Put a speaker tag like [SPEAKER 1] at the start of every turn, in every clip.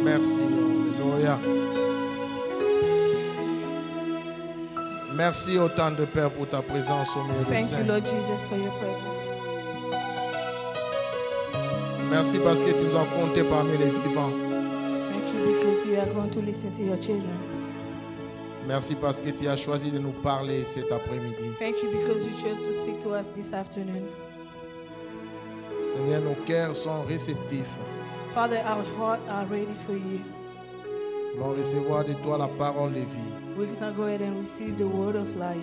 [SPEAKER 1] Merci, Alléluia. Merci au Tendre Père pour ta présence au milieu des
[SPEAKER 2] Thank you,
[SPEAKER 1] saints.
[SPEAKER 2] Lord Jesus, for your presence.
[SPEAKER 1] Merci parce que tu nous as comptés parmi les vivants.
[SPEAKER 2] Thank you because you are going to listen to your children.
[SPEAKER 1] Merci parce que tu as choisi de nous parler cet après-midi.
[SPEAKER 2] Thank you because you chose to speak to us this afternoon.
[SPEAKER 1] Seigneur, nos cœurs sont réceptifs.
[SPEAKER 2] Father, our hearts are ready for you.
[SPEAKER 1] Nous allons recevoir de toi la parole de vie.
[SPEAKER 2] We're going to go ahead and receive the word of life.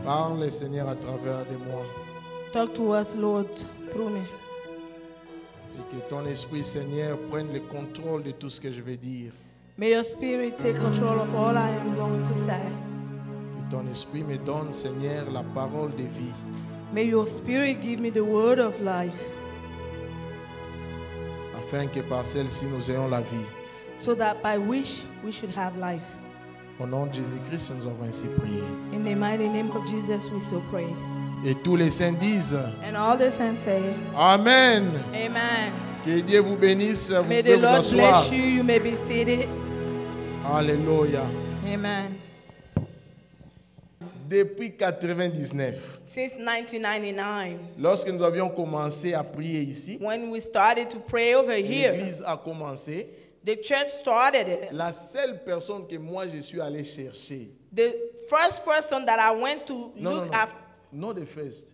[SPEAKER 1] Parle, Seigneur, à travers de moi.
[SPEAKER 2] Talk to us, Lord, through me.
[SPEAKER 1] Et que ton esprit, Seigneur, prenne le contrôle de tout ce que je vais dire.
[SPEAKER 2] May your spirit take control of all I am going to say.
[SPEAKER 1] Que ton esprit me donne, Seigneur, la parole de vie.
[SPEAKER 2] May your spirit give me the word of life,
[SPEAKER 1] Afin que par celle-ci, nous ayons la vie.
[SPEAKER 2] so that by which we should have life.
[SPEAKER 1] Au nom de Jésus-Christ, nous avons ainsi prié.
[SPEAKER 2] In the mighty name of Jesus, we so prayed.
[SPEAKER 1] Et tous les saints disent
[SPEAKER 2] And all the saints say,
[SPEAKER 1] Amen.
[SPEAKER 2] Amen.
[SPEAKER 1] Que Dieu vous bénisse. Vous
[SPEAKER 2] May
[SPEAKER 1] pouvez
[SPEAKER 2] the
[SPEAKER 1] vous
[SPEAKER 2] Lord
[SPEAKER 1] asseoir.
[SPEAKER 2] bless you. You may be seated.
[SPEAKER 1] Alléluia.
[SPEAKER 2] Amen.
[SPEAKER 1] Depuis 99,
[SPEAKER 2] Since 1999,
[SPEAKER 1] lorsque nous avions commencé à prier ici,
[SPEAKER 2] when we started to pray over here,
[SPEAKER 1] l'église a commencé.
[SPEAKER 2] the church started it.
[SPEAKER 1] La seule personne que moi je suis allé chercher,
[SPEAKER 2] The first person that I went to
[SPEAKER 1] no,
[SPEAKER 2] look
[SPEAKER 1] no, no,
[SPEAKER 2] after,
[SPEAKER 1] not the first.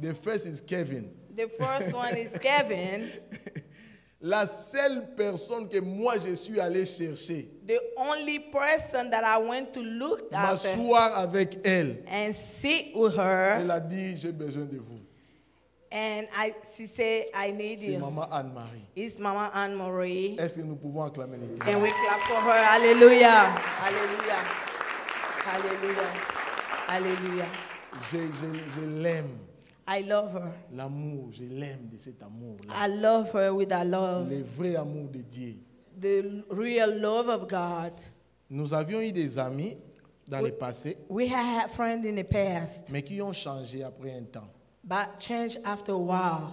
[SPEAKER 1] The first is Kevin.
[SPEAKER 2] the first one is Kevin.
[SPEAKER 1] La seule personne que moi je suis allé chercher,
[SPEAKER 2] The only person that I went to look after
[SPEAKER 1] m'asseoir avec elle,
[SPEAKER 2] and sit with her,
[SPEAKER 1] elle a dit j'ai besoin de vous.
[SPEAKER 2] and she said, I need
[SPEAKER 1] C'est
[SPEAKER 2] you.
[SPEAKER 1] Maman Anne-Marie.
[SPEAKER 2] It's Mama Anne-Marie.
[SPEAKER 1] Est-ce que nous pouvons acclamer l'église?
[SPEAKER 2] And we clap for her. Hallelujah. Hallelujah. Hallelujah. Hallelujah.
[SPEAKER 1] Je l'aime.
[SPEAKER 2] I love her.
[SPEAKER 1] L'amour, je l'aime de cet amour-là.
[SPEAKER 2] I love her with a love.
[SPEAKER 1] Le vrai amour de Dieu.
[SPEAKER 2] The real love of God.
[SPEAKER 1] Nous avions eu des amis dans le passé,
[SPEAKER 2] We had friends in the past,
[SPEAKER 1] mais qui ont changé après un temps.
[SPEAKER 2] but changed after a while.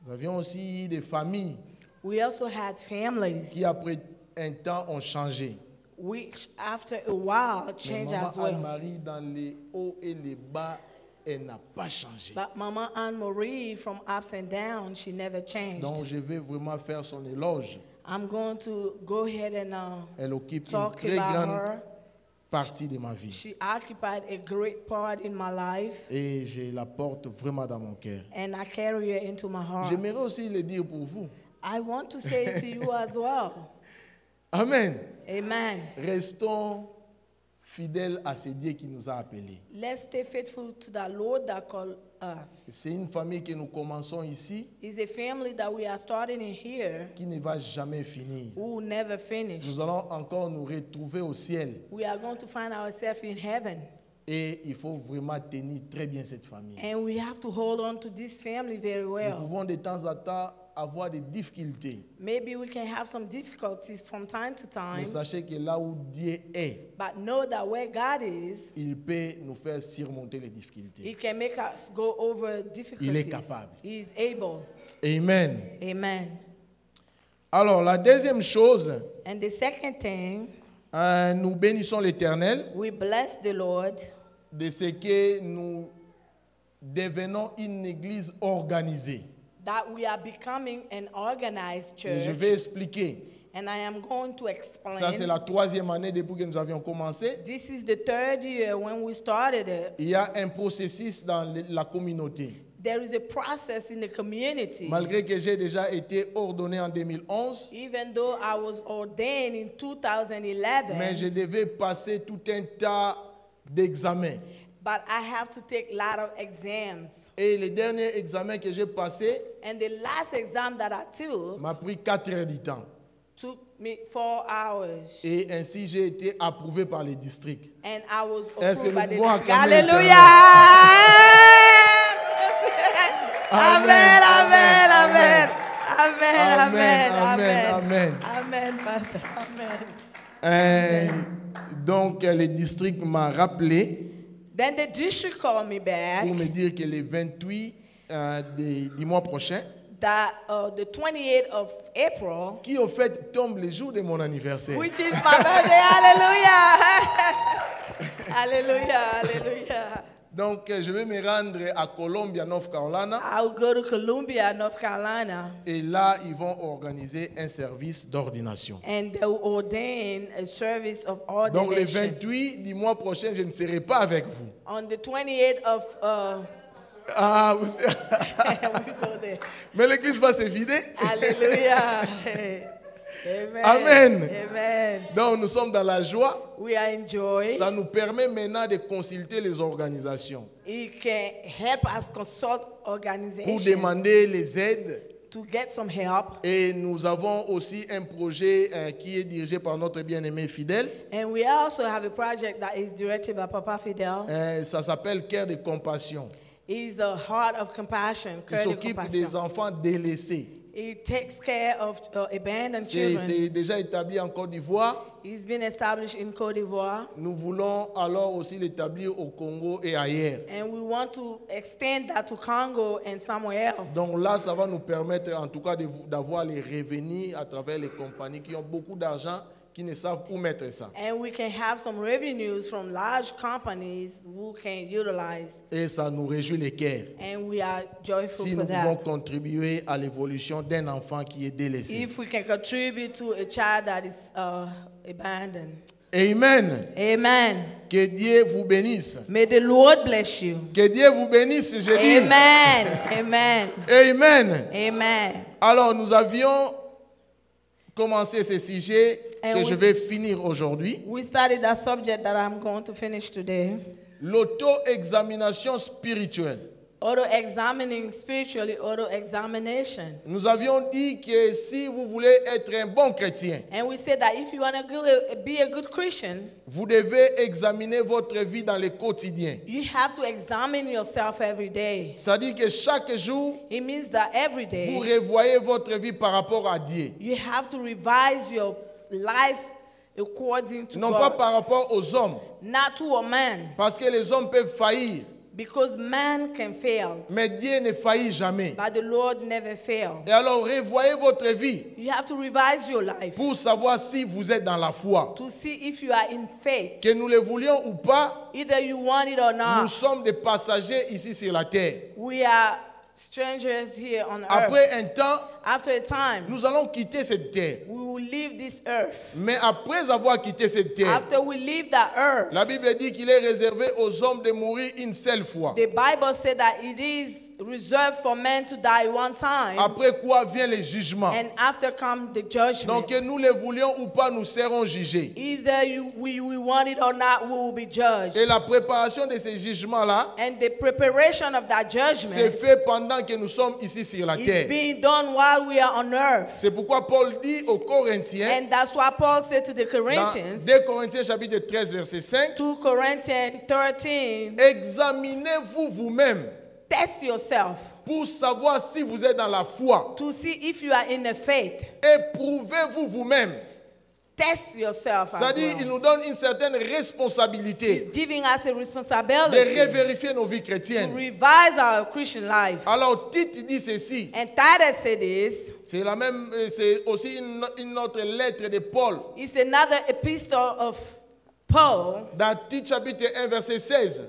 [SPEAKER 1] Nous avions aussi eu des familles
[SPEAKER 2] We also had families
[SPEAKER 1] qui après un temps ont changé.
[SPEAKER 2] which after a while
[SPEAKER 1] Mais
[SPEAKER 2] changed
[SPEAKER 1] Maman
[SPEAKER 2] as well.
[SPEAKER 1] Anne-Marie, dans les hauts et les bas, elle n'a pas changé.
[SPEAKER 2] But Mama Anne-Marie, from ups and downs, she never changed.
[SPEAKER 1] Donc je vais vraiment faire son éloge.
[SPEAKER 2] I'm going to go ahead and
[SPEAKER 1] Elle occupe une
[SPEAKER 2] talk
[SPEAKER 1] très
[SPEAKER 2] about
[SPEAKER 1] grande
[SPEAKER 2] her.
[SPEAKER 1] partie de ma vie.
[SPEAKER 2] She occupied a great part in my life,
[SPEAKER 1] Et je la porte vraiment dans mon cœur.
[SPEAKER 2] and I carry her into my heart.
[SPEAKER 1] J'aimerais aussi le dire pour vous.
[SPEAKER 2] I want to say it to you as well.
[SPEAKER 1] Amen.
[SPEAKER 2] Amen.
[SPEAKER 1] Restons fidèles à ce Dieu qui nous a appelés.
[SPEAKER 2] Let's stay faithful to the Lord that called us.
[SPEAKER 1] C'est une famille que nous commençons ici
[SPEAKER 2] It's a family that we are starting in here
[SPEAKER 1] qui ne va jamais finir.
[SPEAKER 2] who will never finish.
[SPEAKER 1] Nous allons encore nous retrouver au ciel.
[SPEAKER 2] We are going to find ourselves in heaven.
[SPEAKER 1] Et il faut vraiment tenir très bien cette famille.
[SPEAKER 2] And we have to hold on to this family very
[SPEAKER 1] Nous
[SPEAKER 2] well.
[SPEAKER 1] pouvons de temps en temps avoir des difficultés.
[SPEAKER 2] Maybe we can have some difficulties from time to
[SPEAKER 1] Mais
[SPEAKER 2] time,
[SPEAKER 1] sachez que là où Dieu est,
[SPEAKER 2] but know that where God is,
[SPEAKER 1] il peut nous faire surmonter les
[SPEAKER 2] He
[SPEAKER 1] difficultés.
[SPEAKER 2] can make us go over difficulties.
[SPEAKER 1] capable.
[SPEAKER 2] He is able.
[SPEAKER 1] Amen.
[SPEAKER 2] Amen.
[SPEAKER 1] Alors, la deuxième chose,
[SPEAKER 2] And the second thing,
[SPEAKER 1] nous bénissons l'Éternel
[SPEAKER 2] we bless the Lord
[SPEAKER 1] de ce que nous devenons une église organisée.
[SPEAKER 2] that we are becoming an organized
[SPEAKER 1] Et je
[SPEAKER 2] church.
[SPEAKER 1] vais expliquer.
[SPEAKER 2] And I am going to
[SPEAKER 1] Ça, c'est
[SPEAKER 2] explain.
[SPEAKER 1] la troisième année depuis que nous avions commencé.
[SPEAKER 2] This is the third year when we started it.
[SPEAKER 1] Il y a un processus dans la communauté.
[SPEAKER 2] There is a process in the community.
[SPEAKER 1] Malgré que j'ai déjà été ordonné en 2011,
[SPEAKER 2] Even though I was ordained in
[SPEAKER 1] mais je
[SPEAKER 2] 2011,
[SPEAKER 1] devais passer tout un tas d'examens.
[SPEAKER 2] but I have to take a lot of exams.
[SPEAKER 1] Et le dernier examen que j'ai passé
[SPEAKER 2] And the last exam that I took
[SPEAKER 1] m'a pris 4 heures du temps.
[SPEAKER 2] took me 4 hours.
[SPEAKER 1] Et ainsi, j'ai été approuvé par les districts.
[SPEAKER 2] And I was
[SPEAKER 1] Est-ce que
[SPEAKER 2] approved by
[SPEAKER 1] nous
[SPEAKER 2] the
[SPEAKER 1] pouvons
[SPEAKER 2] district.
[SPEAKER 1] acclamer
[SPEAKER 2] Hallelujah!
[SPEAKER 1] Amen,
[SPEAKER 2] Amen,
[SPEAKER 1] amen,
[SPEAKER 2] amen, amen,
[SPEAKER 1] Amen,
[SPEAKER 2] amen,
[SPEAKER 1] amen.
[SPEAKER 2] amen, pastor, amen.
[SPEAKER 1] Donc, le district m'a rappelé
[SPEAKER 2] Then the district called me back
[SPEAKER 1] pour me dire que le 28 du mois prochain,
[SPEAKER 2] that the 28th of April,
[SPEAKER 1] qui au fait tombe le jour de mon anniversaire,
[SPEAKER 2] which is my birthday, hallelujah, hallelujah, hallelujah.
[SPEAKER 1] donc je vais me rendre à Columbia, North Carolina,
[SPEAKER 2] I'll go to Columbia, North Carolina,
[SPEAKER 1] et là ils vont organiser un service d'ordination.
[SPEAKER 2] and they will ordain a service of
[SPEAKER 1] Donc le
[SPEAKER 2] ordination.
[SPEAKER 1] 28 du mois prochain, je ne serai pas avec vous.
[SPEAKER 2] On the 28th of,
[SPEAKER 1] Ah,
[SPEAKER 2] we go there.
[SPEAKER 1] mais l'église va se vider.
[SPEAKER 2] Hallelujah. Amen.
[SPEAKER 1] Amen.
[SPEAKER 2] Amen.
[SPEAKER 1] Donc nous sommes dans la joie.
[SPEAKER 2] We are in joy.
[SPEAKER 1] Ça nous permet maintenant de consulter les organisations
[SPEAKER 2] It can help us consult
[SPEAKER 1] pour
[SPEAKER 2] organizations
[SPEAKER 1] demander les aides.
[SPEAKER 2] to get some help.
[SPEAKER 1] Et nous avons aussi un projet qui est dirigé par notre bien-aimé fidèle.
[SPEAKER 2] And we also have a project that is directed by Papa Fidel.
[SPEAKER 1] Ça s'appelle Cœur de compassion.
[SPEAKER 2] It's a heart of compassion.
[SPEAKER 1] Il
[SPEAKER 2] Cœur de
[SPEAKER 1] s'occupe
[SPEAKER 2] compassion.
[SPEAKER 1] des enfants délaissés.
[SPEAKER 2] It takes care of abandoned children.
[SPEAKER 1] C'est déjà établi en Côte d'Ivoire.
[SPEAKER 2] It's been established in Côte d'Ivoire.
[SPEAKER 1] Nous voulons alors aussi l'établir au Congo et ailleurs.
[SPEAKER 2] And we want to extend that to Congo and somewhere else.
[SPEAKER 1] Donc là, ça va nous permettre en tout cas d'avoir les revenus à travers les compagnies qui ont beaucoup d'argent, qui ne savent où mettre ça.
[SPEAKER 2] And we can have some revenues from large companies who can utilize.
[SPEAKER 1] Et ça nous réjouit les cœurs.
[SPEAKER 2] And we are joyful
[SPEAKER 1] Si
[SPEAKER 2] for
[SPEAKER 1] nous pouvons
[SPEAKER 2] that.
[SPEAKER 1] contribuer à l'évolution d'un enfant qui est délaissé.
[SPEAKER 2] If we can contribute to a child that is abandoned.
[SPEAKER 1] Amen.
[SPEAKER 2] Amen.
[SPEAKER 1] Que Dieu vous bénisse.
[SPEAKER 2] May the Lord bless you.
[SPEAKER 1] Que Dieu vous bénisse, je dis.
[SPEAKER 2] Amen. Amen.
[SPEAKER 1] Amen.
[SPEAKER 2] Amen.
[SPEAKER 1] Alors, nous avions commencé ce sujet
[SPEAKER 2] And
[SPEAKER 1] que
[SPEAKER 2] we-
[SPEAKER 1] je vais finir aujourd'hui.
[SPEAKER 2] We started that subject that I'm going to finish today.
[SPEAKER 1] L'auto-examination spirituelle.
[SPEAKER 2] Auto-examining spiritually, auto-examination.
[SPEAKER 1] Nous avions dit que si vous voulez être un bon chrétien,
[SPEAKER 2] And we said that if you want to be a good Christian,
[SPEAKER 1] vous devez examiner votre vie dans le quotidien.
[SPEAKER 2] you have to examine yourself every day.
[SPEAKER 1] C'est-à-dire que chaque jour,
[SPEAKER 2] It means that every
[SPEAKER 1] vous
[SPEAKER 2] day
[SPEAKER 1] revoyez votre vie par rapport à Dieu.
[SPEAKER 2] you have to revise your life according to
[SPEAKER 1] Non pas
[SPEAKER 2] God,
[SPEAKER 1] par rapport aux hommes.
[SPEAKER 2] not to a man,
[SPEAKER 1] Parce que les hommes peuvent faillir.
[SPEAKER 2] because man can fail,
[SPEAKER 1] Mais Dieu ne faillit jamais.
[SPEAKER 2] but the Lord never fails.
[SPEAKER 1] Et alors, revoyez votre vie
[SPEAKER 2] You have to revise your life
[SPEAKER 1] pour savoir si vous êtes dans la foi.
[SPEAKER 2] to see if you are in faith.
[SPEAKER 1] Que nous le voulions ou pas,
[SPEAKER 2] Either you want it or
[SPEAKER 1] nous
[SPEAKER 2] not.
[SPEAKER 1] sommes des passagers ici sur la terre.
[SPEAKER 2] We are strangers here on earth.
[SPEAKER 1] Après un temps,
[SPEAKER 2] After a time,
[SPEAKER 1] nous allons quitter cette terre.
[SPEAKER 2] we will leave this earth.
[SPEAKER 1] Mais après avoir quitté cette terre,
[SPEAKER 2] After we leave that earth,
[SPEAKER 1] la Bible dit qu'il est réservé aux hommes de mourir une seule fois.
[SPEAKER 2] the Bible said that it is reserved for men to die one time,
[SPEAKER 1] Après quoi vient le jugement.
[SPEAKER 2] and after come the judgment.
[SPEAKER 1] Donc que nous le voulions ou pas, nous serons jugés.
[SPEAKER 2] Either we want it or not, we will be judged.
[SPEAKER 1] Et la préparation de ces jugements-là,
[SPEAKER 2] And the preparation of that
[SPEAKER 1] c'est
[SPEAKER 2] judgment
[SPEAKER 1] fait pendant que nous sommes ici sur la
[SPEAKER 2] is
[SPEAKER 1] terre.
[SPEAKER 2] being done while we are on earth.
[SPEAKER 1] C'est pourquoi Paul dit aux Corinthiens,
[SPEAKER 2] And that's why Paul said to the
[SPEAKER 1] dans
[SPEAKER 2] Corinthians,
[SPEAKER 1] 2 Corinthiens chapitre 13 verset 5,
[SPEAKER 2] 2 Corinthians 13,
[SPEAKER 1] examinez-vous vous-même
[SPEAKER 2] test yourself
[SPEAKER 1] pour savoir si vous êtes dans la foi.
[SPEAKER 2] to see if you are in the faith.
[SPEAKER 1] Éprouvez-vous vous-même.
[SPEAKER 2] Test yourself as
[SPEAKER 1] C'est-à-dire, il
[SPEAKER 2] well.
[SPEAKER 1] nous donne une certaine responsabilité
[SPEAKER 2] He's giving us a
[SPEAKER 1] de
[SPEAKER 2] responsibility
[SPEAKER 1] revérifier nos vies
[SPEAKER 2] to
[SPEAKER 1] chrétiennes.
[SPEAKER 2] revise our Christian life.
[SPEAKER 1] Alors, Tite dit ceci.
[SPEAKER 2] And Titus said this.
[SPEAKER 1] C'est la même, c'est aussi une autre lettre de Paul.
[SPEAKER 2] It's another epistle of Paul.
[SPEAKER 1] Dans Tite chapitre 1 verset 16.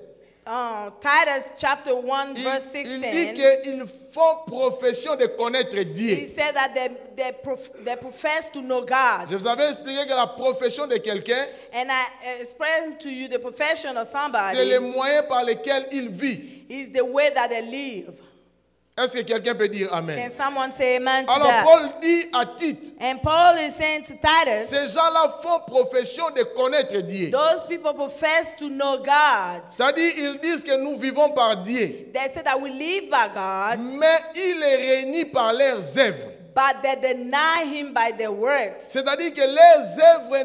[SPEAKER 2] Titus chapter 1
[SPEAKER 1] Il,
[SPEAKER 2] verse
[SPEAKER 1] il
[SPEAKER 2] 16.
[SPEAKER 1] dit qu'ils font profession de connaître
[SPEAKER 2] He
[SPEAKER 1] Dieu.
[SPEAKER 2] said that they profess to know God.
[SPEAKER 1] Je vous avais expliqué que la profession de quelqu'un,
[SPEAKER 2] And I explained to you the profession of
[SPEAKER 1] c'est le
[SPEAKER 2] somebody
[SPEAKER 1] moyen par lequel il vit.
[SPEAKER 2] is the way that they live.
[SPEAKER 1] Est-ce que quelqu'un peut dire
[SPEAKER 2] Can
[SPEAKER 1] Amen?
[SPEAKER 2] someone say amen to
[SPEAKER 1] Alors
[SPEAKER 2] that?
[SPEAKER 1] Paul dit à Tite,
[SPEAKER 2] And Paul is saying to Titus,
[SPEAKER 1] ces gens-là font profession de connaître Dieu.
[SPEAKER 2] those people profess to know God.
[SPEAKER 1] C'est-à-dire, ils disent que nous vivons par Dieu,
[SPEAKER 2] They say that we live by God,
[SPEAKER 1] mais ils les renient par leurs œuvres.
[SPEAKER 2] but they deny Him by their works.
[SPEAKER 1] C'est-à-dire que leurs œuvres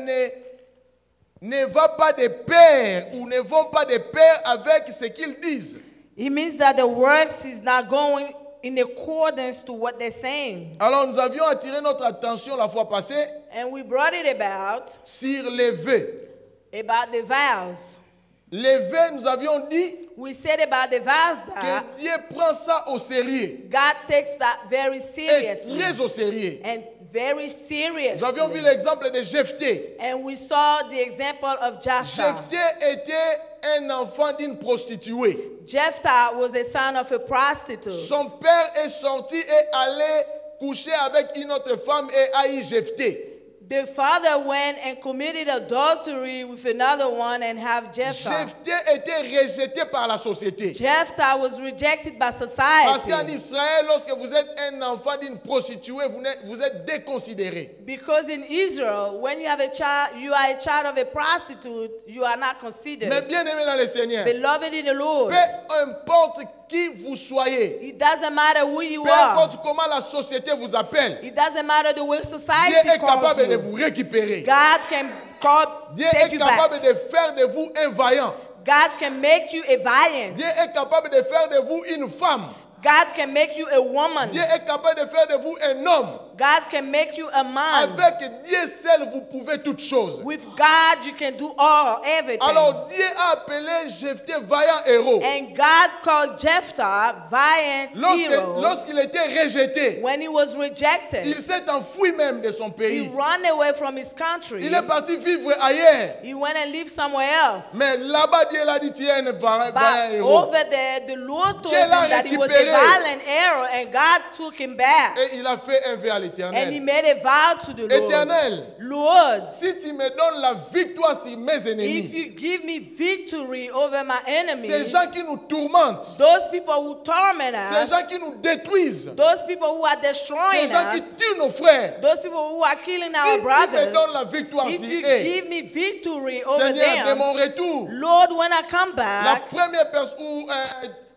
[SPEAKER 1] ne vont pas de pair ou ne vont pas de pair avec ce qu'ils disent.
[SPEAKER 2] It means that the works is not going in accordance to what they're saying.
[SPEAKER 1] Alors nous avions attiré notre attention la fois passée
[SPEAKER 2] And we brought it about
[SPEAKER 1] sur les vœux.
[SPEAKER 2] the vows.
[SPEAKER 1] les vœux, nous avions dit
[SPEAKER 2] we said about the vows that
[SPEAKER 1] que Dieu prend ça au sérieux.
[SPEAKER 2] God takes that very
[SPEAKER 1] Et
[SPEAKER 2] seriously
[SPEAKER 1] très au sérieux.
[SPEAKER 2] and very
[SPEAKER 1] Nous avions vu
[SPEAKER 2] seriously.
[SPEAKER 1] l'exemple de Jephthé.
[SPEAKER 2] And we saw the example of Jephthah.
[SPEAKER 1] Jephthé était un enfant d'une prostituée.
[SPEAKER 2] Jephthah was a son of a prostitute.
[SPEAKER 1] Son père est sorti et allé coucher avec une autre femme et a eu Jephthé.
[SPEAKER 2] The father went and committed adultery with another one and have Jephthah.
[SPEAKER 1] Jephthé était rejeté par la société.
[SPEAKER 2] Jephthah was rejected by
[SPEAKER 1] Parce qu'en
[SPEAKER 2] society
[SPEAKER 1] Israël, lorsque vous êtes un enfant d'une prostituée, vous êtes déconsidéré.
[SPEAKER 2] because in Israel, when you have a child, you are a child of a prostitute, you are not
[SPEAKER 1] Mais
[SPEAKER 2] considered.
[SPEAKER 1] bien aimé dans le Seigneur,
[SPEAKER 2] Beloved in the Lord,
[SPEAKER 1] peu importe qui vous soyez,
[SPEAKER 2] it doesn't matter who you
[SPEAKER 1] peu
[SPEAKER 2] are.
[SPEAKER 1] importe comment la société vous appelle,
[SPEAKER 2] It doesn't matter the way
[SPEAKER 1] Dieu
[SPEAKER 2] society
[SPEAKER 1] est
[SPEAKER 2] calls
[SPEAKER 1] capable de
[SPEAKER 2] you.
[SPEAKER 1] vous récupérer.
[SPEAKER 2] God can
[SPEAKER 1] Dieu
[SPEAKER 2] take
[SPEAKER 1] est
[SPEAKER 2] you
[SPEAKER 1] capable
[SPEAKER 2] back.
[SPEAKER 1] de faire de vous un vaillant.
[SPEAKER 2] God can make you a valiant.
[SPEAKER 1] Dieu est capable de faire de vous une femme.
[SPEAKER 2] God can make you a woman.
[SPEAKER 1] Dieu est capable de faire de vous un homme.
[SPEAKER 2] God can make you a man.
[SPEAKER 1] Avec Dieu seul, vous pouvez toutes choses.
[SPEAKER 2] With God, you can do everything.
[SPEAKER 1] Alors Dieu a appelé Jephthé vaillant héros.
[SPEAKER 2] And God called Jephthah valiant hero.
[SPEAKER 1] Lorsqu'il était rejeté,
[SPEAKER 2] When he was rejected,
[SPEAKER 1] il s'est enfui même de son
[SPEAKER 2] he
[SPEAKER 1] pays.
[SPEAKER 2] ran away from his country.
[SPEAKER 1] Il est parti vivre ailleurs.
[SPEAKER 2] He went and lived somewhere else.
[SPEAKER 1] Mais là-bas, Dieu l'a dit, tu es un vaillant
[SPEAKER 2] But
[SPEAKER 1] héros.
[SPEAKER 2] over there, the Lord told
[SPEAKER 1] Dieu
[SPEAKER 2] him
[SPEAKER 1] l'a
[SPEAKER 2] that he was a
[SPEAKER 1] récupéré.
[SPEAKER 2] violent hero, and God took him back.
[SPEAKER 1] Et il a fait un vœu à
[SPEAKER 2] And he
[SPEAKER 1] l'Éternel.
[SPEAKER 2] made a vow to the Lord.
[SPEAKER 1] Éternel,
[SPEAKER 2] Lord,
[SPEAKER 1] si tu me donnes la victoire sur mes
[SPEAKER 2] if
[SPEAKER 1] ennemis,
[SPEAKER 2] you give me victory over my
[SPEAKER 1] ces
[SPEAKER 2] enemies,
[SPEAKER 1] gens qui nous tourmentent,
[SPEAKER 2] those people who torment
[SPEAKER 1] ces
[SPEAKER 2] us,
[SPEAKER 1] gens qui nous détruisent,
[SPEAKER 2] those people who are
[SPEAKER 1] ces
[SPEAKER 2] destroying
[SPEAKER 1] gens qui
[SPEAKER 2] us,
[SPEAKER 1] tuent nos frères,
[SPEAKER 2] those people who are killing
[SPEAKER 1] si
[SPEAKER 2] our
[SPEAKER 1] tu me
[SPEAKER 2] brothers,
[SPEAKER 1] donnes la victoire
[SPEAKER 2] if
[SPEAKER 1] sur
[SPEAKER 2] you
[SPEAKER 1] eux,
[SPEAKER 2] give me victory over
[SPEAKER 1] Seigneur, de
[SPEAKER 2] them,
[SPEAKER 1] mon retour,
[SPEAKER 2] Lord, when I come
[SPEAKER 1] la
[SPEAKER 2] back,
[SPEAKER 1] première personne ou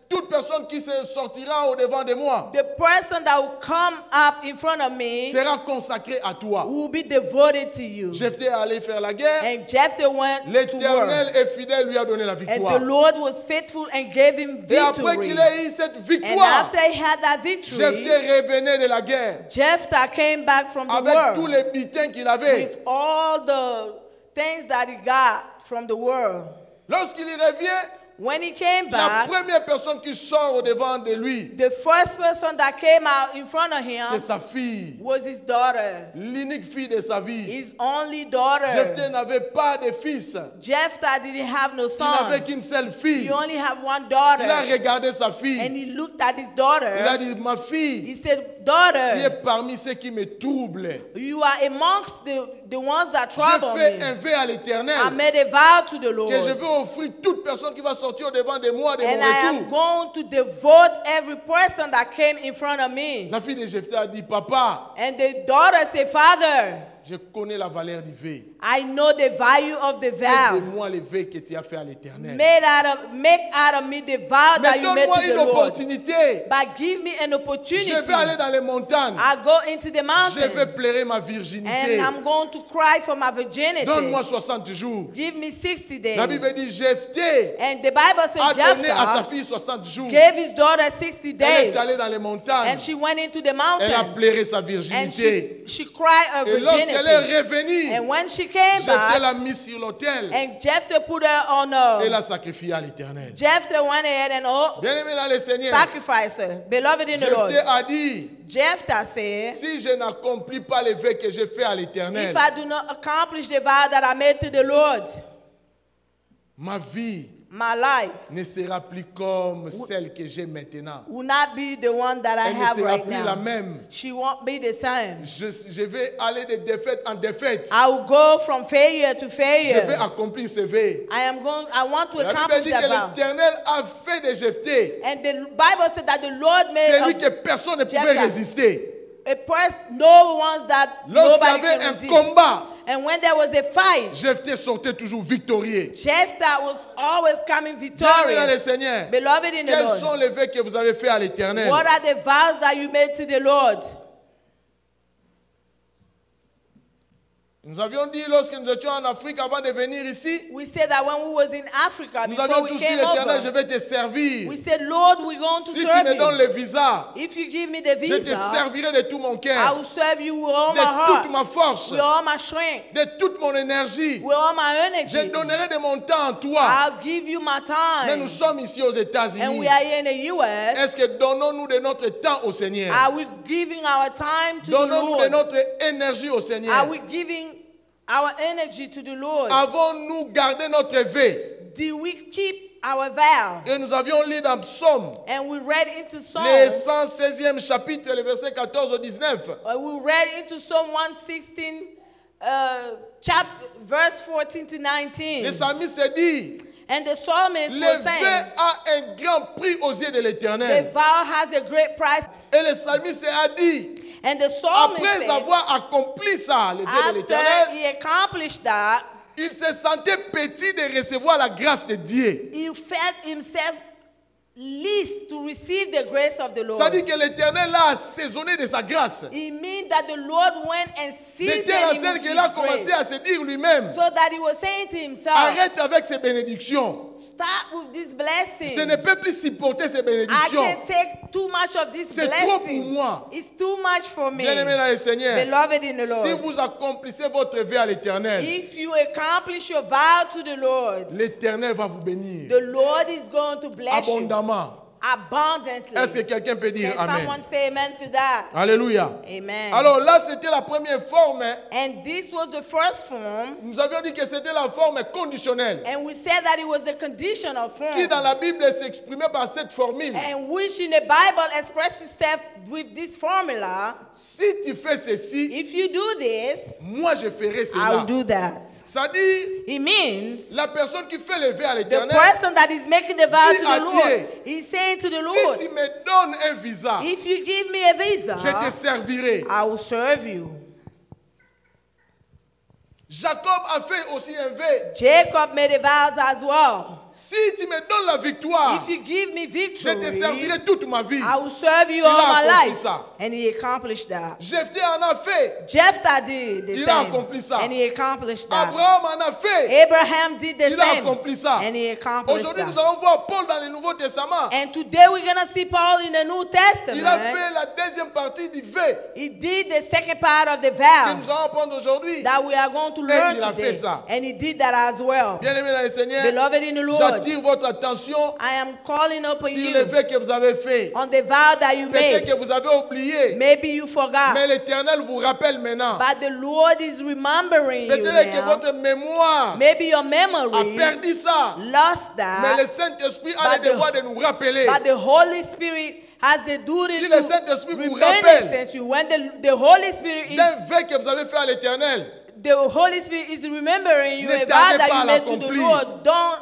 [SPEAKER 1] toute personne qui se sortira au devant de moi
[SPEAKER 2] the person that will come up in front of me
[SPEAKER 1] sera consacrée à toi.
[SPEAKER 2] will be devoted to you.
[SPEAKER 1] Jephthé est allé faire la guerre.
[SPEAKER 2] And Jephthah went to
[SPEAKER 1] L'Éternel
[SPEAKER 2] war.
[SPEAKER 1] est fidèle, lui a donné la
[SPEAKER 2] And the
[SPEAKER 1] victoire.
[SPEAKER 2] Lord was faithful and gave him
[SPEAKER 1] Et après
[SPEAKER 2] victory.
[SPEAKER 1] qu'il ait eu cette
[SPEAKER 2] And
[SPEAKER 1] victoire,
[SPEAKER 2] after he had that victory,
[SPEAKER 1] Jephthé revenait de la guerre
[SPEAKER 2] Jephthah came back from the
[SPEAKER 1] avec tous
[SPEAKER 2] war
[SPEAKER 1] les butins qu'il avait.
[SPEAKER 2] with all the things that he got from the world.
[SPEAKER 1] Lorsqu'il y revient,
[SPEAKER 2] When he came
[SPEAKER 1] la
[SPEAKER 2] back,
[SPEAKER 1] première personne qui sort au devant de lui,
[SPEAKER 2] the first person that came out in front of him
[SPEAKER 1] c'est sa fille,
[SPEAKER 2] was his daughter,
[SPEAKER 1] l'unique fille de sa vie.
[SPEAKER 2] his only daughter.
[SPEAKER 1] Jephthé n'avait pas de fils,
[SPEAKER 2] Jephthah didn't have no
[SPEAKER 1] il n'avait
[SPEAKER 2] son.
[SPEAKER 1] qu'une seule
[SPEAKER 2] He
[SPEAKER 1] fille.
[SPEAKER 2] only had one
[SPEAKER 1] Il a
[SPEAKER 2] daughter.
[SPEAKER 1] regardé sa
[SPEAKER 2] And
[SPEAKER 1] fille.
[SPEAKER 2] he looked at his
[SPEAKER 1] Il a
[SPEAKER 2] daughter.
[SPEAKER 1] dit, ma fille,
[SPEAKER 2] He said,
[SPEAKER 1] tu es
[SPEAKER 2] daughter,
[SPEAKER 1] parmi ceux qui me troublent.
[SPEAKER 2] you are amongst the ones that
[SPEAKER 1] J'ai
[SPEAKER 2] trouble
[SPEAKER 1] fait un
[SPEAKER 2] me.
[SPEAKER 1] vœu à
[SPEAKER 2] I
[SPEAKER 1] l'Éternel
[SPEAKER 2] made a vow to the
[SPEAKER 1] que je
[SPEAKER 2] Lord.
[SPEAKER 1] veux offrir toute personne qui va sortir au devant de moi de mon
[SPEAKER 2] And I am
[SPEAKER 1] retour.
[SPEAKER 2] going to devote every person that came in front of me.
[SPEAKER 1] La fille de Jephthé a dit, papa,
[SPEAKER 2] And the daughter said, Father,
[SPEAKER 1] je connais la valeur du vœu.
[SPEAKER 2] I know the value of the
[SPEAKER 1] Fais de
[SPEAKER 2] vow.
[SPEAKER 1] moi le vœu que tu as fait à l'Éternel.
[SPEAKER 2] Make out of me the vow
[SPEAKER 1] Mais
[SPEAKER 2] that you made
[SPEAKER 1] donne-moi
[SPEAKER 2] to
[SPEAKER 1] une
[SPEAKER 2] the Lord.
[SPEAKER 1] opportunité.
[SPEAKER 2] But give me an opportunity.
[SPEAKER 1] Je vais aller dans les montagnes.
[SPEAKER 2] I go into the
[SPEAKER 1] Je vais
[SPEAKER 2] mountain
[SPEAKER 1] pleurer ma
[SPEAKER 2] and
[SPEAKER 1] virginité.
[SPEAKER 2] I'm going to cry for my virginity.
[SPEAKER 1] Donne-moi 60 jours.
[SPEAKER 2] Give me 60 days.
[SPEAKER 1] La Bible dit Jephthé
[SPEAKER 2] And the Bible
[SPEAKER 1] a
[SPEAKER 2] says
[SPEAKER 1] donné à sa
[SPEAKER 2] Jephthah
[SPEAKER 1] fille 60 jours.
[SPEAKER 2] gave his daughter 60
[SPEAKER 1] Elle
[SPEAKER 2] days.
[SPEAKER 1] est allée dans les montagnes.
[SPEAKER 2] And she went into the
[SPEAKER 1] Elle a
[SPEAKER 2] mountains.
[SPEAKER 1] pleuré sa
[SPEAKER 2] And
[SPEAKER 1] virginité.
[SPEAKER 2] she cried her
[SPEAKER 1] Et lorsqu'elle
[SPEAKER 2] virginity.
[SPEAKER 1] est revenue,
[SPEAKER 2] And when she came
[SPEAKER 1] Jephthé
[SPEAKER 2] back,
[SPEAKER 1] l'a mise sur l'autel
[SPEAKER 2] and Jephthah put her on
[SPEAKER 1] et l'a
[SPEAKER 2] a,
[SPEAKER 1] sacrifiée à l'Éternel.
[SPEAKER 2] Jephthah went ahead and
[SPEAKER 1] Bien-aimé dans le Seigneur,
[SPEAKER 2] sacrificed her. Beloved in the Lord.
[SPEAKER 1] Jephthé a dit,
[SPEAKER 2] Jephthah said,
[SPEAKER 1] si je n'accomplis pas les vœux que j'ai fait à l'Éternel,
[SPEAKER 2] if I do not accomplish the vow that I made to the Lord,
[SPEAKER 1] ma vie
[SPEAKER 2] my life
[SPEAKER 1] ne sera plus comme celle que j'ai maintenant.
[SPEAKER 2] will not be the one that I
[SPEAKER 1] Elle ne
[SPEAKER 2] have
[SPEAKER 1] sera
[SPEAKER 2] right
[SPEAKER 1] plus la
[SPEAKER 2] now.
[SPEAKER 1] même.
[SPEAKER 2] She won't be the same.
[SPEAKER 1] Je vais aller de défaite en défaite.
[SPEAKER 2] I will go from failure to
[SPEAKER 1] Je vais
[SPEAKER 2] failure.
[SPEAKER 1] accomplir ce vœu.
[SPEAKER 2] I want to
[SPEAKER 1] La Bible
[SPEAKER 2] accomplish
[SPEAKER 1] dit
[SPEAKER 2] that
[SPEAKER 1] que
[SPEAKER 2] vow.
[SPEAKER 1] l'Éternel a fait de Jephthé
[SPEAKER 2] And the Bible said that the Lord
[SPEAKER 1] celui
[SPEAKER 2] made
[SPEAKER 1] que personne ne pouvait
[SPEAKER 2] Jephthah
[SPEAKER 1] résister.
[SPEAKER 2] a person, no ones that
[SPEAKER 1] Lorsqu'il y
[SPEAKER 2] nobody
[SPEAKER 1] avait
[SPEAKER 2] can
[SPEAKER 1] un
[SPEAKER 2] resist.
[SPEAKER 1] combat,
[SPEAKER 2] And when there was a fight,
[SPEAKER 1] Jephthé sortait toujours victorieux.
[SPEAKER 2] Jephthah was always coming
[SPEAKER 1] Bien-aimé dans le
[SPEAKER 2] victorious.
[SPEAKER 1] Seigneur,
[SPEAKER 2] Beloved in the
[SPEAKER 1] quels
[SPEAKER 2] Lord,
[SPEAKER 1] sont les vœux que vous avez faits à l'Éternel?
[SPEAKER 2] what are the vows that you made to the Lord?
[SPEAKER 1] Nous avions dit lorsque nous étions en Afrique avant de venir ici,
[SPEAKER 2] We said that when we was in Africa,
[SPEAKER 1] nous
[SPEAKER 2] before
[SPEAKER 1] avions
[SPEAKER 2] we
[SPEAKER 1] tous dit
[SPEAKER 2] came
[SPEAKER 1] l'Éternel, je
[SPEAKER 2] over,
[SPEAKER 1] vais te servir.
[SPEAKER 2] we said, Lord, we're going to
[SPEAKER 1] Si tu
[SPEAKER 2] serve
[SPEAKER 1] me donnes
[SPEAKER 2] you.
[SPEAKER 1] le visa,
[SPEAKER 2] If you give me the
[SPEAKER 1] je te
[SPEAKER 2] visa,
[SPEAKER 1] servirai de tout mon
[SPEAKER 2] I
[SPEAKER 1] cœur,
[SPEAKER 2] will serve you with all
[SPEAKER 1] de
[SPEAKER 2] my
[SPEAKER 1] toute
[SPEAKER 2] heart,
[SPEAKER 1] ma force,
[SPEAKER 2] with all my strength,
[SPEAKER 1] de toute mon énergie.
[SPEAKER 2] with all my
[SPEAKER 1] Je
[SPEAKER 2] energy.
[SPEAKER 1] donnerai de mon temps à toi.
[SPEAKER 2] I'll give you my
[SPEAKER 1] Mais nous
[SPEAKER 2] time.
[SPEAKER 1] sommes ici aux
[SPEAKER 2] And
[SPEAKER 1] États-Unis.
[SPEAKER 2] we are here in the U.S.
[SPEAKER 1] Est-ce que donnons-nous de notre temps au Seigneur?
[SPEAKER 2] Are we giving our time to the
[SPEAKER 1] Donnons-nous de
[SPEAKER 2] Lord?
[SPEAKER 1] notre énergie au Seigneur?
[SPEAKER 2] Are we giving our energy to the Lord?
[SPEAKER 1] Avons-nous gardé notre veille?
[SPEAKER 2] Do we keep our vow?
[SPEAKER 1] Et nous avions lu dans Psaume,
[SPEAKER 2] And we read into
[SPEAKER 1] le
[SPEAKER 2] Psalm.
[SPEAKER 1] 116e chapitre, le verset 14 au 19.
[SPEAKER 2] We read into Psalm 116, verse 14 to 19.
[SPEAKER 1] Le psalmiste dit,
[SPEAKER 2] And the psalmist
[SPEAKER 1] le
[SPEAKER 2] was
[SPEAKER 1] vœu
[SPEAKER 2] saying,
[SPEAKER 1] a un grand prix aux yeux de
[SPEAKER 2] the
[SPEAKER 1] l'Éternel.
[SPEAKER 2] vow has a great price.
[SPEAKER 1] Et le psalmiste a dit,
[SPEAKER 2] And the psalmist
[SPEAKER 1] après
[SPEAKER 2] said,
[SPEAKER 1] avoir accompli ça, le vœu de
[SPEAKER 2] after
[SPEAKER 1] l'Éternel,
[SPEAKER 2] he accomplished that,
[SPEAKER 1] il se sentait petit de recevoir la grâce de Dieu.
[SPEAKER 2] he felt himself least to receive the grace of the Lord.
[SPEAKER 1] Ça dit que l'Éternel l'a assaisonné de sa grâce.
[SPEAKER 2] It means that the Lord went and
[SPEAKER 1] De
[SPEAKER 2] seized
[SPEAKER 1] telle
[SPEAKER 2] him
[SPEAKER 1] sorte
[SPEAKER 2] with
[SPEAKER 1] qu'il a
[SPEAKER 2] his
[SPEAKER 1] commencé
[SPEAKER 2] grace.
[SPEAKER 1] à se dire lui-même,
[SPEAKER 2] So that he was saying to himself,
[SPEAKER 1] arrête avec ces bénédictions.
[SPEAKER 2] start with this
[SPEAKER 1] Je
[SPEAKER 2] blessing.
[SPEAKER 1] ne peux plus supporter ces
[SPEAKER 2] I
[SPEAKER 1] bénédictions.
[SPEAKER 2] can't take too much of this
[SPEAKER 1] C'est trop pour
[SPEAKER 2] blessing.
[SPEAKER 1] moi.
[SPEAKER 2] It's too much for me.
[SPEAKER 1] Bien-aimé dans le Seigneur,
[SPEAKER 2] Beloved in the
[SPEAKER 1] si
[SPEAKER 2] Lord,
[SPEAKER 1] vous accomplissez votre vœu à l'Éternel,
[SPEAKER 2] if you accomplish your vow to the Lord,
[SPEAKER 1] l'Éternel va vous bénir
[SPEAKER 2] the Lord is going to bless you
[SPEAKER 1] abondamment.
[SPEAKER 2] abundantly.
[SPEAKER 1] Est-ce que quelqu'un peut dire
[SPEAKER 2] Can
[SPEAKER 1] Amen?
[SPEAKER 2] someone say amen to that?
[SPEAKER 1] Alléluia.
[SPEAKER 2] Amen.
[SPEAKER 1] Alors là, c'était la première forme.
[SPEAKER 2] And this was the first form,
[SPEAKER 1] Nous avions dit que c'était la forme conditionnelle,
[SPEAKER 2] and we said that it was the conditional
[SPEAKER 1] qui
[SPEAKER 2] form,
[SPEAKER 1] dans la Bible s'exprimait par cette formule.
[SPEAKER 2] and which in the Bible expressed itself with this formula.
[SPEAKER 1] Si tu fais ceci,
[SPEAKER 2] If you do this,
[SPEAKER 1] moi je ferai
[SPEAKER 2] I'll
[SPEAKER 1] cela.
[SPEAKER 2] do that.
[SPEAKER 1] Ça dit,
[SPEAKER 2] It means
[SPEAKER 1] la personne qui fait le vœu à
[SPEAKER 2] the
[SPEAKER 1] l'Éternel,
[SPEAKER 2] person that is making the vow
[SPEAKER 1] Dis
[SPEAKER 2] to
[SPEAKER 1] à
[SPEAKER 2] the Lord,
[SPEAKER 1] Dieu,
[SPEAKER 2] he's saying to the
[SPEAKER 1] si
[SPEAKER 2] Lord,
[SPEAKER 1] tu me donnes un visa,
[SPEAKER 2] if you give me a
[SPEAKER 1] je te
[SPEAKER 2] visa,
[SPEAKER 1] servirai.
[SPEAKER 2] I will serve you.
[SPEAKER 1] Jacob a fait aussi un vœu.
[SPEAKER 2] Jacob made a vow as well.
[SPEAKER 1] Si tu me donnes la victoire,
[SPEAKER 2] If you give me
[SPEAKER 1] je te
[SPEAKER 2] victory,
[SPEAKER 1] servirai toute ma vie.
[SPEAKER 2] I will serve you
[SPEAKER 1] Il
[SPEAKER 2] all
[SPEAKER 1] a
[SPEAKER 2] my
[SPEAKER 1] accompli
[SPEAKER 2] life.
[SPEAKER 1] ça.
[SPEAKER 2] And he accomplished that.
[SPEAKER 1] Jephthé en a fait.
[SPEAKER 2] Jephthah did the
[SPEAKER 1] Il a
[SPEAKER 2] same.
[SPEAKER 1] accompli ça.
[SPEAKER 2] And he accomplished that.
[SPEAKER 1] Abraham en a fait.
[SPEAKER 2] Abraham did the
[SPEAKER 1] Il a
[SPEAKER 2] same.
[SPEAKER 1] accompli ça.
[SPEAKER 2] And he accomplished
[SPEAKER 1] Aujourd'hui, nous
[SPEAKER 2] that.
[SPEAKER 1] allons voir Paul dans le Nouveau Testament.
[SPEAKER 2] And today we're going to see Paul in the New
[SPEAKER 1] Il a
[SPEAKER 2] Testament.
[SPEAKER 1] fait la deuxième partie du vœu
[SPEAKER 2] He did the second part of the
[SPEAKER 1] que
[SPEAKER 2] vow
[SPEAKER 1] nous allons apprendre aujourd'hui.
[SPEAKER 2] that we are going to learn
[SPEAKER 1] il a fait
[SPEAKER 2] today.
[SPEAKER 1] ça.
[SPEAKER 2] And he did that as well.
[SPEAKER 1] Bien-aimés dans le Seigneur,
[SPEAKER 2] Beloved in the Lord,
[SPEAKER 1] j'attire votre attention
[SPEAKER 2] I am calling upon
[SPEAKER 1] sur
[SPEAKER 2] you
[SPEAKER 1] le vœu que vous avez fait.
[SPEAKER 2] on the vow that you
[SPEAKER 1] Peut-être que
[SPEAKER 2] made.
[SPEAKER 1] vous avez oublié,
[SPEAKER 2] Maybe you forgot.
[SPEAKER 1] mais l'Éternel vous rappelle maintenant.
[SPEAKER 2] But the Lord is remembering you
[SPEAKER 1] Peut-être que
[SPEAKER 2] now.
[SPEAKER 1] votre mémoire
[SPEAKER 2] Maybe your
[SPEAKER 1] a
[SPEAKER 2] memory
[SPEAKER 1] perdu ça,
[SPEAKER 2] lost
[SPEAKER 1] mais le
[SPEAKER 2] that.
[SPEAKER 1] Saint-Esprit a
[SPEAKER 2] But
[SPEAKER 1] le devoir de nous rappeler.
[SPEAKER 2] But the Holy Spirit has the duty
[SPEAKER 1] Si
[SPEAKER 2] to
[SPEAKER 1] le Saint-Esprit vous
[SPEAKER 2] remain
[SPEAKER 1] rappelle
[SPEAKER 2] since you. When the Holy Spirit is
[SPEAKER 1] d'un vœu que vous avez fait à l'Éternel,
[SPEAKER 2] the Holy Spirit is remembering you
[SPEAKER 1] Ne
[SPEAKER 2] a vow
[SPEAKER 1] tardez
[SPEAKER 2] that
[SPEAKER 1] pas à
[SPEAKER 2] you made to the
[SPEAKER 1] l'accomplir.
[SPEAKER 2] Lord. Don't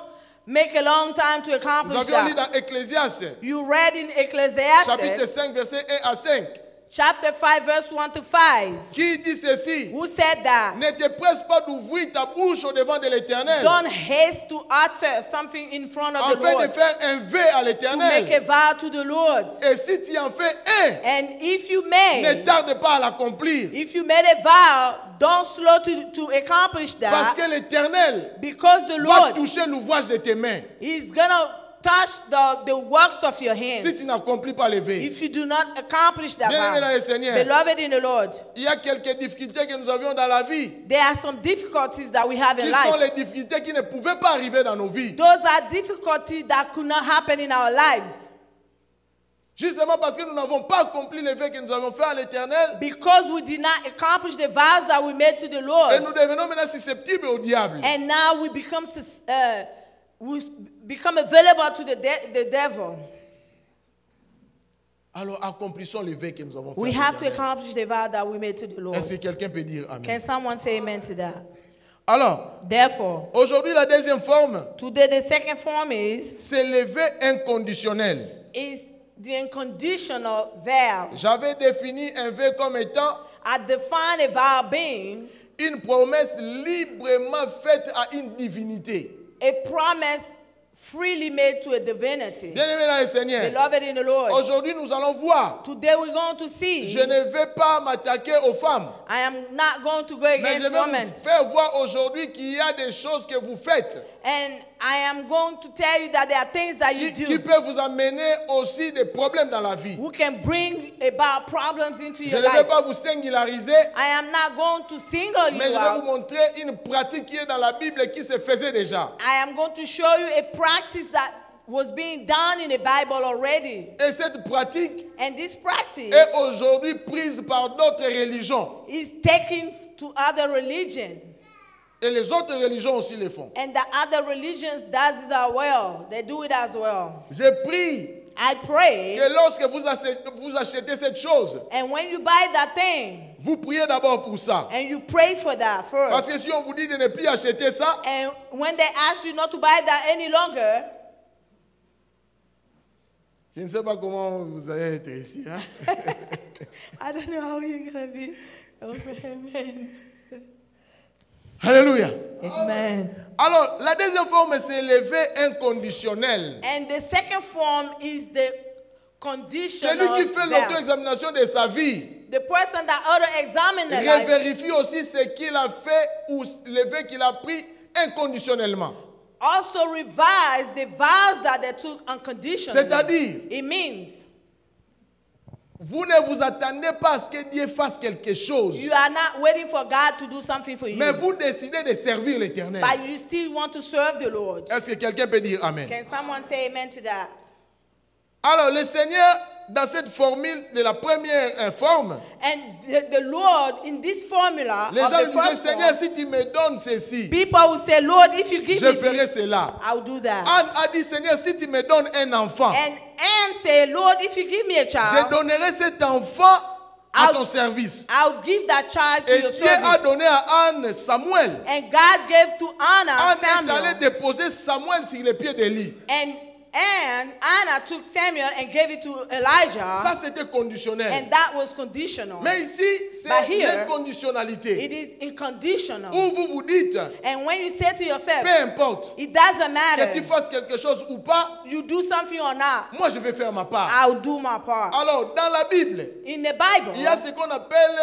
[SPEAKER 2] make a long time to
[SPEAKER 1] nous
[SPEAKER 2] accomplish
[SPEAKER 1] avions lu
[SPEAKER 2] that.
[SPEAKER 1] dans Ecclésiaste,
[SPEAKER 2] You read in
[SPEAKER 1] chapitre
[SPEAKER 2] Ecclesiastes
[SPEAKER 1] 5, verset 1 à 5,
[SPEAKER 2] chapter 5 verse 1 to 5.
[SPEAKER 1] qui dit ceci:
[SPEAKER 2] Who said that?
[SPEAKER 1] ne te presse pas d'ouvrir ta bouche au devant de l'Éternel,
[SPEAKER 2] Don't haste to utter something in front of the
[SPEAKER 1] afin de
[SPEAKER 2] Lord.
[SPEAKER 1] faire un vœu à
[SPEAKER 2] To make a
[SPEAKER 1] l'Éternel.
[SPEAKER 2] vow to the Lord.
[SPEAKER 1] Et si tu en fais un,
[SPEAKER 2] And if you
[SPEAKER 1] ne
[SPEAKER 2] may,
[SPEAKER 1] tarde pas à l'accomplir,
[SPEAKER 2] if you made a vow, don't slow to accomplish
[SPEAKER 1] parce
[SPEAKER 2] that,
[SPEAKER 1] que l'Éternel
[SPEAKER 2] because the
[SPEAKER 1] va
[SPEAKER 2] Lord
[SPEAKER 1] toucher l'ouvrage de tes mains
[SPEAKER 2] is gonna touch the works of your hands.
[SPEAKER 1] si tu n'accomplis pas les vœux.
[SPEAKER 2] If you do not accomplish that
[SPEAKER 1] Bien-aimés dans
[SPEAKER 2] vow.
[SPEAKER 1] le Seigneur,
[SPEAKER 2] Beloved in the Lord,
[SPEAKER 1] il y a quelques difficultés que nous avions dans la vie,
[SPEAKER 2] there are some difficulties that we have in
[SPEAKER 1] qui sont
[SPEAKER 2] life.
[SPEAKER 1] les difficultés qui ne pouvaient pas arriver dans nos vies.
[SPEAKER 2] Those are difficulties that could not happen in our lives.
[SPEAKER 1] Justement parce que nous n'avons pas accompli les vœux que nous avons fait à l'Éternel,
[SPEAKER 2] Because we did not accomplish the vows that we made to the
[SPEAKER 1] et
[SPEAKER 2] Lord.
[SPEAKER 1] nous devenons maintenant susceptibles au diable.
[SPEAKER 2] And now we become available to the devil.
[SPEAKER 1] Alors accomplissons les vœux que nous avons fait
[SPEAKER 2] We
[SPEAKER 1] à
[SPEAKER 2] have to
[SPEAKER 1] l'Éternel.
[SPEAKER 2] accomplish the vow that we made to the Lord.
[SPEAKER 1] Est-ce que quelqu'un peut dire Amen?
[SPEAKER 2] Can someone say amen to that?
[SPEAKER 1] Alors,
[SPEAKER 2] Therefore,
[SPEAKER 1] aujourd'hui, la deuxième forme,
[SPEAKER 2] today the second form
[SPEAKER 1] c'est le vœu inconditionnel.
[SPEAKER 2] is the unconditional vow.
[SPEAKER 1] J'avais défini un vœu comme étant
[SPEAKER 2] I define a vow being
[SPEAKER 1] une promesse librement faite à une divinité.
[SPEAKER 2] a promise freely made to a divinity.
[SPEAKER 1] Bien-aimés dans le Seigneur,
[SPEAKER 2] Beloved in the Lord.
[SPEAKER 1] aujourd'hui nous allons voir.
[SPEAKER 2] Today we're going to see.
[SPEAKER 1] Je ne vais pas m'attaquer aux femmes,
[SPEAKER 2] I am not going to go
[SPEAKER 1] mais je
[SPEAKER 2] against
[SPEAKER 1] vais
[SPEAKER 2] women.
[SPEAKER 1] vous faire voir aujourd'hui qu'il y a des choses que vous faites
[SPEAKER 2] And I am going to tell you that there are things that you
[SPEAKER 1] qui
[SPEAKER 2] do
[SPEAKER 1] peuvent vous amener aussi des problèmes dans la vie.
[SPEAKER 2] who can bring about problems into
[SPEAKER 1] Je
[SPEAKER 2] your
[SPEAKER 1] ne vais
[SPEAKER 2] life.
[SPEAKER 1] pas vous singulariser,
[SPEAKER 2] I am not going to single
[SPEAKER 1] mais je
[SPEAKER 2] you
[SPEAKER 1] vais vous
[SPEAKER 2] out.
[SPEAKER 1] montrer une pratique qui est dans la Bible et qui se faisait déjà.
[SPEAKER 2] I am going to show you a practice that was being done in the Bible already.
[SPEAKER 1] Et cette pratique
[SPEAKER 2] And this practice
[SPEAKER 1] est aujourd'hui prise par d'autres religions.
[SPEAKER 2] is taken to other religions.
[SPEAKER 1] Et les autres religions aussi le font.
[SPEAKER 2] And the other religions does it as well. They do it as well.
[SPEAKER 1] Je prie
[SPEAKER 2] I pray,
[SPEAKER 1] que lorsque vous achetez cette chose,
[SPEAKER 2] and when you buy that thing,
[SPEAKER 1] vous priez d'abord pour ça.
[SPEAKER 2] and you pray for that
[SPEAKER 1] Parce
[SPEAKER 2] first.
[SPEAKER 1] que si on vous dit de ne plus acheter ça,
[SPEAKER 2] And when they ask you not to buy that any longer,
[SPEAKER 1] je ne sais pas comment vous allez être ici. Hein?
[SPEAKER 2] I don't know how you're going to be. Amen.
[SPEAKER 1] Alléluia.
[SPEAKER 2] Amen.
[SPEAKER 1] Alors, la deuxième forme, c'est lever inconditionnel.
[SPEAKER 2] And the second form is the conditional
[SPEAKER 1] Celui qui fait
[SPEAKER 2] verb.
[SPEAKER 1] l'auto-examination de sa vie
[SPEAKER 2] The person that auto-examines their life
[SPEAKER 1] revérifie aussi ce qu'il a fait ou levé qu'il a pris inconditionnellement.
[SPEAKER 2] also revise the vows that they took unconditionally.
[SPEAKER 1] C'est-à-dire,
[SPEAKER 2] It means
[SPEAKER 1] vous ne vous attendez pas à ce que Dieu fasse quelque chose,
[SPEAKER 2] you are not waiting for God to do something for you,
[SPEAKER 1] mais vous décidez de servir l'Éternel.
[SPEAKER 2] but you still want to serve the Lord.
[SPEAKER 1] Est-ce que quelqu'un peut dire Amen?
[SPEAKER 2] Can someone say amen to that?
[SPEAKER 1] Alors, le Seigneur, dans cette formule de la première forme,
[SPEAKER 2] And the Lord, in this formula
[SPEAKER 1] les
[SPEAKER 2] of
[SPEAKER 1] gens
[SPEAKER 2] the
[SPEAKER 1] disaient,
[SPEAKER 2] first
[SPEAKER 1] Seigneur,
[SPEAKER 2] form,
[SPEAKER 1] si tu me donnes ceci,
[SPEAKER 2] people will say, Lord, if you give
[SPEAKER 1] je
[SPEAKER 2] me
[SPEAKER 1] ferai
[SPEAKER 2] this,
[SPEAKER 1] cela.
[SPEAKER 2] I'll do that.
[SPEAKER 1] Anne a dit, Seigneur, si tu me donnes un enfant,
[SPEAKER 2] And say, Lord, if you give me a
[SPEAKER 1] je
[SPEAKER 2] child,
[SPEAKER 1] donnerai cet enfant à ton service.
[SPEAKER 2] I'll give that child to
[SPEAKER 1] Et
[SPEAKER 2] your
[SPEAKER 1] Dieu a
[SPEAKER 2] service.
[SPEAKER 1] donné à Anne Samuel.
[SPEAKER 2] And God gave to Anna
[SPEAKER 1] Anne est allée
[SPEAKER 2] Samuel.
[SPEAKER 1] déposer Samuel sur les pieds d'Élie.
[SPEAKER 2] And Anna took Samuel and gave it to Elijah.
[SPEAKER 1] Ça, c'était conditionnel.
[SPEAKER 2] And that was conditional.
[SPEAKER 1] Mais ici,
[SPEAKER 2] But
[SPEAKER 1] c'est
[SPEAKER 2] here,
[SPEAKER 1] l'inconditionnalité.
[SPEAKER 2] It is unconditional.
[SPEAKER 1] Où vous vous dites,
[SPEAKER 2] And when you say to yourself,
[SPEAKER 1] peu importe
[SPEAKER 2] it doesn't
[SPEAKER 1] que tu
[SPEAKER 2] matter,
[SPEAKER 1] fasses quelque chose ou pas,
[SPEAKER 2] you do something or not,
[SPEAKER 1] moi je vais faire ma part.
[SPEAKER 2] I'll do my part.
[SPEAKER 1] Alors, dans la Bible,
[SPEAKER 2] In the Bible,
[SPEAKER 1] il y a ce qu'on appelle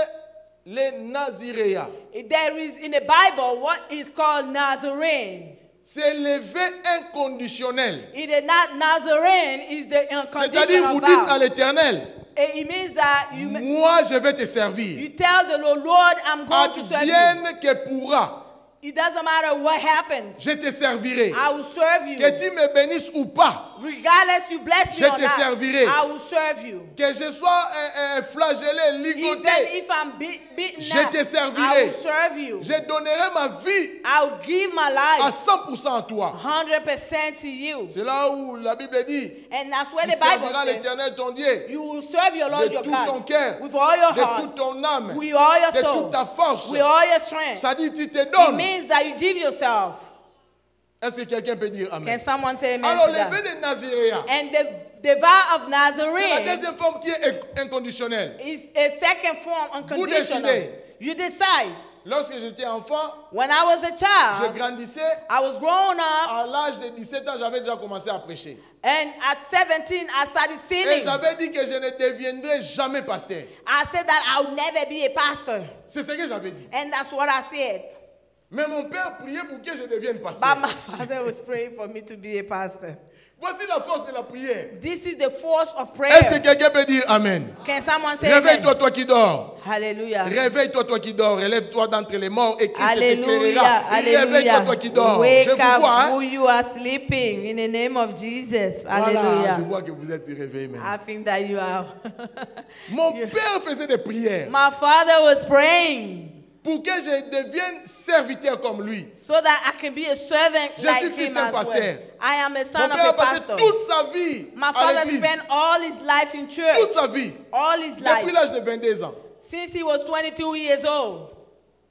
[SPEAKER 1] les Naziréas.
[SPEAKER 2] there is in the Bible what is called Nazarene.
[SPEAKER 1] C'est lever inconditionnel.
[SPEAKER 2] It is not Nazarene, is the
[SPEAKER 1] C'est-à-dire, vous
[SPEAKER 2] unconditional
[SPEAKER 1] dites à
[SPEAKER 2] vow.
[SPEAKER 1] l'Éternel,
[SPEAKER 2] It means that you
[SPEAKER 1] moi je vais te servir.
[SPEAKER 2] tell the Lord, Lord, I'm going to serve you.
[SPEAKER 1] Advienne que pourra,
[SPEAKER 2] It doesn't matter what happens.
[SPEAKER 1] je te servirai.
[SPEAKER 2] I will serve you.
[SPEAKER 1] Que tu me bénisses ou pas,
[SPEAKER 2] Regardless you bless me
[SPEAKER 1] Je
[SPEAKER 2] or
[SPEAKER 1] te
[SPEAKER 2] not,
[SPEAKER 1] servirai.
[SPEAKER 2] I will serve you.
[SPEAKER 1] que je sois flagellé,
[SPEAKER 2] Even
[SPEAKER 1] ligoté,
[SPEAKER 2] if I'm beaten
[SPEAKER 1] Je
[SPEAKER 2] up,
[SPEAKER 1] te
[SPEAKER 2] I
[SPEAKER 1] servirai.
[SPEAKER 2] will serve you.
[SPEAKER 1] je donnerai ma vie
[SPEAKER 2] I will give my
[SPEAKER 1] à
[SPEAKER 2] life
[SPEAKER 1] 100% à toi.
[SPEAKER 2] 100% to you.
[SPEAKER 1] C'est là où la Bible dit,
[SPEAKER 2] And that's where
[SPEAKER 1] tu
[SPEAKER 2] the Bible
[SPEAKER 1] serviras
[SPEAKER 2] says,
[SPEAKER 1] l'Éternel ton Dieu
[SPEAKER 2] you will serve your Lord
[SPEAKER 1] de
[SPEAKER 2] your
[SPEAKER 1] tout ton
[SPEAKER 2] God
[SPEAKER 1] cœur,
[SPEAKER 2] with all your
[SPEAKER 1] de
[SPEAKER 2] heart,
[SPEAKER 1] toute ton âme,
[SPEAKER 2] with all your
[SPEAKER 1] de
[SPEAKER 2] soul,
[SPEAKER 1] toute ta force.
[SPEAKER 2] with all your strength.
[SPEAKER 1] Ça dit, tu te
[SPEAKER 2] It
[SPEAKER 1] donnes.
[SPEAKER 2] means that you give yourself.
[SPEAKER 1] Est-ce que quelqu'un peut dire
[SPEAKER 2] Can
[SPEAKER 1] Amen?
[SPEAKER 2] someone say amen
[SPEAKER 1] Alors,
[SPEAKER 2] to
[SPEAKER 1] le vœu
[SPEAKER 2] that?
[SPEAKER 1] des Naziréens,
[SPEAKER 2] And the vow of
[SPEAKER 1] c'est la
[SPEAKER 2] Nazarene
[SPEAKER 1] deuxième forme qui est inconditionnelle.
[SPEAKER 2] is a second form unconditional.
[SPEAKER 1] décidez.
[SPEAKER 2] You decide.
[SPEAKER 1] Lorsque j'étais enfant,
[SPEAKER 2] When I was a
[SPEAKER 1] je
[SPEAKER 2] child,
[SPEAKER 1] grandissais.
[SPEAKER 2] I was growing up,
[SPEAKER 1] À l'âge de 17 ans, j'avais déjà commencé à prêcher.
[SPEAKER 2] and at 17, I started
[SPEAKER 1] Et
[SPEAKER 2] sinning.
[SPEAKER 1] j'avais dit que je ne deviendrai jamais pasteur.
[SPEAKER 2] I said that I would never be a pastor.
[SPEAKER 1] C'est ce que j'avais dit.
[SPEAKER 2] And that's what I said.
[SPEAKER 1] Mais mon père priait pour que je devienne
[SPEAKER 2] But
[SPEAKER 1] pasteur.
[SPEAKER 2] my father was praying for me to be a pastor.
[SPEAKER 1] Voici la force de la prière.
[SPEAKER 2] This is the force of
[SPEAKER 1] Est-ce que
[SPEAKER 2] prayer.
[SPEAKER 1] quelqu'un peut dire Amen?
[SPEAKER 2] Can someone say amen?
[SPEAKER 1] Réveille-toi, toi qui dors.
[SPEAKER 2] Hallelujah.
[SPEAKER 1] Réveille-toi, toi qui dors. Relève-toi d'entre les morts et Christ
[SPEAKER 2] Hallelujah.
[SPEAKER 1] t'éclairera. Réveille-toi, toi qui dors.
[SPEAKER 2] Wake
[SPEAKER 1] Je vous vois,
[SPEAKER 2] up
[SPEAKER 1] hein?
[SPEAKER 2] who you are sleeping in the name of Jesus.
[SPEAKER 1] Voilà,
[SPEAKER 2] Hallelujah.
[SPEAKER 1] je vois que vous êtes réveillés
[SPEAKER 2] I
[SPEAKER 1] maintenant.
[SPEAKER 2] think that you are.
[SPEAKER 1] Mon père faisait des prières
[SPEAKER 2] My father was praying
[SPEAKER 1] pour que je devienne serviteur comme lui.
[SPEAKER 2] so that I can be a servant
[SPEAKER 1] Je
[SPEAKER 2] like
[SPEAKER 1] suis fils
[SPEAKER 2] him
[SPEAKER 1] d'un
[SPEAKER 2] as
[SPEAKER 1] pasteur.
[SPEAKER 2] well. I am a
[SPEAKER 1] Mon
[SPEAKER 2] son of
[SPEAKER 1] père a
[SPEAKER 2] a
[SPEAKER 1] passé
[SPEAKER 2] pastor.
[SPEAKER 1] toute sa vie
[SPEAKER 2] My
[SPEAKER 1] à
[SPEAKER 2] father
[SPEAKER 1] l'église.
[SPEAKER 2] spent all his life in church.
[SPEAKER 1] Toute sa vie.
[SPEAKER 2] All his
[SPEAKER 1] Depuis
[SPEAKER 2] life.
[SPEAKER 1] l'âge de 22 ans.
[SPEAKER 2] Since he was 22 years old.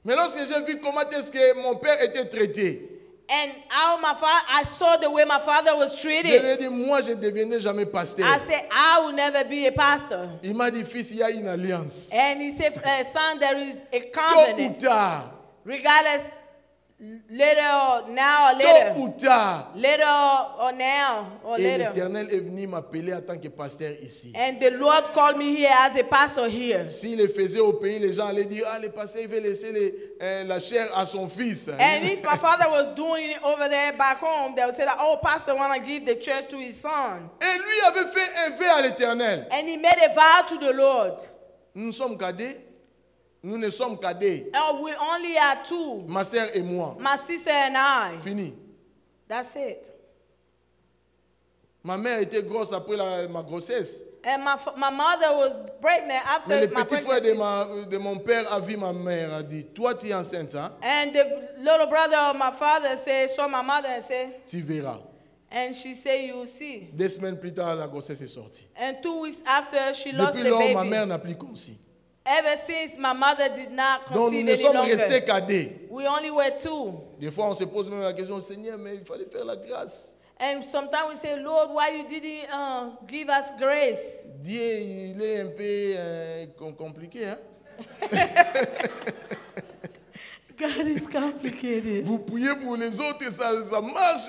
[SPEAKER 1] Mais lorsque j'ai vu comment est-ce que mon père était traité,
[SPEAKER 2] And how my father, I saw the way my father was
[SPEAKER 1] je lui
[SPEAKER 2] treated.
[SPEAKER 1] ai dit, moi je ne deviendrai jamais pasteur.
[SPEAKER 2] I said, I will never be a pastor.
[SPEAKER 1] Il m'a dit, fils, il y a une alliance.
[SPEAKER 2] And he said, son, there is a
[SPEAKER 1] Tôt ou
[SPEAKER 2] covenant.
[SPEAKER 1] tard,
[SPEAKER 2] Regardless, Later, now or
[SPEAKER 1] Tôt
[SPEAKER 2] later.
[SPEAKER 1] ou tard.
[SPEAKER 2] Later or now or
[SPEAKER 1] Et
[SPEAKER 2] later.
[SPEAKER 1] l'Éternel est venu m'appeler en tant que pasteur ici.
[SPEAKER 2] And the Lord called me here as a pastor here.
[SPEAKER 1] S'il le faisait au pays, les gens allaient dire, ah, le pasteur, il veut laisser la chair à son fils.
[SPEAKER 2] And if my father was doing it over there back home, they would say that, oh, pastor want to give the church to his son.
[SPEAKER 1] Et lui avait fait un vœu à l'Éternel.
[SPEAKER 2] And he made a vow to the Lord.
[SPEAKER 1] Nous sommes cadets. Nous ne sommes cadets.
[SPEAKER 2] And we only are two,
[SPEAKER 1] Ma sœur et moi.
[SPEAKER 2] my sister and I.
[SPEAKER 1] Fini.
[SPEAKER 2] That's it.
[SPEAKER 1] Ma mère était grosse après ma grossesse.
[SPEAKER 2] And my mother was pregnant
[SPEAKER 1] Mais
[SPEAKER 2] after
[SPEAKER 1] le
[SPEAKER 2] my
[SPEAKER 1] petit frère
[SPEAKER 2] pregnancy.
[SPEAKER 1] de mon père a vu ma mère, a dit, toi tu es enceinte, hein?
[SPEAKER 2] And the little brother of my father saw my mother and said,
[SPEAKER 1] Tu verras.
[SPEAKER 2] and she said, you will see.
[SPEAKER 1] 2 semaines plus tard, la grossesse est sortie.
[SPEAKER 2] And 2 weeks after, she lost
[SPEAKER 1] Depuis
[SPEAKER 2] the
[SPEAKER 1] lors,
[SPEAKER 2] baby.
[SPEAKER 1] ma mère n'a plus conçu.
[SPEAKER 2] Ever since, my mother did not
[SPEAKER 1] Donc nous
[SPEAKER 2] conceive
[SPEAKER 1] ne
[SPEAKER 2] any
[SPEAKER 1] sommes
[SPEAKER 2] longer.
[SPEAKER 1] restés cadets.
[SPEAKER 2] We only were two.
[SPEAKER 1] Des fois, on se pose même la question, Seigneur, mais il fallait faire la grâce.
[SPEAKER 2] And sometimes we say, Lord, why you didn't give us grace?
[SPEAKER 1] Dieu, il est un peu compliqué, hein?
[SPEAKER 2] God is complicated.
[SPEAKER 1] Vous priez pour les autres et ça marche.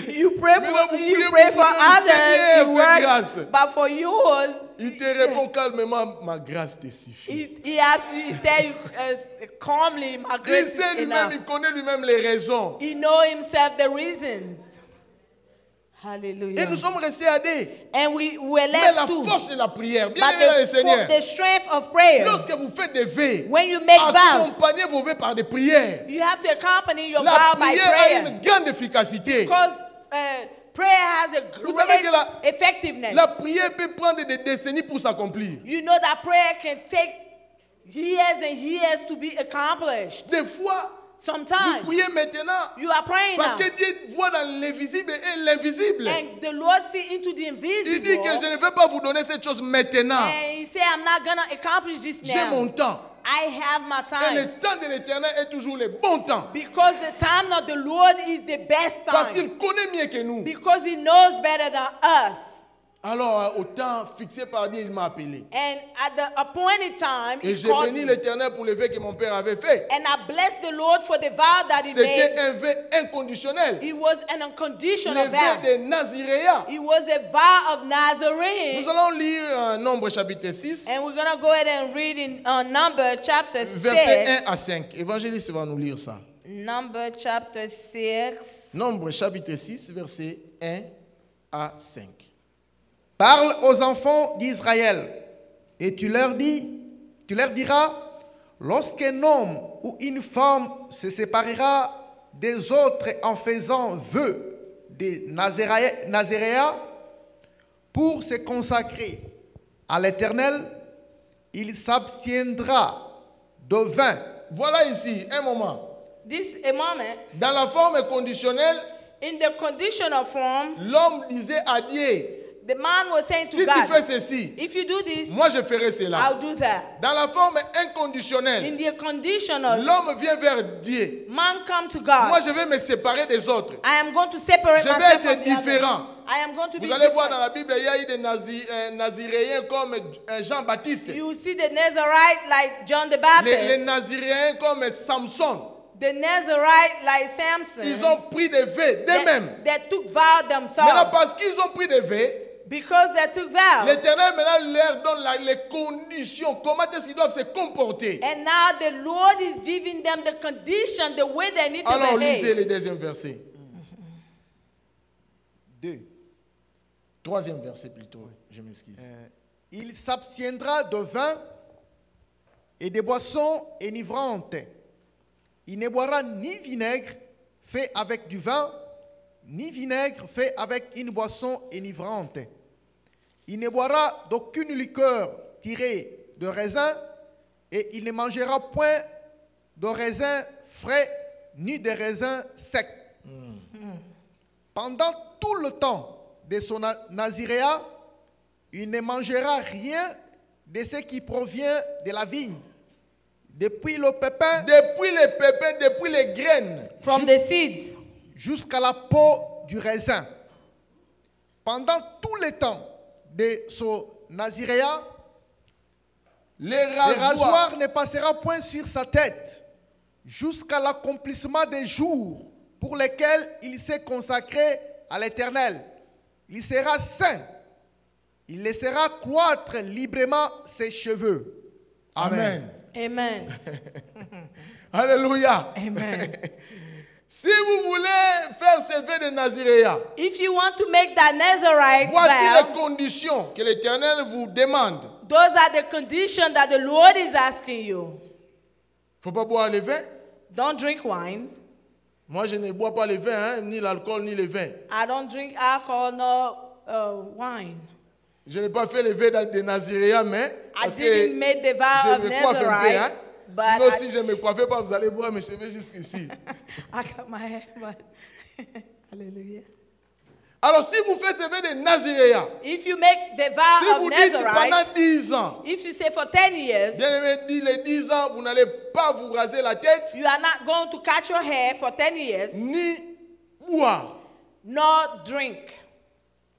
[SPEAKER 2] You pray
[SPEAKER 1] Mais là,
[SPEAKER 2] for,
[SPEAKER 1] vous
[SPEAKER 2] you
[SPEAKER 1] priez
[SPEAKER 2] pray
[SPEAKER 1] pour
[SPEAKER 2] for
[SPEAKER 1] toi-même,
[SPEAKER 2] others,
[SPEAKER 1] Seigneur,
[SPEAKER 2] it
[SPEAKER 1] fais grâce.
[SPEAKER 2] works, but for yours,
[SPEAKER 1] Il te répond calmement, ma grâce te suffit.
[SPEAKER 2] he tell you calmly, my
[SPEAKER 1] Il
[SPEAKER 2] grace
[SPEAKER 1] sait
[SPEAKER 2] is
[SPEAKER 1] lui-même,
[SPEAKER 2] enough.
[SPEAKER 1] il connaît lui-même les raisons.
[SPEAKER 2] He know himself the reasons.
[SPEAKER 1] Et
[SPEAKER 2] Hallelujah.
[SPEAKER 1] nous sommes restés à deux.
[SPEAKER 2] And we were
[SPEAKER 1] Mais
[SPEAKER 2] left
[SPEAKER 1] la
[SPEAKER 2] two.
[SPEAKER 1] force de la prière, bien
[SPEAKER 2] But
[SPEAKER 1] aimé dans le Seigneur.
[SPEAKER 2] the strength of prayer,
[SPEAKER 1] Lorsque vous faites des vœux,
[SPEAKER 2] when you make vows,
[SPEAKER 1] accompagnez vos vœux par des prières.
[SPEAKER 2] you have to accompany your
[SPEAKER 1] La
[SPEAKER 2] vow by
[SPEAKER 1] prière a
[SPEAKER 2] prayer.
[SPEAKER 1] une grande efficacité.
[SPEAKER 2] Because prayer has a
[SPEAKER 1] Vous savez que
[SPEAKER 2] great effectiveness.
[SPEAKER 1] La prière peut prendre des décennies pour s'accomplir.
[SPEAKER 2] You know that prayer can take years and years to be accomplished.
[SPEAKER 1] Des fois, vous
[SPEAKER 2] Sometimes
[SPEAKER 1] priez maintenant
[SPEAKER 2] you are praying
[SPEAKER 1] parce
[SPEAKER 2] now,
[SPEAKER 1] que Dieu voit dans l'invisible et l'invisible.
[SPEAKER 2] and the Lord see into the
[SPEAKER 1] Il
[SPEAKER 2] invisible.
[SPEAKER 1] dit que je ne vais pas vous donner cette chose maintenant.
[SPEAKER 2] And he said, I'm not going to accomplish this
[SPEAKER 1] J'ai mon
[SPEAKER 2] now.
[SPEAKER 1] temps.
[SPEAKER 2] I have my
[SPEAKER 1] Et le
[SPEAKER 2] time.
[SPEAKER 1] temps de l'Éternel est toujours le bon temps.
[SPEAKER 2] Because the time of the Lord is the best
[SPEAKER 1] Parce
[SPEAKER 2] time.
[SPEAKER 1] qu'il connaît mieux que nous.
[SPEAKER 2] Because he knows better than us.
[SPEAKER 1] Alors, au temps fixé par Dieu, il m'a appelé.
[SPEAKER 2] And at the appointed time,
[SPEAKER 1] Et
[SPEAKER 2] he
[SPEAKER 1] j'ai
[SPEAKER 2] called
[SPEAKER 1] béni
[SPEAKER 2] me.
[SPEAKER 1] l'Éternel pour le vœu que mon père avait fait.
[SPEAKER 2] And I blessed the Lord for the vow that he
[SPEAKER 1] C'était
[SPEAKER 2] made.
[SPEAKER 1] un vœu inconditionnel.
[SPEAKER 2] It was an
[SPEAKER 1] Le
[SPEAKER 2] unconditional
[SPEAKER 1] vœu
[SPEAKER 2] vow.
[SPEAKER 1] de Naziréa.
[SPEAKER 2] It was a vow of
[SPEAKER 1] Nous
[SPEAKER 2] Nazarene.
[SPEAKER 1] allons lire Nombre chapitre 6,
[SPEAKER 2] And we're going to go ahead and read in Number chapter 6.
[SPEAKER 1] verset 1 à 5. Évangéliste va nous lire ça.
[SPEAKER 2] Number chapter 6.
[SPEAKER 1] Nombre chapitre 6, verset 1 à 5.
[SPEAKER 3] Parle aux enfants d'Israël et tu leur diras, lorsqu'un homme ou une femme se séparera des autres en faisant vœu de Nazaréa pour se consacrer à l'Éternel, il s'abstiendra de vin.
[SPEAKER 1] Voilà ici un moment.
[SPEAKER 2] This a moment.
[SPEAKER 1] Dans la forme conditionnelle,
[SPEAKER 2] In the conditional form,
[SPEAKER 1] l'homme disait à Dieu,
[SPEAKER 2] the man was saying
[SPEAKER 1] si
[SPEAKER 2] to
[SPEAKER 1] tu fais
[SPEAKER 2] God,
[SPEAKER 1] ceci,
[SPEAKER 2] if you do this,
[SPEAKER 1] moi je ferai
[SPEAKER 2] I'll
[SPEAKER 1] cela.
[SPEAKER 2] do that.
[SPEAKER 1] Dans la forme inconditionnelle,
[SPEAKER 2] In the conditional,
[SPEAKER 1] l'homme vient vers Dieu.
[SPEAKER 2] man come to
[SPEAKER 1] Moi
[SPEAKER 2] God.
[SPEAKER 1] je vais me séparer des autres.
[SPEAKER 2] I am going to separate
[SPEAKER 1] Je vais
[SPEAKER 2] myself
[SPEAKER 1] être
[SPEAKER 2] from the others.
[SPEAKER 1] différent.
[SPEAKER 2] I am going to be
[SPEAKER 1] Vous allez voir dans
[SPEAKER 2] different.
[SPEAKER 1] la Bible, il y a eu des Naziréens comme Jean-Baptiste.
[SPEAKER 2] You see the Nazarite like John the
[SPEAKER 1] Les
[SPEAKER 2] Baptist,
[SPEAKER 1] Naziréens comme Samson.
[SPEAKER 2] the Nazarite like Samson.
[SPEAKER 1] Ils ont pris des vœux d'eux-mêmes.
[SPEAKER 2] That took vow
[SPEAKER 1] Maintenant,
[SPEAKER 2] themselves.
[SPEAKER 1] parce qu'ils ont pris des vœux,
[SPEAKER 2] Because they took vows.
[SPEAKER 1] l'Éternel maintenant leur donne les conditions, comment est-ce qu'ils doivent se comporter.
[SPEAKER 2] And now the Lord is giving them the condition, the way they need to
[SPEAKER 1] Alors, lisez
[SPEAKER 2] behave.
[SPEAKER 1] le deuxième verset.
[SPEAKER 3] 2.
[SPEAKER 1] Troisième verset plutôt, je m'excuse.
[SPEAKER 3] Il s'abstiendra de vin et des boissons enivrantes. Il ne boira ni vinaigre fait avec du vin, ni vinaigre fait avec une boisson enivrante. Il ne boira d'aucune liqueur tirée de raisin, et il ne mangera point de raisin frais, ni de raisin sec. Pendant tout le temps de son naziréa, il ne mangera rien de ce qui provient de la vigne, depuis le pépin
[SPEAKER 1] Depuis les pépins, depuis les graines,
[SPEAKER 2] From the seeds.
[SPEAKER 3] jusqu'à la peau du raisin. Pendant tout le temps de son naziréa,
[SPEAKER 1] les
[SPEAKER 3] le
[SPEAKER 1] rasoirs,
[SPEAKER 3] rasoir ne passera point sur sa tête, jusqu'à l'accomplissement des jours pour lesquels il s'est consacré à l'Éternel. Il sera saint. Il laissera croître librement ses cheveux. Amen.
[SPEAKER 1] Amen.
[SPEAKER 2] Amen.
[SPEAKER 1] Alléluia.
[SPEAKER 2] Amen.
[SPEAKER 1] Si vous voulez faire ce vœu de Naziréa,
[SPEAKER 2] If you want to make that Nazarite
[SPEAKER 1] voici
[SPEAKER 2] vow,
[SPEAKER 1] les conditions que l'Éternel vous demande.
[SPEAKER 2] those are the conditions that the Lord is asking you.
[SPEAKER 1] Il ne faut pas boire le vin.
[SPEAKER 2] Don't drink wine.
[SPEAKER 1] Moi, je ne bois pas le vin, hein, ni l'alcool, ni le vin.
[SPEAKER 2] I don't drink alcohol nor wine.
[SPEAKER 1] Je n'ai pas fait le vœu de Naziréa, mais
[SPEAKER 2] I
[SPEAKER 1] parce
[SPEAKER 2] didn't
[SPEAKER 1] que
[SPEAKER 2] make the vow
[SPEAKER 1] je
[SPEAKER 2] of
[SPEAKER 1] me coiffe un peu.
[SPEAKER 2] Nazarite,
[SPEAKER 1] Hein.
[SPEAKER 2] but
[SPEAKER 1] Sinon,
[SPEAKER 2] I,
[SPEAKER 1] si je ne me coiffais pas, vous allez voir mes cheveux jusqu'ici.
[SPEAKER 2] I got my hair, but hallelujah.
[SPEAKER 1] Alors, si vous faites ce vœu de Naziréa,
[SPEAKER 2] If you make the
[SPEAKER 1] si
[SPEAKER 2] vow
[SPEAKER 1] vous
[SPEAKER 2] of
[SPEAKER 1] dites pendant
[SPEAKER 2] Nazarite,
[SPEAKER 1] 10 ans,
[SPEAKER 2] if you say for 10 years,
[SPEAKER 1] bien aimé dit les 10 ans, vous n'allez pas vous raser la tête,
[SPEAKER 2] you are not going to cut your hair for 10 years,
[SPEAKER 1] ni boire.
[SPEAKER 2] nor drink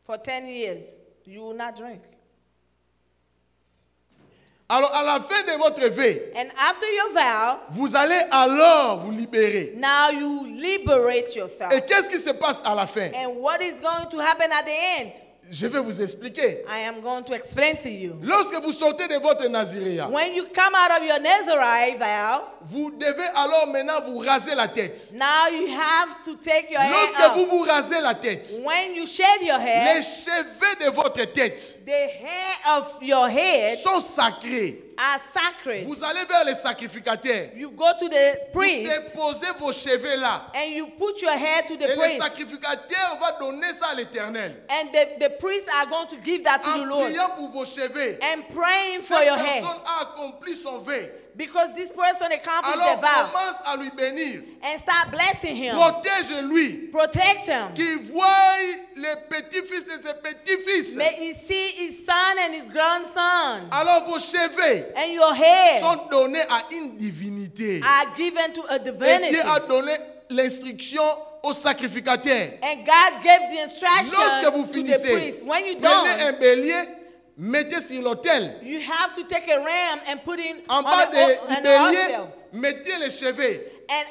[SPEAKER 2] for 10 years. You will not drink.
[SPEAKER 1] Alors, à la fin de votre vœu,
[SPEAKER 2] And after your vow,
[SPEAKER 1] vous allez alors vous libérer.
[SPEAKER 2] now you liberate yourself.
[SPEAKER 1] Et qu'est-ce qui se passe à la fin?
[SPEAKER 2] And what is going to happen at the end?
[SPEAKER 1] Je vais vous expliquer.
[SPEAKER 2] I am going to explain to you.
[SPEAKER 1] Lorsque vous sortez de votre Naziréa,
[SPEAKER 2] When you come out of your Nazarite vow,
[SPEAKER 1] vous devez alors maintenant vous raser la tête.
[SPEAKER 2] now you have to take your hair
[SPEAKER 1] Lorsque vous
[SPEAKER 2] out.
[SPEAKER 1] vous rasez la tête,
[SPEAKER 2] When you shave your hair,
[SPEAKER 1] les cheveux de votre tête
[SPEAKER 2] the hair of your head
[SPEAKER 1] sont sacrés.
[SPEAKER 2] are sacred.
[SPEAKER 1] Vous allez vers les sacrificateurs.
[SPEAKER 2] You go to the
[SPEAKER 1] Vous
[SPEAKER 2] priest
[SPEAKER 1] déposez vos cheveux là.
[SPEAKER 2] and you put your hair to
[SPEAKER 1] Et
[SPEAKER 2] the
[SPEAKER 1] le
[SPEAKER 2] priest.
[SPEAKER 1] sacrificateur va donner ça à l'Éternel.
[SPEAKER 2] And the priests are going to give that to the
[SPEAKER 1] En
[SPEAKER 2] Lord.
[SPEAKER 1] priant pour vos cheveux,
[SPEAKER 2] And praying for
[SPEAKER 1] cette
[SPEAKER 2] your
[SPEAKER 1] personne
[SPEAKER 2] hair.
[SPEAKER 1] a accompli son vœu.
[SPEAKER 2] Because this person accomplished
[SPEAKER 1] Alors
[SPEAKER 2] the vow.
[SPEAKER 1] commence à lui bénir.
[SPEAKER 2] And start blessing him.
[SPEAKER 1] Protège-lui.
[SPEAKER 2] Protect him.
[SPEAKER 1] Qu'il voie les petits-fils et ses petits-fils.
[SPEAKER 2] May he see his son and his grandson.
[SPEAKER 1] Alors vos cheveux
[SPEAKER 2] And your hair
[SPEAKER 1] sont donnés à une divinité.
[SPEAKER 2] are given to a
[SPEAKER 1] Et
[SPEAKER 2] divinity.
[SPEAKER 1] Dieu a donné l'instruction au sacrificateur.
[SPEAKER 2] And God gave the instruction
[SPEAKER 1] Lorsque vous
[SPEAKER 2] to the
[SPEAKER 1] finissez,
[SPEAKER 2] priest. When you
[SPEAKER 1] prenez un
[SPEAKER 2] don't,
[SPEAKER 1] bélier, mettez sur l'autel.
[SPEAKER 2] you have to take a ram and put it
[SPEAKER 1] En
[SPEAKER 2] on
[SPEAKER 1] bas
[SPEAKER 2] the
[SPEAKER 1] du bélier,
[SPEAKER 2] altar.
[SPEAKER 1] mettez les cheveux.
[SPEAKER 2] And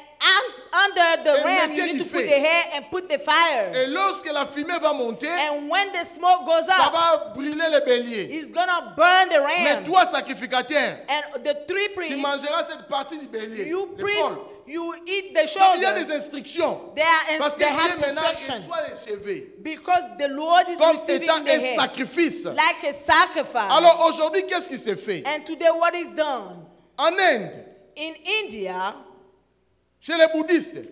[SPEAKER 2] under the
[SPEAKER 1] Et
[SPEAKER 2] ram, you
[SPEAKER 1] mettez
[SPEAKER 2] need
[SPEAKER 1] du
[SPEAKER 2] to put
[SPEAKER 1] feu.
[SPEAKER 2] the hair and put the fire.
[SPEAKER 1] Et lorsque la fumée va monter,
[SPEAKER 2] And when the smoke goes
[SPEAKER 1] ça
[SPEAKER 2] up,
[SPEAKER 1] va brûler le bélier.
[SPEAKER 2] it's gonna burn the
[SPEAKER 1] Mais
[SPEAKER 2] ram.
[SPEAKER 1] toi, sacrificateur,
[SPEAKER 2] And the three
[SPEAKER 1] tu
[SPEAKER 2] priests,
[SPEAKER 1] mangeras cette partie du bélier.
[SPEAKER 2] you priest,
[SPEAKER 1] l'épaule.
[SPEAKER 2] you eat the
[SPEAKER 1] Donc, il y a
[SPEAKER 2] shoulder.
[SPEAKER 1] des instructions. Parce que
[SPEAKER 2] They
[SPEAKER 1] Dieu
[SPEAKER 2] have
[SPEAKER 1] maintenant
[SPEAKER 2] instructions.
[SPEAKER 1] reçoit les cheveux
[SPEAKER 2] Because the Lord is
[SPEAKER 1] comme
[SPEAKER 2] receiving
[SPEAKER 1] étant
[SPEAKER 2] the
[SPEAKER 1] un
[SPEAKER 2] hair
[SPEAKER 1] sacrifice.
[SPEAKER 2] like a sacrifice.
[SPEAKER 1] Alors aujourd'hui, qu'est-ce qui se fait?
[SPEAKER 2] And today, what is done
[SPEAKER 1] En Inde,
[SPEAKER 2] in India
[SPEAKER 1] chez les bouddhistes,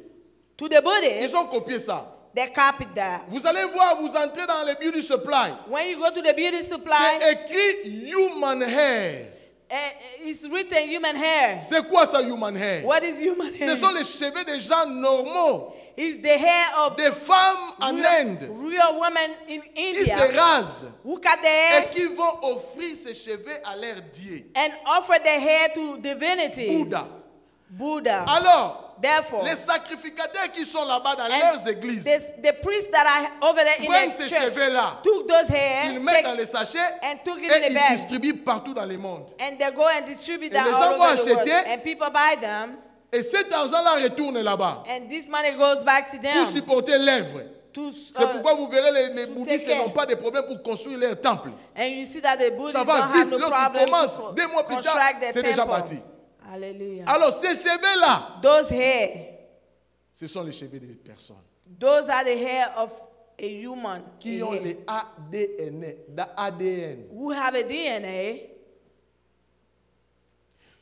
[SPEAKER 2] to the Buddhists,
[SPEAKER 1] ils ont copié ça.
[SPEAKER 2] they copied that.
[SPEAKER 1] Vous allez voir, vous entrez dans le beauty supply.
[SPEAKER 2] When you go to the beauty supply,
[SPEAKER 1] C'est écrit human hair.
[SPEAKER 2] it's written human hair.
[SPEAKER 1] C'est quoi ça, human hair?
[SPEAKER 2] What is human hair?
[SPEAKER 1] Ce sont les cheveux des gens normaux,
[SPEAKER 2] It's the hair of
[SPEAKER 1] des femmes en Inde
[SPEAKER 2] real women in
[SPEAKER 1] qui se
[SPEAKER 2] India
[SPEAKER 1] rasent
[SPEAKER 2] who cut their
[SPEAKER 1] et
[SPEAKER 2] hair
[SPEAKER 1] qui vont offrir ces cheveux à leur Dieu,
[SPEAKER 2] and offer their hair to divinities.
[SPEAKER 1] Buddha.
[SPEAKER 2] Buddha.
[SPEAKER 1] Alors,
[SPEAKER 2] Therefore,
[SPEAKER 1] les sacrificateurs qui sont là-bas dans
[SPEAKER 2] and
[SPEAKER 1] leurs églises
[SPEAKER 2] the priests that are over there in
[SPEAKER 1] prennent
[SPEAKER 2] the
[SPEAKER 1] ces
[SPEAKER 2] church
[SPEAKER 1] cheveux-là,
[SPEAKER 2] took those hair,
[SPEAKER 1] ils mettent dans les sachets
[SPEAKER 2] and took it
[SPEAKER 1] et
[SPEAKER 2] in the
[SPEAKER 1] ils
[SPEAKER 2] bag.
[SPEAKER 1] distribuent partout dans le monde.
[SPEAKER 2] And they go and distribute
[SPEAKER 1] Et
[SPEAKER 2] that
[SPEAKER 1] les
[SPEAKER 2] all
[SPEAKER 1] gens vont
[SPEAKER 2] over the world.
[SPEAKER 1] acheter.
[SPEAKER 2] And people buy them.
[SPEAKER 1] Et cet argent-là retourne là-bas
[SPEAKER 2] And this money goes back to them.
[SPEAKER 1] pour supporter l'œuvre.
[SPEAKER 2] To,
[SPEAKER 1] C'est pourquoi vous verrez les bouddhistes
[SPEAKER 2] take care.
[SPEAKER 1] n'ont pas de problème pour construire leur temple.
[SPEAKER 2] and you see that the Buddhists
[SPEAKER 1] Ça
[SPEAKER 2] don't
[SPEAKER 1] va
[SPEAKER 2] have
[SPEAKER 1] vite.
[SPEAKER 2] no
[SPEAKER 1] Lorsqu'ils
[SPEAKER 2] problem
[SPEAKER 1] commencent,
[SPEAKER 2] to
[SPEAKER 1] 2 mois plus tard,
[SPEAKER 2] construct their
[SPEAKER 1] c'est déjà
[SPEAKER 2] temple.
[SPEAKER 1] parti.
[SPEAKER 2] Hallelujah.
[SPEAKER 1] Alors ces cheveux-là,
[SPEAKER 2] Those hair,
[SPEAKER 1] ce sont les cheveux des personnes
[SPEAKER 2] those are the hair of a human
[SPEAKER 1] qui
[SPEAKER 2] a
[SPEAKER 1] ont
[SPEAKER 2] hair,
[SPEAKER 1] les ADN.
[SPEAKER 2] who have a DNA.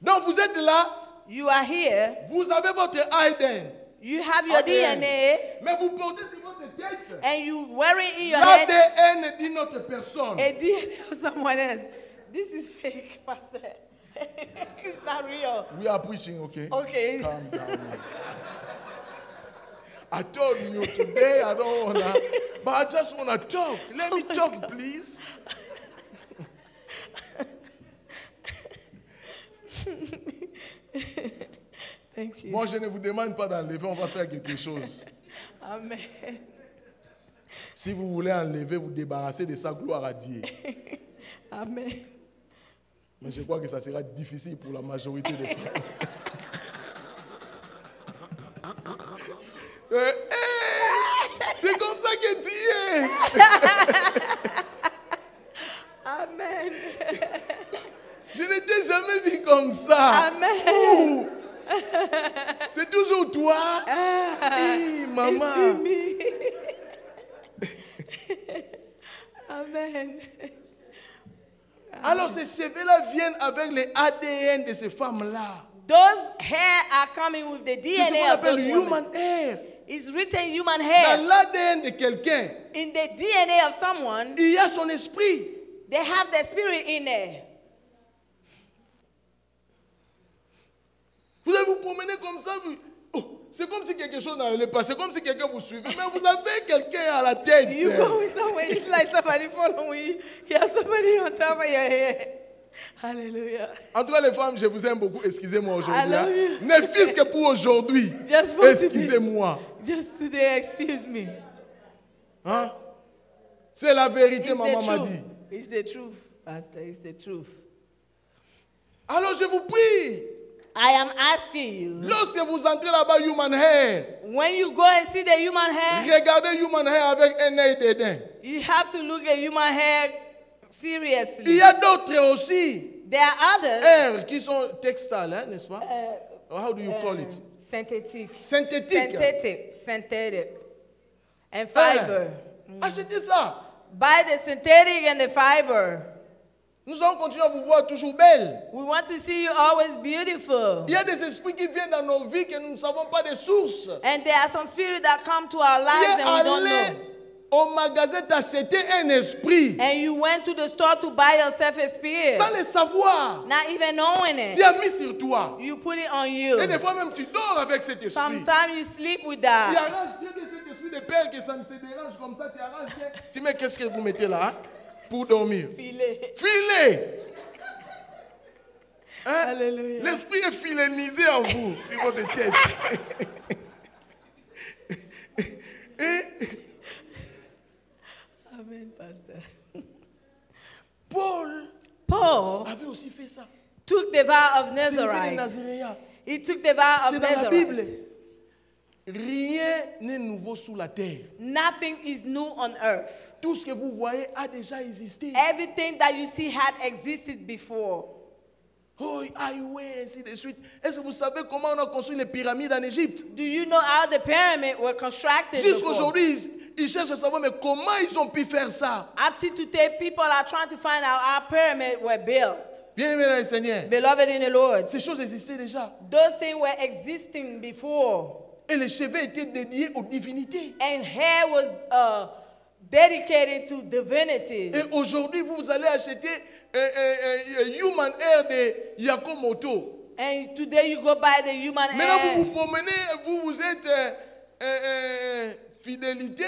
[SPEAKER 1] Donc vous êtes là,
[SPEAKER 2] You are here.
[SPEAKER 1] vous avez votre ADN,
[SPEAKER 2] You have your
[SPEAKER 1] ADN.
[SPEAKER 2] DNA,
[SPEAKER 1] mais vous portez sur votre tête
[SPEAKER 2] and you wear it in your head
[SPEAKER 1] l'ADN d'une autre personne.
[SPEAKER 2] a DNA of someone else. This is fake, Pastor. It's not real.
[SPEAKER 1] We are preaching, okay?
[SPEAKER 2] Okay.
[SPEAKER 1] Calm down. I told you today I don't wanna, but I just wanna talk. Let me talk, please.
[SPEAKER 2] Thank you.
[SPEAKER 1] Moi, je ne vous demande pas d'enlever, on va faire quelque chose.
[SPEAKER 2] Amen.
[SPEAKER 1] Si vous voulez enlever, vous débarrasser de ça, gloire à Dieu.
[SPEAKER 2] Amen.
[SPEAKER 1] Mais je crois que ça sera difficile pour la majorité des femmes. C'est comme ça que tu es.
[SPEAKER 2] Amen.
[SPEAKER 1] Je ne t'ai jamais vu comme ça.
[SPEAKER 2] Amen.
[SPEAKER 1] Oh. C'est toujours toi. Hey, maman.
[SPEAKER 2] It's me. Amen.
[SPEAKER 1] Alors ces cheveux-là viennent avec les ADN de ces femmes-là.
[SPEAKER 2] Those hair are coming with the
[SPEAKER 1] C'est ce qu'on
[SPEAKER 2] DNA of
[SPEAKER 1] appelle
[SPEAKER 2] those
[SPEAKER 1] le
[SPEAKER 2] women.
[SPEAKER 1] human hair.
[SPEAKER 2] It's written human
[SPEAKER 1] Dans
[SPEAKER 2] hair.
[SPEAKER 1] l'ADN de quelqu'un,
[SPEAKER 2] In the DNA of someone,
[SPEAKER 1] il y a son esprit.
[SPEAKER 2] they have the spirit in there.
[SPEAKER 1] Vous allez vous promener comme ça. C'est comme si quelque chose n'allait pas. C'est comme si quelqu'un vous suivait. Mais vous avez quelqu'un à la tête.
[SPEAKER 2] You go somewhere, it's like somebody following you. You have somebody on top of your head. Hallelujah.
[SPEAKER 1] En tout cas, les femmes, je vous aime beaucoup. Excusez-moi aujourd'hui.
[SPEAKER 2] I love you.
[SPEAKER 1] Ne fût-ce que pour aujourd'hui.
[SPEAKER 2] Just for today.
[SPEAKER 1] Excusez-moi.
[SPEAKER 2] Just today, excuse me.
[SPEAKER 1] Hein? C'est la vérité,
[SPEAKER 2] It's
[SPEAKER 1] maman
[SPEAKER 2] the
[SPEAKER 1] m'a
[SPEAKER 2] truth.
[SPEAKER 1] dit.
[SPEAKER 2] It's the truth, Pastor. It's the truth.
[SPEAKER 1] Alors je vous prie,
[SPEAKER 2] I am asking you,
[SPEAKER 1] lorsque vous entrez là-bas, human hair,
[SPEAKER 2] when you go and see the human hair,
[SPEAKER 1] regardez human hair avec un œil dédain.
[SPEAKER 2] you have to look at human hair seriously.
[SPEAKER 1] Il y a d'autres aussi,
[SPEAKER 2] There are others,
[SPEAKER 1] airs qui sont textiles, hein, n'est-ce pas? How do you call it?
[SPEAKER 2] synthetic, synthetic, and fiber.
[SPEAKER 1] Achetez ça.
[SPEAKER 2] Buy the synthetic and the fiber.
[SPEAKER 1] Nous allons continuer à vous voir toujours belle.
[SPEAKER 2] We want to see you always beautiful.
[SPEAKER 1] Il y a des esprits qui viennent dans nos vies que nous ne savons pas des sources.
[SPEAKER 2] And there are some spirits that come to our
[SPEAKER 1] Tu
[SPEAKER 2] lives
[SPEAKER 1] es
[SPEAKER 2] and we don't
[SPEAKER 1] allé
[SPEAKER 2] know.
[SPEAKER 1] au magasin t'acheter un esprit
[SPEAKER 2] And you went to the store to buy yourself a spirit,
[SPEAKER 1] sans le savoir.
[SPEAKER 2] not even knowing
[SPEAKER 1] Tu
[SPEAKER 2] it.
[SPEAKER 1] as mis sur toi.
[SPEAKER 2] You put it on you.
[SPEAKER 1] Et des fois même tu dors avec cet esprit.
[SPEAKER 2] Sometimes you sleep with
[SPEAKER 1] Tu
[SPEAKER 2] that.
[SPEAKER 1] arranges bien de cet esprit de père que ça ne se dérange comme ça. Tu arranges bien. Tu mets qu'est-ce que vous mettez là hein, pour dormir?
[SPEAKER 2] Filet.
[SPEAKER 1] Filet. Hein?
[SPEAKER 2] Hallelujah.
[SPEAKER 1] L'esprit est filénisé en vous, sur votre tête. Et
[SPEAKER 2] Amen, Pastor.
[SPEAKER 1] Paul
[SPEAKER 2] Paul
[SPEAKER 1] avait aussi fait ça.
[SPEAKER 2] took the vow of
[SPEAKER 1] C'est le des
[SPEAKER 2] Nazarite.
[SPEAKER 1] Nazaréens.
[SPEAKER 2] He took the vow
[SPEAKER 1] C'est
[SPEAKER 2] of
[SPEAKER 1] dans la Bible.
[SPEAKER 2] Nazarite.
[SPEAKER 1] Rien n'est nouveau sous la terre.
[SPEAKER 2] Nothing is new on earth.
[SPEAKER 1] Tout ce que vous voyez a déjà existé.
[SPEAKER 2] Everything that you see had existed before.
[SPEAKER 1] Oh, highway, ainsi de suite. Est-ce que vous savez comment on a construit les pyramides en Égypte?
[SPEAKER 2] Do you know how the pyramids were constructed
[SPEAKER 1] Jusqu'à
[SPEAKER 2] before?
[SPEAKER 1] aujourd'hui, ils cherchent à savoir, mais comment ils ont pu faire ça?
[SPEAKER 2] Up to today, people are trying to find out how pyramids were built.
[SPEAKER 1] Bien-aimés dans le Seigneur,
[SPEAKER 2] Beloved in the Lord,
[SPEAKER 1] ces choses existaient déjà.
[SPEAKER 2] those things were existing before.
[SPEAKER 1] Et les cheveux étaient dédiés aux divinités.
[SPEAKER 2] And hair was dedicated to divinities.
[SPEAKER 1] Et aujourd'hui, vous allez acheter Human Hair de Yakomoto.
[SPEAKER 2] And today you go buy the human
[SPEAKER 1] Maintenant, vous
[SPEAKER 2] hair.
[SPEAKER 1] vous promenez, vous êtes fidélité,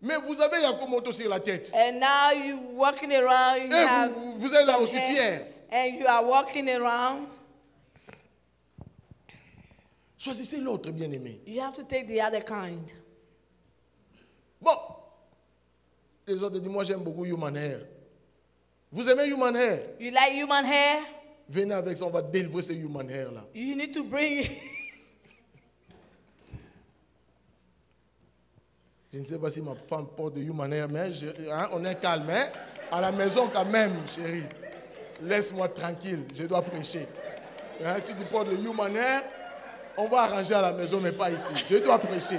[SPEAKER 1] mais vous avez Yakomoto sur la tête.
[SPEAKER 2] And now you walking around, you
[SPEAKER 1] Et
[SPEAKER 2] have
[SPEAKER 1] vous êtes là
[SPEAKER 2] some
[SPEAKER 1] aussi
[SPEAKER 2] hair,
[SPEAKER 1] fier.
[SPEAKER 2] and you are walking around.
[SPEAKER 1] Choisissez l'autre, bien-aimé.
[SPEAKER 2] You have to take the other kind.
[SPEAKER 1] Bon, les autres disent, moi j'aime beaucoup Human Hair. Vous aimez Human Hair?
[SPEAKER 2] You like human hair?
[SPEAKER 1] Venez avec ça, on va délivrer ce Human Hair là.
[SPEAKER 2] You need to bring
[SPEAKER 1] Je ne sais pas si ma femme porte de Human Hair, mais on est calme. Hein? À la maison quand même, chérie. Laisse-moi tranquille, je dois prêcher. Hein? Si tu portes le Human Hair, on va arranger à la maison, mais pas ici. Je dois prêcher.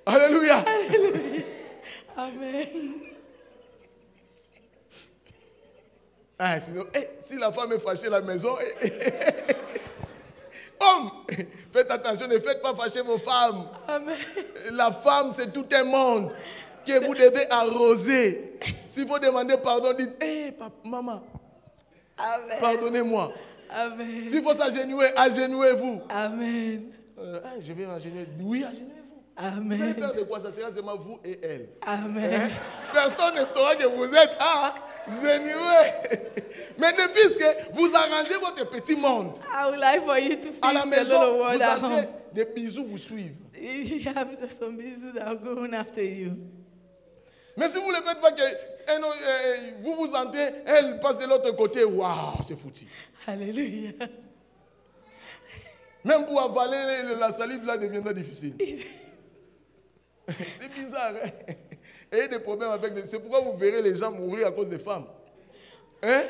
[SPEAKER 1] Alléluia.
[SPEAKER 2] Amen.
[SPEAKER 1] Ah, sinon, si la femme est fâchée à la maison, homme, faites attention, ne faites pas fâcher vos femmes.
[SPEAKER 2] Amen.
[SPEAKER 1] La femme, c'est tout un monde que vous devez arroser. S'il faut demander pardon, dites, maman,
[SPEAKER 2] Amen.
[SPEAKER 1] pardonnez-moi.
[SPEAKER 2] Amen.
[SPEAKER 1] S'il faut s'agenouiller, agenouillez-vous.
[SPEAKER 2] Amen.
[SPEAKER 1] Je vais m'agenouiller. Oui, agenouillez-vous. Vous allez
[SPEAKER 2] Amen.
[SPEAKER 1] faire de quoi? Ça sera seulement vous et elle.
[SPEAKER 2] Amen.
[SPEAKER 1] Personne ne saura que vous êtes genouillés. Mais ne puisque vous arrangez votre petit monde.
[SPEAKER 2] I would like for you to
[SPEAKER 1] À la
[SPEAKER 2] fix the
[SPEAKER 1] maison,
[SPEAKER 2] little
[SPEAKER 1] vous
[SPEAKER 2] world at
[SPEAKER 1] entrez,
[SPEAKER 2] home.
[SPEAKER 1] des bisous vous suivent.
[SPEAKER 2] You have some business that are going after you.
[SPEAKER 1] Mais si vous ne le faites pas, que vous vous entrez, elle passe de l'autre côté, waouh, c'est foutu.
[SPEAKER 2] Hallelujah.
[SPEAKER 1] Même pour avaler la salive, là, deviendra difficile. C'est bizarre, hein? Et des problèmes avec... C'est pourquoi vous verrez les gens mourir à cause des femmes. Hein?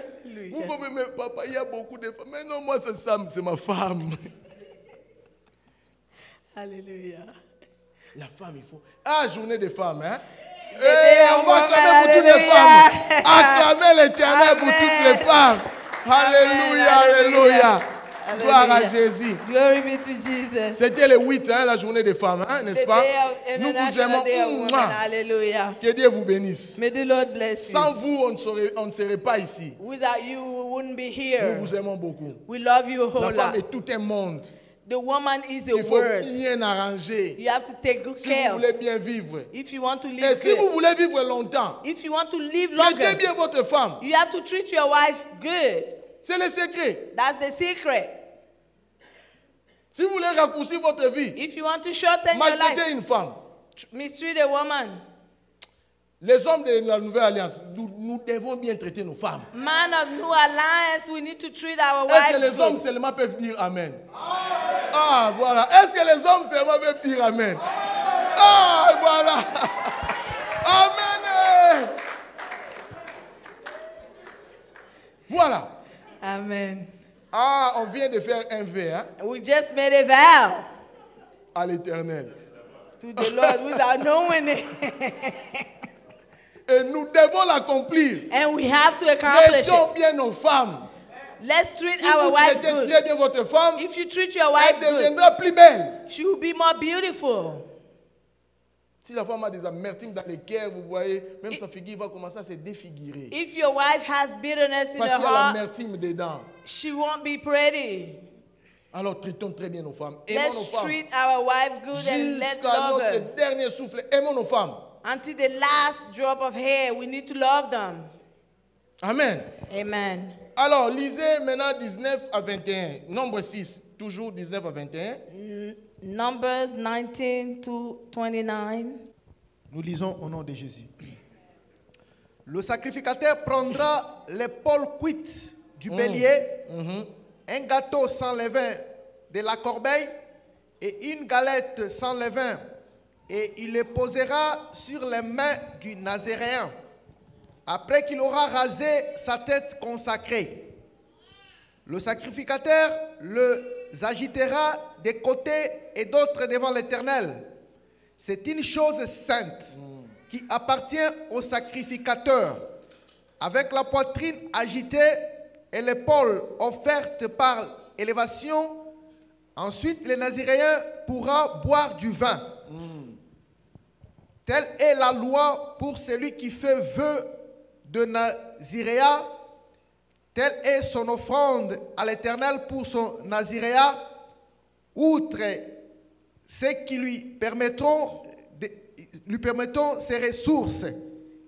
[SPEAKER 1] Vous pouvez, mais papa, il y a beaucoup de femmes. Mais non, moi, c'est ma femme.
[SPEAKER 2] Alléluia.
[SPEAKER 1] La femme, il faut... Ah, journée des femmes, hein?
[SPEAKER 2] On
[SPEAKER 1] va acclamer pour toutes les femmes. Acclamer l'Éternel pour toutes les femmes. Alléluia, alléluia. Gloire à Jésus.
[SPEAKER 2] Glory be to Jesus.
[SPEAKER 1] C'était le 8, hein, la journée des femmes, hein, n'est-ce pas? Nous vous aimons.
[SPEAKER 2] Alléluia.
[SPEAKER 1] Que Dieu vous bénisse.
[SPEAKER 2] May the Lord bless you.
[SPEAKER 1] Sans vous, on ne serait pas ici.
[SPEAKER 2] Without you, we wouldn't be
[SPEAKER 1] Nous
[SPEAKER 2] here.
[SPEAKER 1] vous aimons beaucoup.
[SPEAKER 2] We love you a
[SPEAKER 1] La
[SPEAKER 2] whole
[SPEAKER 1] femme
[SPEAKER 2] lot.
[SPEAKER 1] est tout un monde.
[SPEAKER 2] The woman is
[SPEAKER 1] Il
[SPEAKER 2] a
[SPEAKER 1] faut
[SPEAKER 2] word.
[SPEAKER 1] bien arranger.
[SPEAKER 2] You have to take good
[SPEAKER 1] Si vous
[SPEAKER 2] care of.
[SPEAKER 1] voulez bien vivre.
[SPEAKER 2] If you want to
[SPEAKER 1] Et
[SPEAKER 2] live
[SPEAKER 1] si vous
[SPEAKER 2] good.
[SPEAKER 1] voulez vivre longtemps,
[SPEAKER 2] If you want to live
[SPEAKER 1] traitez
[SPEAKER 2] longer,
[SPEAKER 1] bien votre femme.
[SPEAKER 2] you have to treat your wife good.
[SPEAKER 1] C'est le secret.
[SPEAKER 2] That's the secret.
[SPEAKER 1] Si vous voulez raccourcir votre vie,
[SPEAKER 2] If you want to shorten your life,
[SPEAKER 1] maltraitez une femme.
[SPEAKER 2] mistreat a woman.
[SPEAKER 1] Les hommes de la Nouvelle Alliance, nous devons bien traiter nos femmes.
[SPEAKER 2] Man of New Alliance, we need to treat our
[SPEAKER 1] Est-ce que
[SPEAKER 2] wives
[SPEAKER 1] les hommes
[SPEAKER 2] good.
[SPEAKER 1] seulement peuvent dire Amen? Ah, voilà. Est-ce que les hommes seulement peuvent dire Amen? Ah, voilà. Amen. Voilà.
[SPEAKER 2] Amen.
[SPEAKER 1] Ah, on vient de faire un vœu, hein,
[SPEAKER 2] We just made a vow
[SPEAKER 1] à l'Éternel.
[SPEAKER 2] to the Lord without knowing it.
[SPEAKER 1] Et nous devons l'accomplir.
[SPEAKER 2] And we have to accomplish
[SPEAKER 1] Traitons
[SPEAKER 2] it.
[SPEAKER 1] bien nos femmes.
[SPEAKER 2] Let's treat
[SPEAKER 1] Si
[SPEAKER 2] our
[SPEAKER 1] vous
[SPEAKER 2] wife
[SPEAKER 1] traitez
[SPEAKER 2] good.
[SPEAKER 1] très bien votre femme,
[SPEAKER 2] If you treat your
[SPEAKER 1] elle
[SPEAKER 2] wife good,
[SPEAKER 1] deviendra plus belle.
[SPEAKER 2] she will be more beautiful.
[SPEAKER 1] Si la femme a des amertumes dans les cœurs, vous voyez, même sa figure va commencer à se défigurer.
[SPEAKER 2] If your wife has bitterness in
[SPEAKER 1] Parce
[SPEAKER 2] her
[SPEAKER 1] qu'il y a
[SPEAKER 2] heart,
[SPEAKER 1] l'amertume dedans.
[SPEAKER 2] she won't be pretty.
[SPEAKER 1] Alors traitons très bien nos femmes. Aimons nos
[SPEAKER 2] Let's
[SPEAKER 1] femmes.
[SPEAKER 2] treat our wife good and let's
[SPEAKER 1] Jusqu'à
[SPEAKER 2] love
[SPEAKER 1] notre
[SPEAKER 2] her.
[SPEAKER 1] dernier souffle, aimons nos femmes.
[SPEAKER 2] Until the last drop of hair, we need to love them.
[SPEAKER 1] Amen.
[SPEAKER 2] Amen.
[SPEAKER 1] Alors, lisez maintenant 19 à 21. Nombre 6, toujours 19 à 21.
[SPEAKER 2] Numbers 19 to 29.
[SPEAKER 3] Nous lisons au nom de Jésus. Le sacrificateur prendra l'épaule cuite du bélier, un gâteau sans levain de la corbeille et une galette sans levain, et il les posera sur les mains du Nazaréen, après qu'il aura rasé sa tête consacrée. Le sacrificateur les agitera des côtés et d'autres devant l'Éternel. C'est une chose sainte qui appartient au sacrificateur, avec la poitrine agitée et l'épaule offerte par élévation. Ensuite, le Nazaréen pourra boire du vin. Telle est la loi pour celui qui fait vœu de Naziréa. Telle est son offrande à l'Éternel pour son Naziréa, outre ce qui lui permettront ses ressources.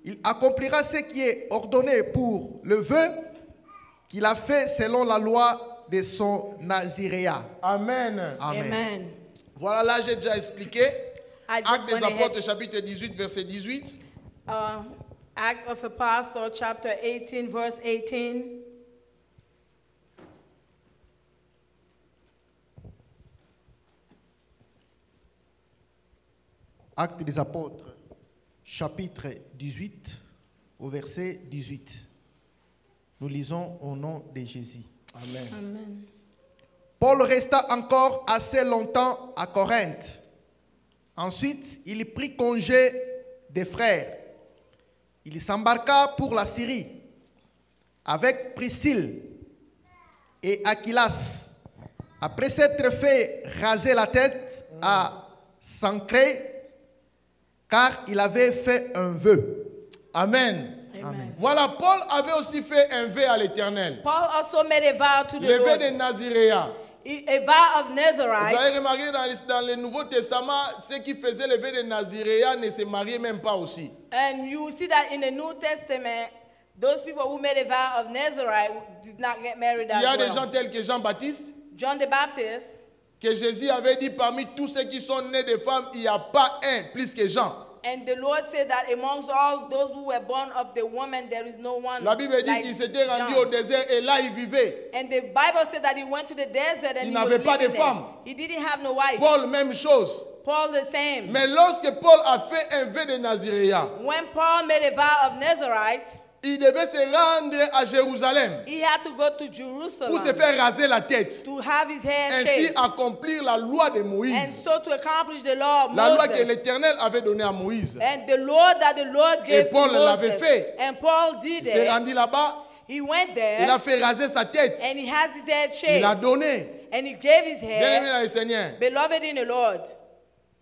[SPEAKER 3] Il accomplira ce qui est ordonné pour le vœu qu'il a fait selon la loi de son Naziréa.
[SPEAKER 1] Amen.
[SPEAKER 3] Amen.
[SPEAKER 2] Amen.
[SPEAKER 1] Voilà, là j'ai déjà expliqué.
[SPEAKER 2] I
[SPEAKER 1] Actes
[SPEAKER 2] just
[SPEAKER 1] des
[SPEAKER 2] went ahead.
[SPEAKER 1] Apôtres, chapitre 18, verset 18.
[SPEAKER 2] Act of Apostles, chapter 18, verse 18.
[SPEAKER 3] Actes des Apôtres, chapitre 18, au verset 18. Nous lisons au nom de Jésus.
[SPEAKER 1] Amen.
[SPEAKER 2] Amen.
[SPEAKER 3] Paul resta encore assez longtemps à Corinthe. Ensuite, il prit congé des frères. Il s'embarqua pour la Syrie avec Priscille et Aquilas. Après s'être fait raser la tête à Sancré, car il avait fait un vœu.
[SPEAKER 1] Amen.
[SPEAKER 2] Amen.
[SPEAKER 1] Voilà, Paul avait aussi fait un vœu à l'Éternel.
[SPEAKER 2] Paul also made a vow to the
[SPEAKER 1] Le vœu
[SPEAKER 2] Lord.
[SPEAKER 1] de Naziréa.
[SPEAKER 2] A vow of
[SPEAKER 1] Vous
[SPEAKER 2] Nazarite.
[SPEAKER 1] avez remarqué dans le Nouveau Testament, ceux qui faisaient le vœu de Naziréa ne se mariaient même pas aussi.
[SPEAKER 2] And you see that in the New Testament, those people who made a vow of Nazarite did not get married
[SPEAKER 1] Il y a
[SPEAKER 2] as
[SPEAKER 1] des
[SPEAKER 2] well.
[SPEAKER 1] gens tels que Jean-Baptiste,
[SPEAKER 2] John the Baptist,
[SPEAKER 1] que Jésus avait dit parmi tous ceux qui sont nés de femmes, il n'y a pas un plus que Jean.
[SPEAKER 2] And the Lord said that amongst all those who were born of the woman, there is no one
[SPEAKER 1] La Bible dit
[SPEAKER 2] like
[SPEAKER 1] qu'il s'était rendu
[SPEAKER 2] John.
[SPEAKER 1] au désert et là il vivait.
[SPEAKER 2] And the Bible said that he went to the desert and
[SPEAKER 1] Il
[SPEAKER 2] he was
[SPEAKER 1] n'avait pas de
[SPEAKER 2] living there.
[SPEAKER 1] femme.
[SPEAKER 2] He didn't have no wife.
[SPEAKER 1] Paul, même chose.
[SPEAKER 2] Paul the same.
[SPEAKER 1] Mais lorsque Paul a fait un vœu de Naziréa,
[SPEAKER 2] When Paul made a vow of Nazarite,
[SPEAKER 1] il devait se rendre à Jérusalem
[SPEAKER 2] he had to go to
[SPEAKER 1] pour
[SPEAKER 2] Jerusalem
[SPEAKER 1] se faire raser la tête.
[SPEAKER 2] to have his hair
[SPEAKER 1] Ainsi
[SPEAKER 2] shaved.
[SPEAKER 1] accomplir la loi de
[SPEAKER 2] And
[SPEAKER 1] Moïse.
[SPEAKER 2] so to accomplish the law of
[SPEAKER 1] La loi que
[SPEAKER 2] Moses.
[SPEAKER 1] l'Éternel avait donnée à Moïse.
[SPEAKER 2] And the law that the Lord gave to
[SPEAKER 1] Paul l'avait
[SPEAKER 2] Moses.
[SPEAKER 1] fait.
[SPEAKER 2] And Paul did
[SPEAKER 1] Il s'est
[SPEAKER 2] it.
[SPEAKER 1] rendu là-bas,
[SPEAKER 2] He went there.
[SPEAKER 1] il a fait raser sa tête.
[SPEAKER 2] And he has his head
[SPEAKER 1] Il a
[SPEAKER 2] shaved.
[SPEAKER 1] donné.
[SPEAKER 2] And he gave his
[SPEAKER 1] Bien-aimé
[SPEAKER 2] hair.
[SPEAKER 1] dans le Seigneur,
[SPEAKER 2] Beloved in the Lord.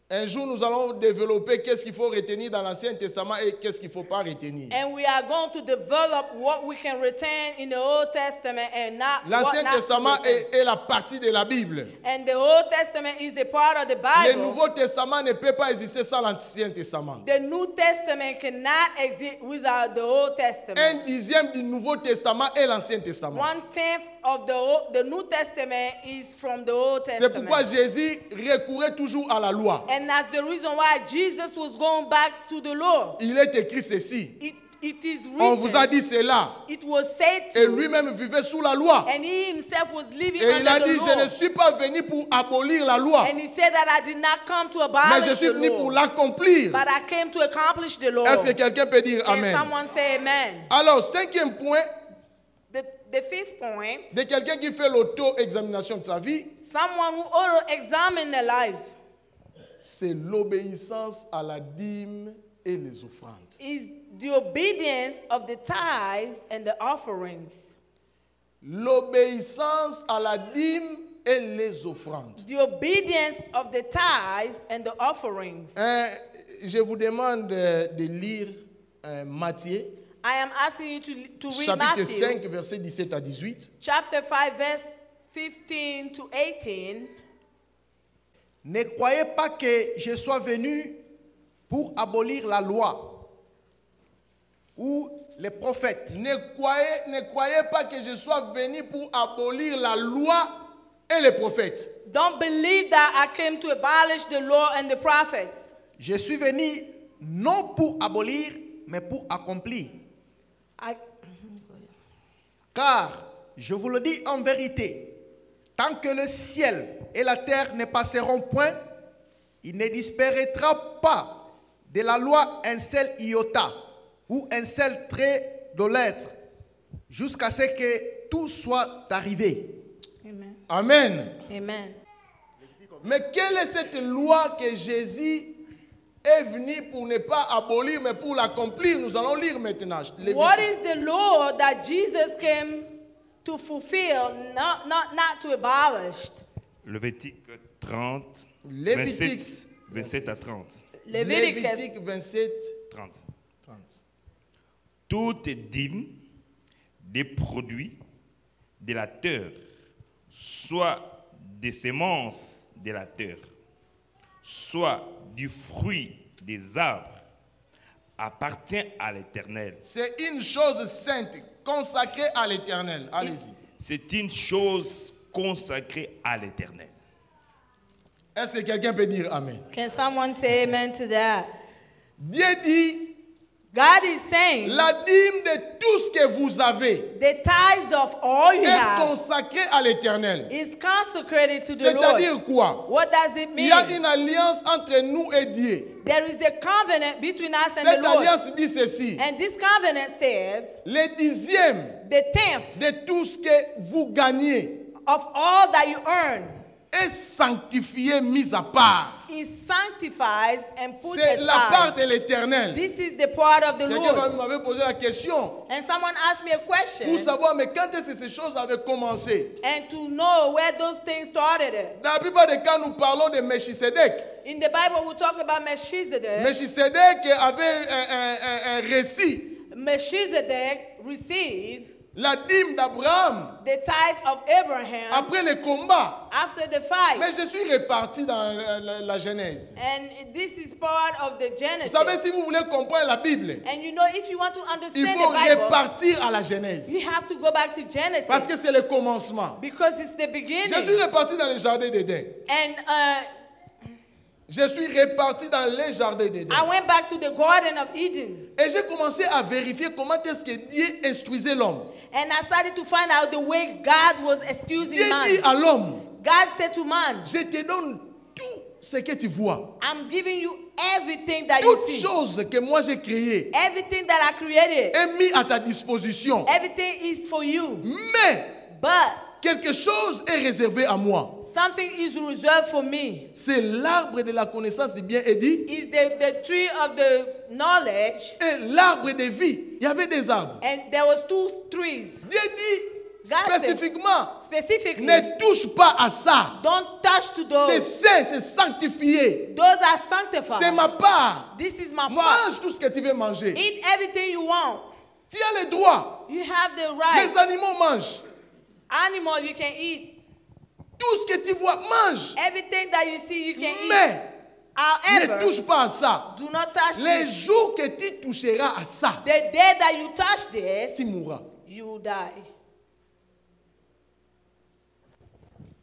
[SPEAKER 1] un jour nous allons développer qu'est-ce qu'il faut retenir dans l'Ancien Testament et qu'est-ce qu'il ne faut pas retenir.
[SPEAKER 2] And we are going to develop what we can retain in the Old Testament and not what
[SPEAKER 1] L'Ancien
[SPEAKER 2] not to
[SPEAKER 1] Testament
[SPEAKER 2] retain.
[SPEAKER 1] est la partie de la Bible.
[SPEAKER 2] And the Old Testament is a part of the
[SPEAKER 1] Le
[SPEAKER 2] Bible.
[SPEAKER 1] Nouveau Testament ne peut pas exister sans l'Ancien Testament.
[SPEAKER 2] The New Testament cannot exist without the Old Testament.
[SPEAKER 1] Un dixième du Nouveau Testament est l'Ancien Testament.
[SPEAKER 2] 1/10 of the New Testament is from the Old
[SPEAKER 1] C'est pourquoi
[SPEAKER 2] Testament.
[SPEAKER 1] Jésus recourait toujours à la loi.
[SPEAKER 2] And that's the reason why Jesus was going back to the law.
[SPEAKER 1] Il est écrit ceci.
[SPEAKER 2] It is
[SPEAKER 1] On vous a
[SPEAKER 2] written.
[SPEAKER 1] dit cela.
[SPEAKER 2] It was said
[SPEAKER 1] Et
[SPEAKER 2] to.
[SPEAKER 1] lui-même vivait sous la loi.
[SPEAKER 2] And he himself was living
[SPEAKER 1] Et il a
[SPEAKER 2] under
[SPEAKER 1] dit,
[SPEAKER 2] the
[SPEAKER 1] je ne
[SPEAKER 2] law.
[SPEAKER 1] suis pas venu pour abolir la loi,
[SPEAKER 2] And he said that I did not come to
[SPEAKER 1] mais
[SPEAKER 2] abolish
[SPEAKER 1] je suis
[SPEAKER 2] the
[SPEAKER 1] venu pour
[SPEAKER 2] law,
[SPEAKER 1] l'accomplir.
[SPEAKER 2] but I came to accomplish the law.
[SPEAKER 1] Est-ce que quelqu'un peut dire
[SPEAKER 2] Can
[SPEAKER 1] Amen?
[SPEAKER 2] someone say amen?
[SPEAKER 1] Alors, cinquième point
[SPEAKER 2] The fifth point,
[SPEAKER 1] de quelqu'un qui fait l'auto-examination de sa vie,
[SPEAKER 2] someone who auto-examine their lives,
[SPEAKER 1] c'est l'obéissance à la dîme et les offrandes.
[SPEAKER 2] is the obedience of the tithes and the offerings.
[SPEAKER 1] L'obéissance à la dîme et les offrandes.
[SPEAKER 2] The obedience of the tithes and the offerings.
[SPEAKER 1] Je vous demande de lire Matthieu,
[SPEAKER 2] I am asking you to read
[SPEAKER 1] chapitre
[SPEAKER 2] Matthew,
[SPEAKER 1] 5, versets 17 à 18.
[SPEAKER 2] chapter 5, verse 15 to 18.
[SPEAKER 3] Ne croyez pas que je sois venu pour abolir la loi ou les prophètes.
[SPEAKER 1] Ne croyez pas que je sois venu pour abolir la loi et les prophètes.
[SPEAKER 2] Don't believe that I came to abolish the law and the prophets.
[SPEAKER 3] Je suis venu non pour abolir, mais pour accomplir. Car, je vous le dis en vérité, tant que le ciel et la terre ne passeront point, il ne disparaîtra pas de la loi un seul iota ou un seul trait de lettre, jusqu'à ce que tout soit arrivé.
[SPEAKER 2] Amen.
[SPEAKER 1] Amen.
[SPEAKER 2] Amen.
[SPEAKER 1] Mais quelle est cette loi que Jésus est venu pour ne pas abolir, mais pour l'accomplir? Nous allons lire maintenant.
[SPEAKER 2] What is the law that Jesus came to fulfill, not to abolish?
[SPEAKER 4] Lévitique 30,
[SPEAKER 1] Lévitique
[SPEAKER 4] 27 à 30.
[SPEAKER 1] Lévitique 27,
[SPEAKER 4] 30.
[SPEAKER 1] 30.
[SPEAKER 4] Toute dîme des produits de la terre, soit des semences de la terre, soit du fruit des arbres, appartient à l'Éternel.
[SPEAKER 1] C'est une chose sainte, consacrée à l'Éternel. Allez-y.
[SPEAKER 4] C'est une chose consacrée à l'Éternel.
[SPEAKER 1] Est-ce que quelqu'un peut dire Amen?
[SPEAKER 2] Can someone say amen to that?
[SPEAKER 1] Dieu dit,
[SPEAKER 2] God is saying
[SPEAKER 1] la dîme de tout ce que vous avez
[SPEAKER 2] the tithes of all you
[SPEAKER 1] est
[SPEAKER 2] have
[SPEAKER 1] consacrée à l'Éternel.
[SPEAKER 2] is consecrated to the Lord.
[SPEAKER 1] C'est-à-dire quoi?
[SPEAKER 2] What does it
[SPEAKER 1] Il y a
[SPEAKER 2] mean?
[SPEAKER 1] une alliance entre nous et Dieu.
[SPEAKER 2] There is a covenant between us and
[SPEAKER 1] Cette
[SPEAKER 2] the Lord.
[SPEAKER 1] alliance dit ceci.
[SPEAKER 2] And this covenant says
[SPEAKER 1] Les dixièmes
[SPEAKER 2] the tenth
[SPEAKER 1] de tout ce que vous gagnez
[SPEAKER 2] of all that you earn
[SPEAKER 1] est sanctifié, mis à part.
[SPEAKER 2] is sanctified and put
[SPEAKER 1] C'est la part
[SPEAKER 2] aside.
[SPEAKER 1] de l'Éternel.
[SPEAKER 2] This is the part of the
[SPEAKER 1] Quelqu'un
[SPEAKER 2] Lord.
[SPEAKER 1] m'avait posé la question
[SPEAKER 2] And someone asked me a question
[SPEAKER 1] pour savoir, mais quand est-ce que ces choses avaient commencé?
[SPEAKER 2] and to know where those things started.
[SPEAKER 1] Dans la plupart des cas, nous parlons de Melchisedec.
[SPEAKER 2] In the Bible, we talk about Melchizedek.
[SPEAKER 1] Melchisedec avait un récit.
[SPEAKER 2] Melchizedek received
[SPEAKER 1] La dîme d'Abraham
[SPEAKER 2] the tithe of Abraham
[SPEAKER 1] après le combat.
[SPEAKER 2] after the fight.
[SPEAKER 1] Mais je suis reparti dans la Genèse.
[SPEAKER 2] And this is part of the
[SPEAKER 1] Vous
[SPEAKER 2] Genesis.
[SPEAKER 1] savez, si vous voulez comprendre la Bible,
[SPEAKER 2] And you know, if you want to
[SPEAKER 1] il
[SPEAKER 2] understand
[SPEAKER 1] faut
[SPEAKER 2] the Bible,
[SPEAKER 1] repartir à la Genèse.
[SPEAKER 2] you have to go back to Genesis.
[SPEAKER 1] Parce que c'est le commencement.
[SPEAKER 2] Because it's the
[SPEAKER 1] Je
[SPEAKER 2] beginning.
[SPEAKER 1] suis reparti dans le jardin d'Éden.
[SPEAKER 2] And
[SPEAKER 1] Je suis reparti dans les jardins d'Éden.
[SPEAKER 2] I went back to the Garden of Eden.
[SPEAKER 1] Et j'ai commencé à vérifier comment est-ce que Dieu instruisait l'homme.
[SPEAKER 2] And I started to find out the way God was excusing
[SPEAKER 1] Dieu dit
[SPEAKER 2] man.
[SPEAKER 1] à l'homme,
[SPEAKER 2] God said to man,
[SPEAKER 1] je te donne tout ce que tu vois.
[SPEAKER 2] I'm giving you everything that you
[SPEAKER 1] Toutes
[SPEAKER 2] see.
[SPEAKER 1] choses que moi j'ai créées
[SPEAKER 2] Everything that I created.
[SPEAKER 1] est mis à ta disposition.
[SPEAKER 2] Everything is for you.
[SPEAKER 1] Mais
[SPEAKER 2] But
[SPEAKER 1] quelque chose est réservé à moi.
[SPEAKER 2] something is reserved for me.
[SPEAKER 1] C'est l'arbre de la connaissance du bien et du
[SPEAKER 2] Is the tree of the knowledge.
[SPEAKER 1] et l'arbre de vie. Il y avait des arbres.
[SPEAKER 2] And there was two trees.
[SPEAKER 1] Dieu dit
[SPEAKER 2] God said,
[SPEAKER 1] spécifiquement,
[SPEAKER 2] specifically,
[SPEAKER 1] ne touche pas à ça.
[SPEAKER 2] don't touch to
[SPEAKER 1] C'est
[SPEAKER 2] those.
[SPEAKER 1] saint, c'est sanctifié.
[SPEAKER 2] Those are
[SPEAKER 1] C'est
[SPEAKER 2] sanctified.
[SPEAKER 1] ma part.
[SPEAKER 2] This is my part.
[SPEAKER 1] Mange tout ce que tu veux manger.
[SPEAKER 2] Eat everything you want.
[SPEAKER 1] Tu as le droit.
[SPEAKER 2] You have the right.
[SPEAKER 1] Les animaux mangent.
[SPEAKER 2] Animal you can eat.
[SPEAKER 1] Tout ce que tu vois, mange.
[SPEAKER 2] Everything that you see you can eat.
[SPEAKER 1] Mais ne
[SPEAKER 2] However,
[SPEAKER 1] touche pas à ça.
[SPEAKER 2] do not touch
[SPEAKER 1] Les
[SPEAKER 2] this.
[SPEAKER 1] jours que tu toucheras à ça,
[SPEAKER 2] The day that you touch this,
[SPEAKER 1] tu mourras.
[SPEAKER 2] you will die.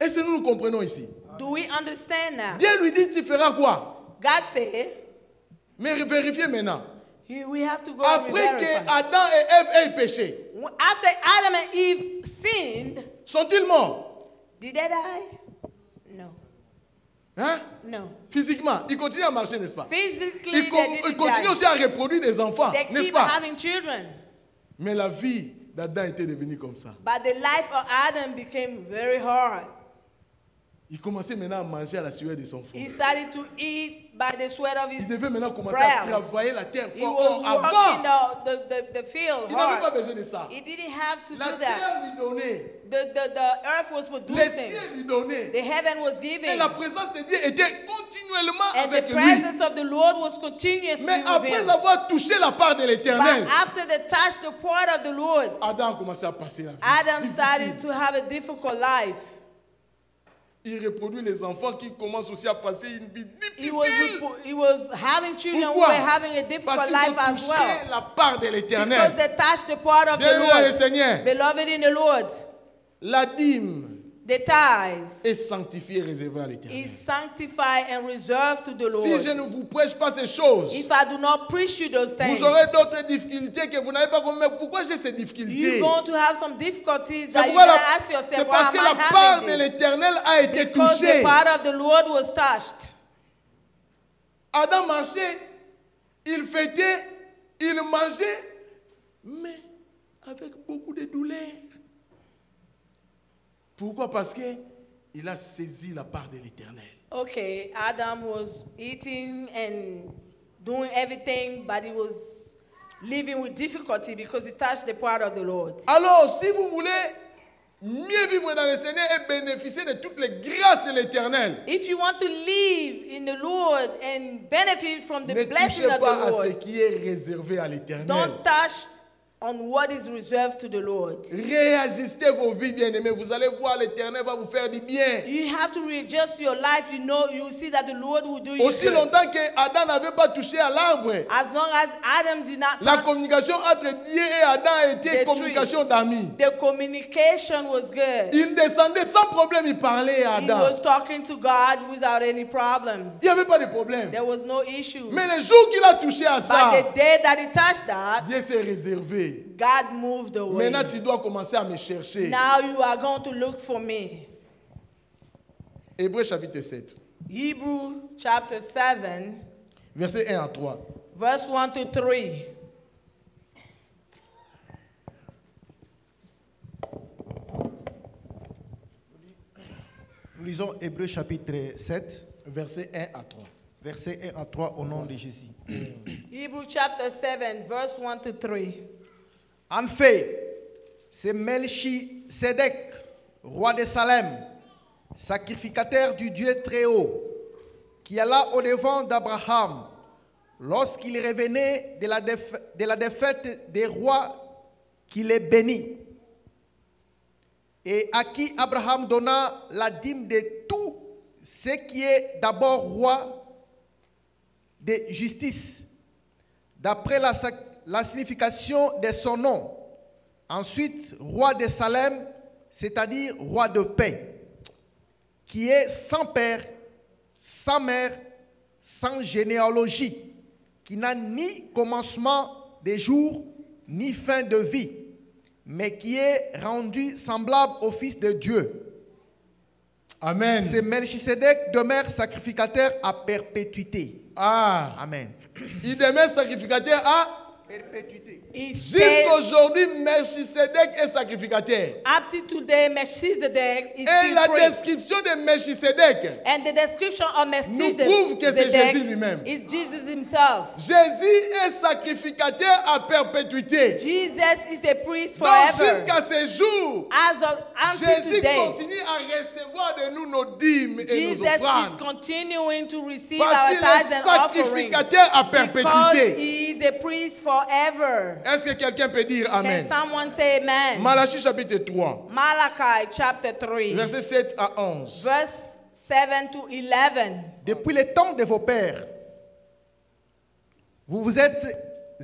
[SPEAKER 1] Est-ce que nous comprenons ici?
[SPEAKER 2] Do we understand now?
[SPEAKER 1] Dieu lui dit, tu feras quoi?
[SPEAKER 2] God said,
[SPEAKER 1] Mais vérifiez maintenant.
[SPEAKER 2] we have to go and
[SPEAKER 1] Après que
[SPEAKER 2] verify.
[SPEAKER 1] Adam et Ève aient péché,
[SPEAKER 2] After Adam and Eve sinned,
[SPEAKER 1] sont-ils morts?
[SPEAKER 2] did they die? No.
[SPEAKER 1] Hein?
[SPEAKER 2] No.
[SPEAKER 1] Physiquement, ils continuent à marcher, n'est-ce pas?
[SPEAKER 2] Physically,
[SPEAKER 1] Ils
[SPEAKER 2] they didn't
[SPEAKER 1] continuent
[SPEAKER 2] die.
[SPEAKER 1] aussi à reproduire des enfants,
[SPEAKER 2] They
[SPEAKER 1] n'est-ce
[SPEAKER 2] keep
[SPEAKER 1] pas?
[SPEAKER 2] having children.
[SPEAKER 1] Mais la vie d'Adam était devenue comme ça.
[SPEAKER 2] But the life of Adam became very hard.
[SPEAKER 1] Il commençait maintenant à manger à la sueur de son front.
[SPEAKER 2] He started to eat by the sweat of his
[SPEAKER 1] Il devait maintenant commencer à
[SPEAKER 2] brow.
[SPEAKER 1] travailler la terre
[SPEAKER 2] He
[SPEAKER 1] fort.
[SPEAKER 2] was
[SPEAKER 1] Or,
[SPEAKER 2] working
[SPEAKER 1] avant,
[SPEAKER 2] the field
[SPEAKER 1] il n'avait pas
[SPEAKER 2] hard.
[SPEAKER 1] besoin de ça.
[SPEAKER 2] He didn't have to
[SPEAKER 1] La
[SPEAKER 2] do that.
[SPEAKER 1] terre lui donnait,
[SPEAKER 2] The earth was
[SPEAKER 1] les
[SPEAKER 2] producing.
[SPEAKER 1] cieux lui donnaient.
[SPEAKER 2] The heaven was
[SPEAKER 1] Et
[SPEAKER 2] giving.
[SPEAKER 1] la présence de Dieu était continuellement
[SPEAKER 2] And the
[SPEAKER 1] avec lui.
[SPEAKER 2] presence of the Lord was continuously
[SPEAKER 1] Mais
[SPEAKER 2] with
[SPEAKER 1] après
[SPEAKER 2] him.
[SPEAKER 1] avoir touché la part de
[SPEAKER 2] But
[SPEAKER 1] l'éternel,
[SPEAKER 2] after the touch, the part of the Lord,
[SPEAKER 1] Adam a commencé à passer la vie.
[SPEAKER 2] Adam started
[SPEAKER 1] difficile.
[SPEAKER 2] to have a difficult life.
[SPEAKER 1] Il reproduit les enfants qui commencent aussi à passer une vie
[SPEAKER 2] He was,
[SPEAKER 1] difficile.
[SPEAKER 2] he was having children who
[SPEAKER 1] Pourquoi?
[SPEAKER 2] were having a
[SPEAKER 1] Parce
[SPEAKER 2] difficult
[SPEAKER 1] qu'ils ont
[SPEAKER 2] life as
[SPEAKER 1] touché
[SPEAKER 2] well.
[SPEAKER 1] la part de
[SPEAKER 2] Because
[SPEAKER 1] l'éternel.
[SPEAKER 2] they touched the part of the
[SPEAKER 1] Bien-aimé dans le
[SPEAKER 2] Lord.
[SPEAKER 1] Seigneur,
[SPEAKER 2] Beloved in the Lord,
[SPEAKER 1] la dîme
[SPEAKER 2] the tithes
[SPEAKER 1] est sanctifiée et réservée à l'éternel.
[SPEAKER 2] is sanctified and reserved to the
[SPEAKER 1] Si je
[SPEAKER 2] Lord.
[SPEAKER 1] ne vous prêche pas ces choses,
[SPEAKER 2] If I do not preach you those things,
[SPEAKER 1] vous aurez d'autres difficultés que vous n'avez pas compris. Mais pourquoi j'ai ces difficultés?
[SPEAKER 2] you're going to have some difficulties
[SPEAKER 1] C'est
[SPEAKER 2] that you're
[SPEAKER 1] pourquoi
[SPEAKER 2] going
[SPEAKER 1] la-
[SPEAKER 2] to ask
[SPEAKER 1] c'est
[SPEAKER 2] yourself, why
[SPEAKER 1] parce
[SPEAKER 2] am
[SPEAKER 1] que
[SPEAKER 2] I
[SPEAKER 1] la part de
[SPEAKER 2] having this?
[SPEAKER 1] l'éternel a été
[SPEAKER 2] Because the
[SPEAKER 1] touchée.
[SPEAKER 2] part of the Lord was touched.
[SPEAKER 1] Adam marchait, il fêtait, il mangeait, mais avec beaucoup de douleur. Pourquoi? Parce qu'il a saisi la part de l'éternel.
[SPEAKER 2] Okay, Adam was eating and doing everything, but he was living with difficulty because he touched the part of the Lord.
[SPEAKER 1] Alors, si vous voulez mieux vivre dans le Seigneur et bénéficier de toutes les grâces de l'éternel,
[SPEAKER 2] If you want to live in the Lord and benefit from the
[SPEAKER 1] ne
[SPEAKER 2] blessing
[SPEAKER 1] touchez
[SPEAKER 2] of
[SPEAKER 1] pas
[SPEAKER 2] the
[SPEAKER 1] à ce
[SPEAKER 2] Lord,
[SPEAKER 1] qui est réservé à l'éternel.
[SPEAKER 2] don't touch on what is reserved to the Lord.
[SPEAKER 1] Réajustez vos vies, bien-aimés. Vous allez voir, l'éternel va vous faire du bien.
[SPEAKER 2] You have to readjust your life. You know, you will see that the Lord will do you
[SPEAKER 1] Aussi
[SPEAKER 2] good.
[SPEAKER 1] longtemps que Adam n'avait pas touché à l'arbre,
[SPEAKER 2] As long as Adam did not
[SPEAKER 1] la
[SPEAKER 2] touch,
[SPEAKER 1] communication entre Dieu et Adam était
[SPEAKER 2] The
[SPEAKER 1] communication d'amis.
[SPEAKER 2] the communication was good.
[SPEAKER 1] Il descendait sans problème, il parlait à
[SPEAKER 2] He
[SPEAKER 1] Adam.
[SPEAKER 2] was talking to God without any problem.
[SPEAKER 1] Il n'y avait pas de problème.
[SPEAKER 2] There was no issue.
[SPEAKER 1] Mais le jour qu'il a touché à
[SPEAKER 2] But
[SPEAKER 1] ça,
[SPEAKER 2] the day that he touched that,
[SPEAKER 1] Dieu s'est réservé.
[SPEAKER 2] God moved away.
[SPEAKER 1] Maintenant, tu dois commencer à me chercher.
[SPEAKER 2] Now you are going to look for me.
[SPEAKER 1] Hébreux chapitre 7,
[SPEAKER 2] Hebrew chapter 7,
[SPEAKER 1] verset 1 à 3.
[SPEAKER 2] verse 1 to 3.
[SPEAKER 3] Nous lisons Hébreux chapitre 7,
[SPEAKER 1] Verset 1 à 3.
[SPEAKER 3] versets 1 à 3 au nom de Jésus.
[SPEAKER 2] Hebrew chapter 7, verse 1 to 3.
[SPEAKER 3] En fait, c'est Melchisedec, roi de Salem, sacrificateur du Dieu très haut, qui alla au-devant d'Abraham lorsqu'il revenait de la défaite des rois qui les bénit, et à qui Abraham donna la dîme de tout ce qui est d'abord roi de justice, d'après la signification de son nom. Ensuite, roi de Salem, c'est-à-dire roi de paix, qui est sans père, sans mère sans généalogie, qui n'a ni commencement des jours, ni fin de vie, mais qui est rendu semblable au Fils de Dieu.
[SPEAKER 1] Amen.
[SPEAKER 3] C'est Melchisédek demeure sacrificateur à perpétuité.
[SPEAKER 1] Ah,
[SPEAKER 3] Amen.
[SPEAKER 1] il demeure sacrificateur à...
[SPEAKER 3] Perpétuité.
[SPEAKER 2] He stayed,
[SPEAKER 1] Jusqu'aujourd'hui, Melchisédek est sacrificateur.
[SPEAKER 2] up to today, Melchizedek is
[SPEAKER 1] Et
[SPEAKER 2] still
[SPEAKER 1] la
[SPEAKER 2] priest.
[SPEAKER 1] description de Melchisédek
[SPEAKER 2] And the description of
[SPEAKER 1] nous prouve que c'est
[SPEAKER 2] Melchizedek
[SPEAKER 1] Jésus lui-même.
[SPEAKER 2] is Jesus himself.
[SPEAKER 1] Jésus est sacrificateur à perpétuité.
[SPEAKER 2] Jesus is a priest
[SPEAKER 1] Donc
[SPEAKER 2] forever.
[SPEAKER 1] jusqu'à ce jour,
[SPEAKER 2] Until
[SPEAKER 1] Jésus
[SPEAKER 2] today,
[SPEAKER 1] continue à recevoir de nous nos dîmes et
[SPEAKER 2] Jesus
[SPEAKER 1] nos
[SPEAKER 2] is
[SPEAKER 1] offrandes.
[SPEAKER 2] continuing to receive
[SPEAKER 1] Parce
[SPEAKER 2] our
[SPEAKER 1] qu'il
[SPEAKER 2] tithes
[SPEAKER 1] est
[SPEAKER 2] and offerings
[SPEAKER 1] sacrificateur à
[SPEAKER 2] because
[SPEAKER 1] perpétuité.
[SPEAKER 2] he is a priest forever.
[SPEAKER 1] Est-ce que quelqu'un peut dire Amen?
[SPEAKER 2] Can someone say amen?
[SPEAKER 1] Malachie chapitre 3,
[SPEAKER 2] Malachi chapter 3,
[SPEAKER 1] versets 7 à 11.
[SPEAKER 2] verse 7 to 11.
[SPEAKER 3] Depuis le temps de vos pères, vous vous êtes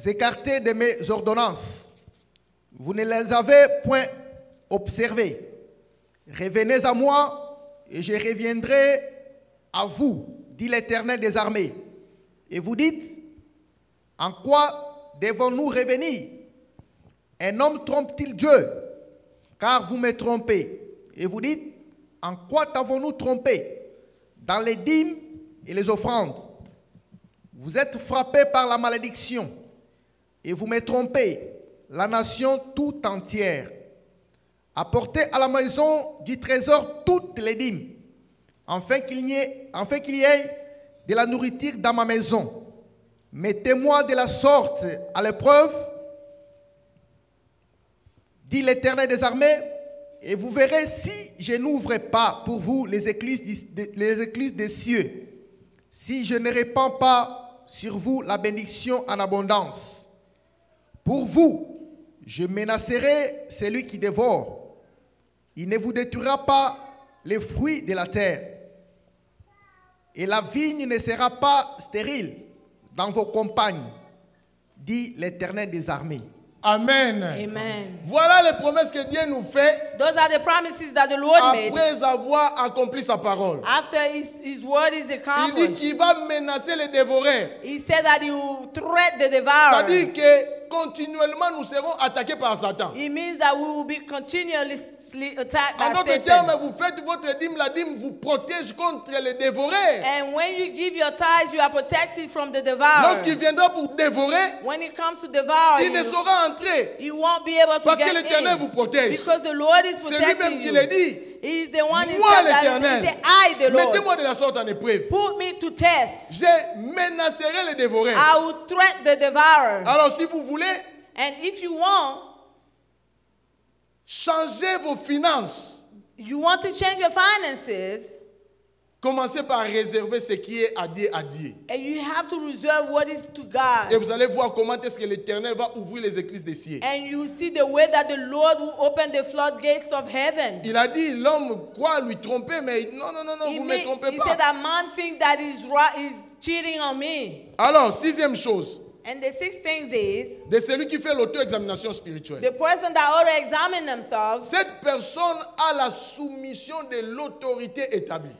[SPEAKER 3] écartés de mes ordonnances. Vous ne les avez point observées. Revenez à moi et je reviendrai à vous, dit l'Éternel des armées. Et vous dites, en quoi devons-nous revenir? Un homme trompe-t-il Dieu? Car vous me trompez. Et vous dites, en quoi t'avons-nous trompé? Dans les dîmes et les offrandes. Vous êtes frappés par la malédiction et vous me trompez, la nation tout entière. Apportez à la maison du trésor toutes les dîmes, afin qu'il y ait de la nourriture dans ma maison. Mettez-moi de la sorte à l'épreuve, dit l'Éternel des armées, et vous verrez si je n'ouvre pas pour vous les écluses des cieux, si je ne répands pas sur vous la bénédiction en abondance. Pour vous, je menacerai celui qui dévore. Il ne vous détruira pas les fruits de la terre. Et la vigne ne sera pas stérile dans vos campagnes, dit l'Éternel des armées.
[SPEAKER 1] Amen.
[SPEAKER 2] Amen.
[SPEAKER 1] Voilà les promesses que Dieu nous fait
[SPEAKER 2] Those are the promises that the Lord made
[SPEAKER 1] après avoir accompli sa parole.
[SPEAKER 2] after his word is
[SPEAKER 1] Il dit
[SPEAKER 2] accomplished.
[SPEAKER 1] qu'il va menacer les dévoreurs.
[SPEAKER 2] He said that he will threat the devourer.
[SPEAKER 1] Ça dit que continuellement nous serons attaqués par Satan.
[SPEAKER 2] It means that we will be continuously attacked
[SPEAKER 1] En
[SPEAKER 2] by
[SPEAKER 1] d'autres termes,
[SPEAKER 2] Satan.
[SPEAKER 1] vous faites votre dîme, la dîme vous protège contre les dévoreurs.
[SPEAKER 2] And when you give your tithes, you are protected from the devourer.
[SPEAKER 1] Lorsqu'il viendra pour dévorer,
[SPEAKER 2] When it comes to devour
[SPEAKER 1] il ne
[SPEAKER 2] you,
[SPEAKER 1] saura entrer.
[SPEAKER 2] you won't be able to
[SPEAKER 1] Parce que
[SPEAKER 2] get
[SPEAKER 1] l'Éternel
[SPEAKER 2] in.
[SPEAKER 1] vous protège.
[SPEAKER 2] Because the Lord is
[SPEAKER 1] C'est lui-même
[SPEAKER 2] protecting
[SPEAKER 1] qui
[SPEAKER 2] you.
[SPEAKER 1] le dit.
[SPEAKER 2] He is the one
[SPEAKER 1] Moi
[SPEAKER 2] himself that
[SPEAKER 1] l'Éternel,
[SPEAKER 2] says, I, the Lord,
[SPEAKER 1] mettez-moi de la sorte en épreuve.
[SPEAKER 2] put me to test.
[SPEAKER 1] Je menacerai les dévoreurs.
[SPEAKER 2] I will threat the devourer.
[SPEAKER 1] Alors si vous voulez
[SPEAKER 2] And if you want
[SPEAKER 1] changer vos finances,
[SPEAKER 2] to change your finances,
[SPEAKER 1] commencez par réserver ce qui est à Dieu à Dieu.
[SPEAKER 2] and you have to reserve what is to God.
[SPEAKER 1] Et vous allez voir comment est-ce que l'Éternel va ouvrir les églises des cieux.
[SPEAKER 2] And you see the way that the Lord will open the floodgates of heaven.
[SPEAKER 1] Il a dit, l'homme croit lui tromper, mais non, non, non, non, vous ne me trompez
[SPEAKER 2] He
[SPEAKER 1] pas.
[SPEAKER 2] said that man thinks that is cheating on me.
[SPEAKER 1] Alors, sixième chose,
[SPEAKER 2] And the sixth thing is,
[SPEAKER 1] de celui qui fait l'auto-examination spirituelle.
[SPEAKER 2] the person that auto-examine themselves,
[SPEAKER 1] Cette personne a la soumission de l'autorité établie.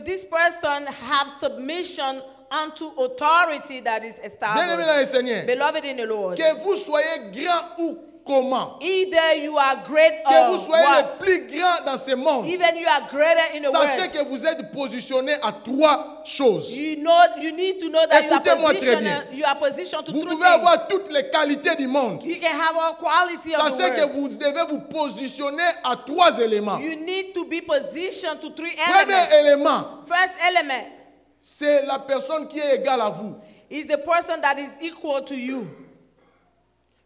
[SPEAKER 2] this person have submission unto authority that is
[SPEAKER 1] Bien-aimé
[SPEAKER 2] established.
[SPEAKER 1] dans le Seigneur,
[SPEAKER 2] Beloved in the Lord,
[SPEAKER 1] que vous soyez grand ou comment,
[SPEAKER 2] either you are great
[SPEAKER 1] que vous
[SPEAKER 2] or
[SPEAKER 1] soyez
[SPEAKER 2] what,
[SPEAKER 1] le plus grand dans ce monde,
[SPEAKER 2] even you are greater in the
[SPEAKER 1] sachez
[SPEAKER 2] world.
[SPEAKER 1] que vous êtes positionné à trois choses.
[SPEAKER 2] You need to know that
[SPEAKER 1] Écoutez-moi très bien.
[SPEAKER 2] you are positioned to
[SPEAKER 1] Vous
[SPEAKER 2] three
[SPEAKER 1] pouvez
[SPEAKER 2] things.
[SPEAKER 1] avoir toutes les qualités du monde.
[SPEAKER 2] You can have all quality of the
[SPEAKER 1] Sachez que
[SPEAKER 2] world.
[SPEAKER 1] vous devez vous positionner à trois éléments.
[SPEAKER 2] You need to be positioned to three
[SPEAKER 1] Premier
[SPEAKER 2] elements.
[SPEAKER 1] élément,
[SPEAKER 2] First element
[SPEAKER 1] c'est la personne qui est égale à vous.
[SPEAKER 2] is the person that is equal to you.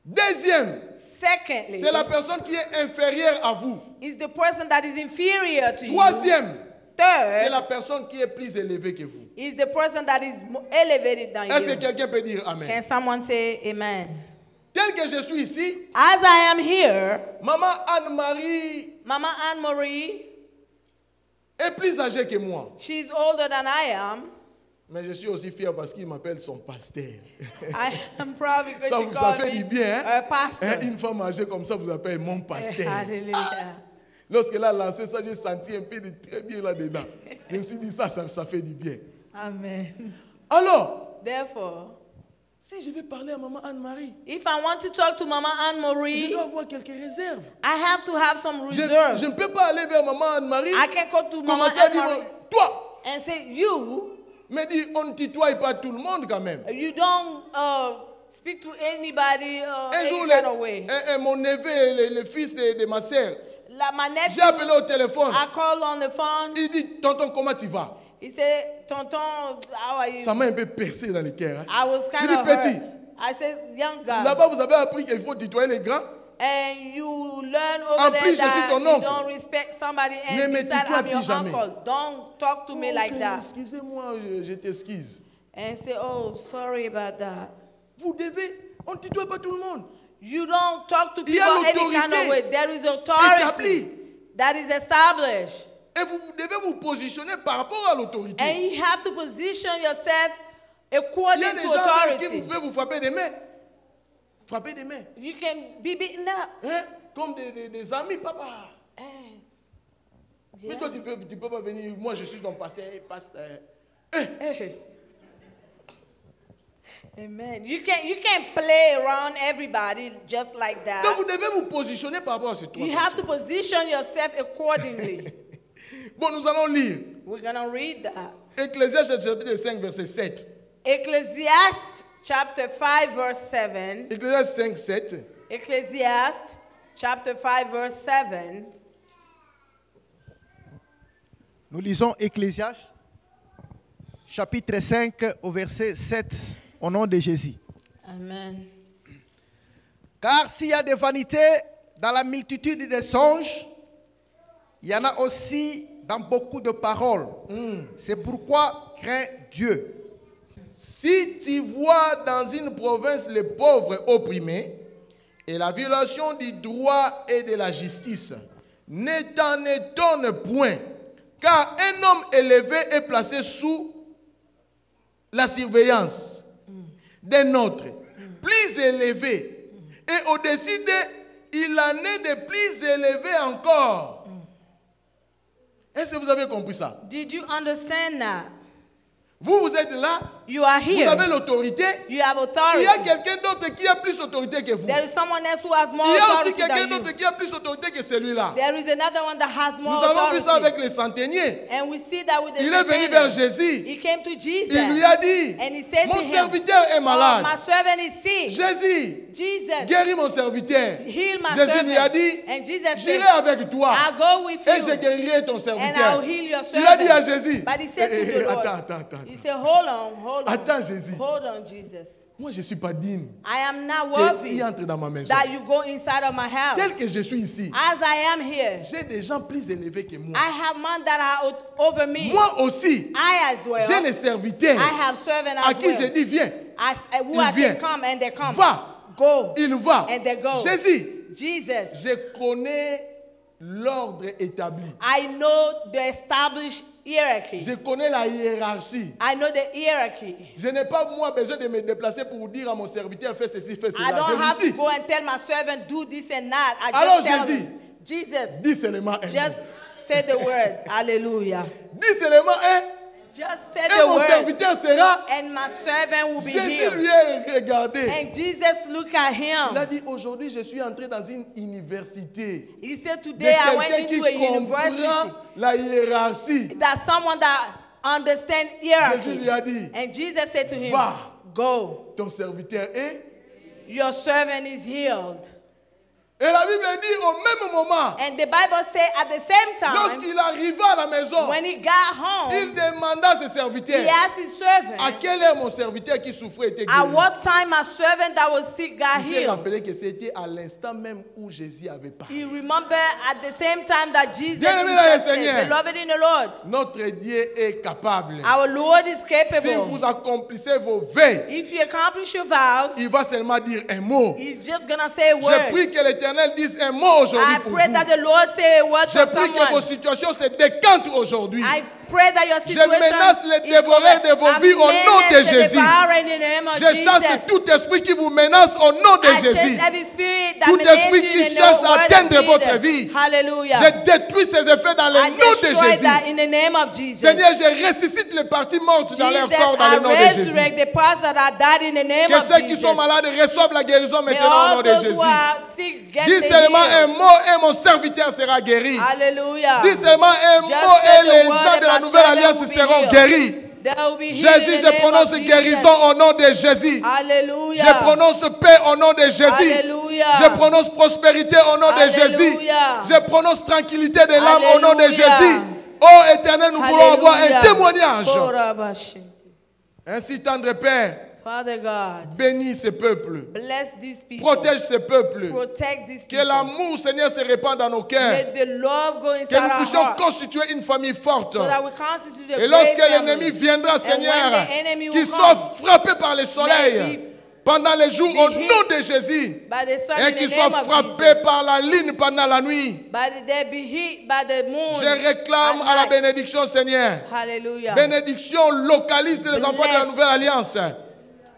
[SPEAKER 1] Deuxième,
[SPEAKER 2] Secondly,
[SPEAKER 1] c'est la personne qui est inférieure à vous.
[SPEAKER 2] is the person that is inferior to you.
[SPEAKER 1] Troisième, c'est
[SPEAKER 2] Third
[SPEAKER 1] la personne qui est plus élevée que vous.
[SPEAKER 2] is the person that is elevated than
[SPEAKER 1] Est-ce que
[SPEAKER 2] you.
[SPEAKER 1] quelqu'un peut dire Amen?
[SPEAKER 2] Can someone say amen?
[SPEAKER 1] Tel que je suis ici,
[SPEAKER 2] As I am here,
[SPEAKER 1] maman Anne-Marie
[SPEAKER 2] Mama Anne-Marie,
[SPEAKER 1] est plus âgée que moi.
[SPEAKER 2] she's older than I am.
[SPEAKER 1] Mais je suis aussi fier parce qu'il m'appelle son pasteur.
[SPEAKER 2] I am proud because
[SPEAKER 1] Ça
[SPEAKER 2] she
[SPEAKER 1] vous
[SPEAKER 2] calls
[SPEAKER 1] fait
[SPEAKER 2] me
[SPEAKER 1] du bien,
[SPEAKER 2] a
[SPEAKER 1] hein?
[SPEAKER 2] pastor.
[SPEAKER 1] Hein, une femme âgée comme ça vous appelle mon pasteur.
[SPEAKER 2] Hallelujah.
[SPEAKER 1] Lorsqu'elle a lancé ça, j'ai senti un peu de très bien là-dedans. Je me suis dit ça fait du bien.
[SPEAKER 2] Amen.
[SPEAKER 1] Alors,
[SPEAKER 2] Therefore,
[SPEAKER 1] si je vais parler à maman Anne-Marie,
[SPEAKER 2] if I want to talk to Mama
[SPEAKER 1] je
[SPEAKER 2] Anne-Marie,
[SPEAKER 1] dois avoir quelques réserves.
[SPEAKER 2] I have to have some
[SPEAKER 1] Je
[SPEAKER 2] reserve.
[SPEAKER 1] ne peux pas aller vers maman Anne-Marie,
[SPEAKER 2] I can't go to Mama
[SPEAKER 1] commencer à dire,
[SPEAKER 2] Anne-Marie
[SPEAKER 1] toi,
[SPEAKER 2] and say, you
[SPEAKER 1] mais dit, on ne tutoie pas tout le monde quand même.
[SPEAKER 2] don't speak to anybody
[SPEAKER 1] Un jour,
[SPEAKER 2] any kind of way.
[SPEAKER 1] mon neveu, le fils de ma sœur,
[SPEAKER 2] My nephew,
[SPEAKER 1] j'ai appelé au téléphone.
[SPEAKER 2] I called on the phone.
[SPEAKER 1] Il dit, tonton, comment tu vas?
[SPEAKER 2] He said, Tonton, how are you?
[SPEAKER 1] Ça m'a un peu percé dans le cœur. Hein.
[SPEAKER 2] I was kind
[SPEAKER 1] Il dit,
[SPEAKER 2] of
[SPEAKER 1] petit,
[SPEAKER 2] hurt. I said, young guy.
[SPEAKER 1] là-bas, vous avez appris qu'il faut tutoyer les grands.
[SPEAKER 2] And you learn
[SPEAKER 1] En
[SPEAKER 2] over
[SPEAKER 1] plus,
[SPEAKER 2] there
[SPEAKER 1] je suis
[SPEAKER 2] that
[SPEAKER 1] ton
[SPEAKER 2] you
[SPEAKER 1] oncle.
[SPEAKER 2] don't respect somebody
[SPEAKER 1] Ne
[SPEAKER 2] and
[SPEAKER 1] me
[SPEAKER 2] decide
[SPEAKER 1] tutoie
[SPEAKER 2] I'm your
[SPEAKER 1] plus jamais.
[SPEAKER 2] uncle. Don't talk to me like
[SPEAKER 1] Ok,
[SPEAKER 2] that.
[SPEAKER 1] excusez-moi, je t'excuse.
[SPEAKER 2] And say, oh, sorry about that.
[SPEAKER 1] Vous devez, on ne tutoie pas tout le monde.
[SPEAKER 2] You don't talk to
[SPEAKER 1] Il y a
[SPEAKER 2] people any kind
[SPEAKER 1] l'autorité
[SPEAKER 2] of way. There is authority
[SPEAKER 1] établie.
[SPEAKER 2] that is established.
[SPEAKER 1] Et vous devez vous positionner par rapport à l'autorité.
[SPEAKER 2] And you have to position yourself
[SPEAKER 1] Il y
[SPEAKER 2] according
[SPEAKER 1] a des
[SPEAKER 2] to
[SPEAKER 1] gens avec qui
[SPEAKER 2] authority.
[SPEAKER 1] vous pouvez vous frapper des mains. Frapper des mains.
[SPEAKER 2] You can be beaten up.
[SPEAKER 1] Hein? Comme des amis, papa.
[SPEAKER 2] Eh,
[SPEAKER 1] Mais
[SPEAKER 2] yeah.
[SPEAKER 1] toi, tu peux pas venir. Moi, je suis ton pasteur.
[SPEAKER 2] Eh. Amen. You can't play around everybody just like
[SPEAKER 1] Donc,
[SPEAKER 2] that.
[SPEAKER 1] vous devez vous positionner par rapport à ces trois
[SPEAKER 2] You have to
[SPEAKER 1] personnes.
[SPEAKER 2] position yourself accordingly.
[SPEAKER 1] Bon, nous allons lire.
[SPEAKER 2] We're going to read that.
[SPEAKER 1] Ecclésiaste chapitre 5, verset 7.
[SPEAKER 2] Ecclesiastes chapter 5 verse 7.
[SPEAKER 1] Ecclésiaste 5, 7.
[SPEAKER 2] Ecclesiastes chapter 5 verse 7.
[SPEAKER 3] Nous lisons Ecclésiaste, chapitre 5, au verset 7, au nom de Jésus.
[SPEAKER 2] Amen.
[SPEAKER 3] Car s'il y a des vanités dans la multitude des songes, il y en a aussi dans beaucoup de paroles. C'est pourquoi crains Dieu.
[SPEAKER 1] Si tu vois dans une province les pauvres opprimés et la violation du droit et de la justice, ne t'en étonne point, car un homme élevé est placé sous la surveillance d'un autre, plus élevé, et au-dessus d'eux, il en est de plus élevé encore. Est-ce que vous avez compris ça?
[SPEAKER 2] Did you understand that?
[SPEAKER 1] Vous êtes là,
[SPEAKER 2] You are
[SPEAKER 1] vous
[SPEAKER 2] here.
[SPEAKER 1] avez l'autorité.
[SPEAKER 2] You have
[SPEAKER 1] Il
[SPEAKER 2] authority.
[SPEAKER 1] y a quelqu'un d'autre qui a plus d'autorité que vous.
[SPEAKER 2] There is someone else who has more
[SPEAKER 1] Il y a aussi
[SPEAKER 2] authority
[SPEAKER 1] quelqu'un
[SPEAKER 2] than
[SPEAKER 1] d'autre
[SPEAKER 2] you.
[SPEAKER 1] qui a plus d'autorité que celui-là.
[SPEAKER 2] There is another one that has
[SPEAKER 1] Nous
[SPEAKER 2] more
[SPEAKER 1] avons vu ça
[SPEAKER 2] authority.
[SPEAKER 1] avec les centeniers.
[SPEAKER 2] And we see that with the
[SPEAKER 1] Il est venu vers
[SPEAKER 2] centurion.
[SPEAKER 1] Jésus.
[SPEAKER 2] He came to Jesus.
[SPEAKER 1] Il lui a dit,
[SPEAKER 2] And he said to
[SPEAKER 1] mon
[SPEAKER 2] him,
[SPEAKER 1] serviteur est
[SPEAKER 2] "Oh,
[SPEAKER 1] malade.
[SPEAKER 2] my servant is sick."
[SPEAKER 1] Jésus,
[SPEAKER 2] Jesus,
[SPEAKER 1] guéris mon serviteur.
[SPEAKER 2] heal my
[SPEAKER 1] Jésus
[SPEAKER 2] servant.
[SPEAKER 1] lui a dit,
[SPEAKER 2] And Jesus
[SPEAKER 1] j'irai
[SPEAKER 2] said,
[SPEAKER 1] avec toi
[SPEAKER 2] I'll go with
[SPEAKER 1] et je
[SPEAKER 2] you.
[SPEAKER 1] guérirai ton
[SPEAKER 2] And
[SPEAKER 1] serviteur.
[SPEAKER 2] I'll heal your
[SPEAKER 1] Il a dit à
[SPEAKER 2] servant.
[SPEAKER 1] Jésus,
[SPEAKER 2] But he said to the Lord,
[SPEAKER 1] attends.
[SPEAKER 2] he said, hold on.
[SPEAKER 1] Attends, Jésus.
[SPEAKER 2] Hold on, Jesus.
[SPEAKER 1] Moi, je ne suis pas digne
[SPEAKER 2] I am not
[SPEAKER 1] que
[SPEAKER 2] worthy
[SPEAKER 1] tu entres dans ma maison.
[SPEAKER 2] that you go inside of my house.
[SPEAKER 1] Tel que je suis ici,
[SPEAKER 2] As I am here,
[SPEAKER 1] j'ai des gens plus élevés que moi.
[SPEAKER 2] I have men that are over me.
[SPEAKER 1] Moi aussi,
[SPEAKER 2] I as well.
[SPEAKER 1] j'ai des serviteurs
[SPEAKER 2] I have servants
[SPEAKER 1] à
[SPEAKER 2] as
[SPEAKER 1] qui je
[SPEAKER 2] well.
[SPEAKER 1] dis, viens.
[SPEAKER 2] Who
[SPEAKER 1] Il
[SPEAKER 2] I
[SPEAKER 1] vient.
[SPEAKER 2] say come and they come.
[SPEAKER 1] Va.
[SPEAKER 2] Go.
[SPEAKER 1] Il va.
[SPEAKER 2] And they go.
[SPEAKER 1] Jésus,
[SPEAKER 2] Jesus.
[SPEAKER 1] je connais l'ordre établi.
[SPEAKER 2] I know the established hierarchy.
[SPEAKER 1] Je connais la hiérarchie.
[SPEAKER 2] I know the hierarchy.
[SPEAKER 1] Je n'ai pas, moi, besoin de me déplacer pour dire à mon serviteur, fais ceci, fais
[SPEAKER 2] I
[SPEAKER 1] cela.
[SPEAKER 2] don't
[SPEAKER 1] Je
[SPEAKER 2] have
[SPEAKER 1] lui
[SPEAKER 2] to
[SPEAKER 1] dis,
[SPEAKER 2] go and tell my servant do this and that. I
[SPEAKER 1] Alors,
[SPEAKER 2] just tell
[SPEAKER 1] Jésus.
[SPEAKER 2] him. Jesus,
[SPEAKER 1] dis seulement un
[SPEAKER 2] just
[SPEAKER 1] mot.
[SPEAKER 2] say the word. Hallelujah.
[SPEAKER 1] Dis seulement un,
[SPEAKER 2] Just say
[SPEAKER 1] et
[SPEAKER 2] the
[SPEAKER 1] mon
[SPEAKER 2] word.
[SPEAKER 1] serviteur sera.
[SPEAKER 2] And my servant will be
[SPEAKER 1] Jésus
[SPEAKER 2] healed.
[SPEAKER 1] lui a regardé.
[SPEAKER 2] And Jesus looked at
[SPEAKER 1] Il a
[SPEAKER 2] him.
[SPEAKER 1] dit, aujourd'hui, je suis entré dans une université.
[SPEAKER 2] He said,
[SPEAKER 1] De
[SPEAKER 2] today I went
[SPEAKER 1] quelqu'un qui
[SPEAKER 2] into a university.
[SPEAKER 1] comprend la hiérarchie.
[SPEAKER 2] That someone that understands
[SPEAKER 1] Jésus
[SPEAKER 2] hierarchy.
[SPEAKER 1] lui a dit,
[SPEAKER 2] And Jesus said to him,
[SPEAKER 1] Va.
[SPEAKER 2] go.
[SPEAKER 1] ton serviteur est.
[SPEAKER 2] Your servant is healed.
[SPEAKER 1] Et la Bible dit au même moment,
[SPEAKER 2] And the Bible said at the same time,
[SPEAKER 1] lorsqu'il arriva à la maison,
[SPEAKER 2] when he got home,
[SPEAKER 1] il demanda à ses
[SPEAKER 2] he
[SPEAKER 1] serviteurs,
[SPEAKER 2] asked his servant,
[SPEAKER 1] à quelle heure mon serviteur qui souffrait était
[SPEAKER 2] at
[SPEAKER 1] guéri.
[SPEAKER 2] what time my servant that was sick got
[SPEAKER 1] Il s'est
[SPEAKER 2] healed.
[SPEAKER 1] rappelé que c'était à l'instant même où Jésus avait parlé.
[SPEAKER 2] He remembered at the same time that Jesus
[SPEAKER 1] Bien-aimé dans le
[SPEAKER 2] himself
[SPEAKER 1] Seigneur.
[SPEAKER 2] said, beloved in the Lord,
[SPEAKER 1] Notre Dieu est capable.
[SPEAKER 2] our Lord is
[SPEAKER 1] Si
[SPEAKER 2] capable.
[SPEAKER 1] vous accomplissez vos vœux,
[SPEAKER 2] If you accomplish your vows,
[SPEAKER 1] il va seulement dire un mot.
[SPEAKER 2] he's just going to say a
[SPEAKER 1] Je
[SPEAKER 2] word.
[SPEAKER 1] prie que l'Éternel dise un mot aujourd'hui
[SPEAKER 2] I
[SPEAKER 1] pour
[SPEAKER 2] pray
[SPEAKER 1] vous.
[SPEAKER 2] that the Lord say a word
[SPEAKER 1] Je
[SPEAKER 2] for
[SPEAKER 1] prie que vos
[SPEAKER 2] someone.
[SPEAKER 1] situations se décantent aujourd'hui.
[SPEAKER 2] I pray that your
[SPEAKER 1] Je
[SPEAKER 2] situation
[SPEAKER 1] menace les
[SPEAKER 2] is
[SPEAKER 1] dévoreurs de vos vies au nom de Jésus. Je chasse
[SPEAKER 2] Jesus.
[SPEAKER 1] tout esprit qui vous menace au nom de
[SPEAKER 2] I
[SPEAKER 1] Jésus.
[SPEAKER 2] chase every spirit that
[SPEAKER 1] Tout
[SPEAKER 2] menaces
[SPEAKER 1] esprit
[SPEAKER 2] you
[SPEAKER 1] qui
[SPEAKER 2] in the
[SPEAKER 1] cherche à
[SPEAKER 2] word of
[SPEAKER 1] atteindre votre
[SPEAKER 2] Jesus.
[SPEAKER 1] vie.
[SPEAKER 2] Hallelujah.
[SPEAKER 1] Je détruis ces effets dans le
[SPEAKER 2] I
[SPEAKER 1] nom de
[SPEAKER 2] destroy
[SPEAKER 1] Jésus.
[SPEAKER 2] that in the name of Jesus.
[SPEAKER 1] Seigneur, je ressuscite les parties mortes dans leur corps dans le nom de Jésus.
[SPEAKER 2] resurrect the parts that are dead in the name
[SPEAKER 1] Que
[SPEAKER 2] of
[SPEAKER 1] ceux qui
[SPEAKER 2] Jesus.
[SPEAKER 1] sont malades reçoivent la guérison
[SPEAKER 2] May
[SPEAKER 1] maintenant au
[SPEAKER 2] all
[SPEAKER 1] nom de
[SPEAKER 2] those
[SPEAKER 1] Jésus.
[SPEAKER 2] who are sick get
[SPEAKER 1] Dis
[SPEAKER 2] the
[SPEAKER 1] seulement un
[SPEAKER 2] heal.
[SPEAKER 1] mot et mon serviteur sera guéri.
[SPEAKER 2] Hallelujah.
[SPEAKER 1] Dis seulement un
[SPEAKER 2] Just
[SPEAKER 1] mot
[SPEAKER 2] say
[SPEAKER 1] et
[SPEAKER 2] the
[SPEAKER 1] les
[SPEAKER 2] word
[SPEAKER 1] gens
[SPEAKER 2] and
[SPEAKER 1] de la
[SPEAKER 2] my
[SPEAKER 1] nouvelle
[SPEAKER 2] servant
[SPEAKER 1] alliance
[SPEAKER 2] will be
[SPEAKER 1] seront
[SPEAKER 2] healed.
[SPEAKER 1] guéris.
[SPEAKER 2] They will be healed
[SPEAKER 1] Jésus,
[SPEAKER 2] in the
[SPEAKER 1] je
[SPEAKER 2] name
[SPEAKER 1] prononce
[SPEAKER 2] of Jesus.
[SPEAKER 1] guérison au nom de Jésus.
[SPEAKER 2] Hallelujah.
[SPEAKER 1] Je prononce paix au nom de Jésus.
[SPEAKER 2] Alléluia.
[SPEAKER 1] Je prononce prospérité au nom de Jésus.
[SPEAKER 2] Alléluia.
[SPEAKER 1] Je prononce tranquillité de l'âme au nom de
[SPEAKER 2] Alléluia.
[SPEAKER 1] Jésus. Oh Éternel, nous voulons avoir un
[SPEAKER 2] Hallelujah.
[SPEAKER 1] témoignage.
[SPEAKER 2] Korabashi.
[SPEAKER 1] Ainsi, tendre Père,
[SPEAKER 2] Father God,
[SPEAKER 1] bénis ce peuple.
[SPEAKER 2] bless these people.
[SPEAKER 1] Protège ce peuple.
[SPEAKER 2] Protect these
[SPEAKER 1] Que
[SPEAKER 2] people.
[SPEAKER 1] l'amour, Seigneur, se répande dans nos cœurs.
[SPEAKER 2] May the love go
[SPEAKER 1] Que
[SPEAKER 2] inside
[SPEAKER 1] nous
[SPEAKER 2] our
[SPEAKER 1] puissions
[SPEAKER 2] heart.
[SPEAKER 1] constituer une famille forte.
[SPEAKER 2] So that we constitute a
[SPEAKER 1] Et
[SPEAKER 2] great
[SPEAKER 1] lorsque
[SPEAKER 2] family.
[SPEAKER 1] l'ennemi viendra,
[SPEAKER 2] And
[SPEAKER 1] Seigneur,
[SPEAKER 2] when the enemy will
[SPEAKER 1] qu'il
[SPEAKER 2] come,
[SPEAKER 1] soit frappé par le soleil
[SPEAKER 2] may he
[SPEAKER 1] pendant les jours
[SPEAKER 2] be
[SPEAKER 1] au
[SPEAKER 2] hit
[SPEAKER 1] nom de Jésus.
[SPEAKER 2] by the sun
[SPEAKER 1] Et
[SPEAKER 2] in
[SPEAKER 1] qu'il
[SPEAKER 2] the
[SPEAKER 1] soit
[SPEAKER 2] name of
[SPEAKER 1] frappé
[SPEAKER 2] Jesus.
[SPEAKER 1] par la lune pendant la nuit.
[SPEAKER 2] They be hit by the moon.
[SPEAKER 1] Je réclame
[SPEAKER 2] at
[SPEAKER 1] à la
[SPEAKER 2] night.
[SPEAKER 1] bénédiction, Seigneur.
[SPEAKER 2] Hallelujah.
[SPEAKER 1] Bénédiction localise les enfants de la
[SPEAKER 2] Bless.
[SPEAKER 1] Nouvelle Alliance.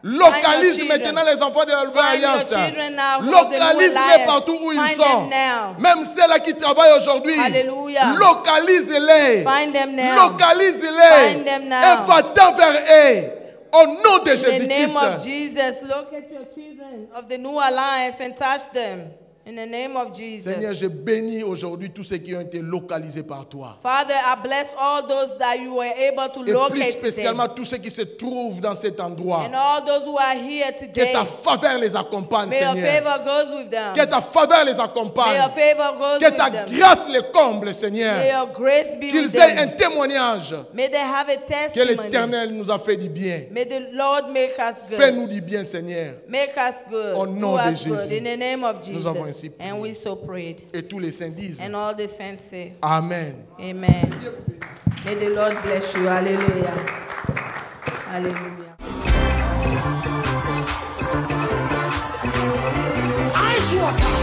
[SPEAKER 1] Localise
[SPEAKER 2] Find your
[SPEAKER 1] maintenant les enfants de la Nouvelle
[SPEAKER 2] Find your
[SPEAKER 1] Alliance.
[SPEAKER 2] children now of the New
[SPEAKER 1] Localise-les
[SPEAKER 2] Alliance.
[SPEAKER 1] partout où ils
[SPEAKER 2] Find
[SPEAKER 1] sont.
[SPEAKER 2] them now.
[SPEAKER 1] Même ceux-là qui travaillent aujourd'hui.
[SPEAKER 2] Hallelujah.
[SPEAKER 1] Localise-les.
[SPEAKER 2] Find them now.
[SPEAKER 1] Localise-les.
[SPEAKER 2] Find them now.
[SPEAKER 1] Et va-t'en vers eux. Au nom de
[SPEAKER 2] In the name of
[SPEAKER 1] Jésus-Christ.
[SPEAKER 2] Jesus, locate your children of the New Alliance and touch them. In the name of Jesus.
[SPEAKER 1] Seigneur, je bénis aujourd'hui tous ceux qui ont été localisés par toi.
[SPEAKER 2] Father, I bless all those that you were able to
[SPEAKER 1] Et plus
[SPEAKER 2] locate
[SPEAKER 1] spécialement
[SPEAKER 2] today.
[SPEAKER 1] tous ceux qui se trouvent dans cet endroit.
[SPEAKER 2] And all those who are here
[SPEAKER 1] Que
[SPEAKER 2] today.
[SPEAKER 1] ta faveur les accompagne,
[SPEAKER 2] May your
[SPEAKER 1] Seigneur.
[SPEAKER 2] favor goes with them.
[SPEAKER 1] Que ta faveur les
[SPEAKER 2] May
[SPEAKER 1] accompagne.
[SPEAKER 2] your favor goes
[SPEAKER 1] Que
[SPEAKER 2] with
[SPEAKER 1] ta
[SPEAKER 2] them.
[SPEAKER 1] grâce les comble,
[SPEAKER 2] May
[SPEAKER 1] Seigneur.
[SPEAKER 2] your grace be with
[SPEAKER 1] Qu'ils aient un
[SPEAKER 2] them.
[SPEAKER 1] témoignage
[SPEAKER 2] May they have a
[SPEAKER 1] que
[SPEAKER 2] testimony.
[SPEAKER 1] l'Éternel nous a fait du bien.
[SPEAKER 2] May the Lord make us good.
[SPEAKER 1] Fais-nous du bien, Seigneur.
[SPEAKER 2] Make us good.
[SPEAKER 1] Au nom
[SPEAKER 2] Do
[SPEAKER 1] de
[SPEAKER 2] us good.
[SPEAKER 1] Jésus.
[SPEAKER 2] In the name of Jesus.
[SPEAKER 1] Nous avons ainsi prié.
[SPEAKER 2] And we so prayed.
[SPEAKER 1] Et tous les saints disent
[SPEAKER 2] And all the saints say,
[SPEAKER 1] Amen.
[SPEAKER 2] Amen. May the Lord bless you. Hallelujah. Hallelujah.
[SPEAKER 5] Ice water.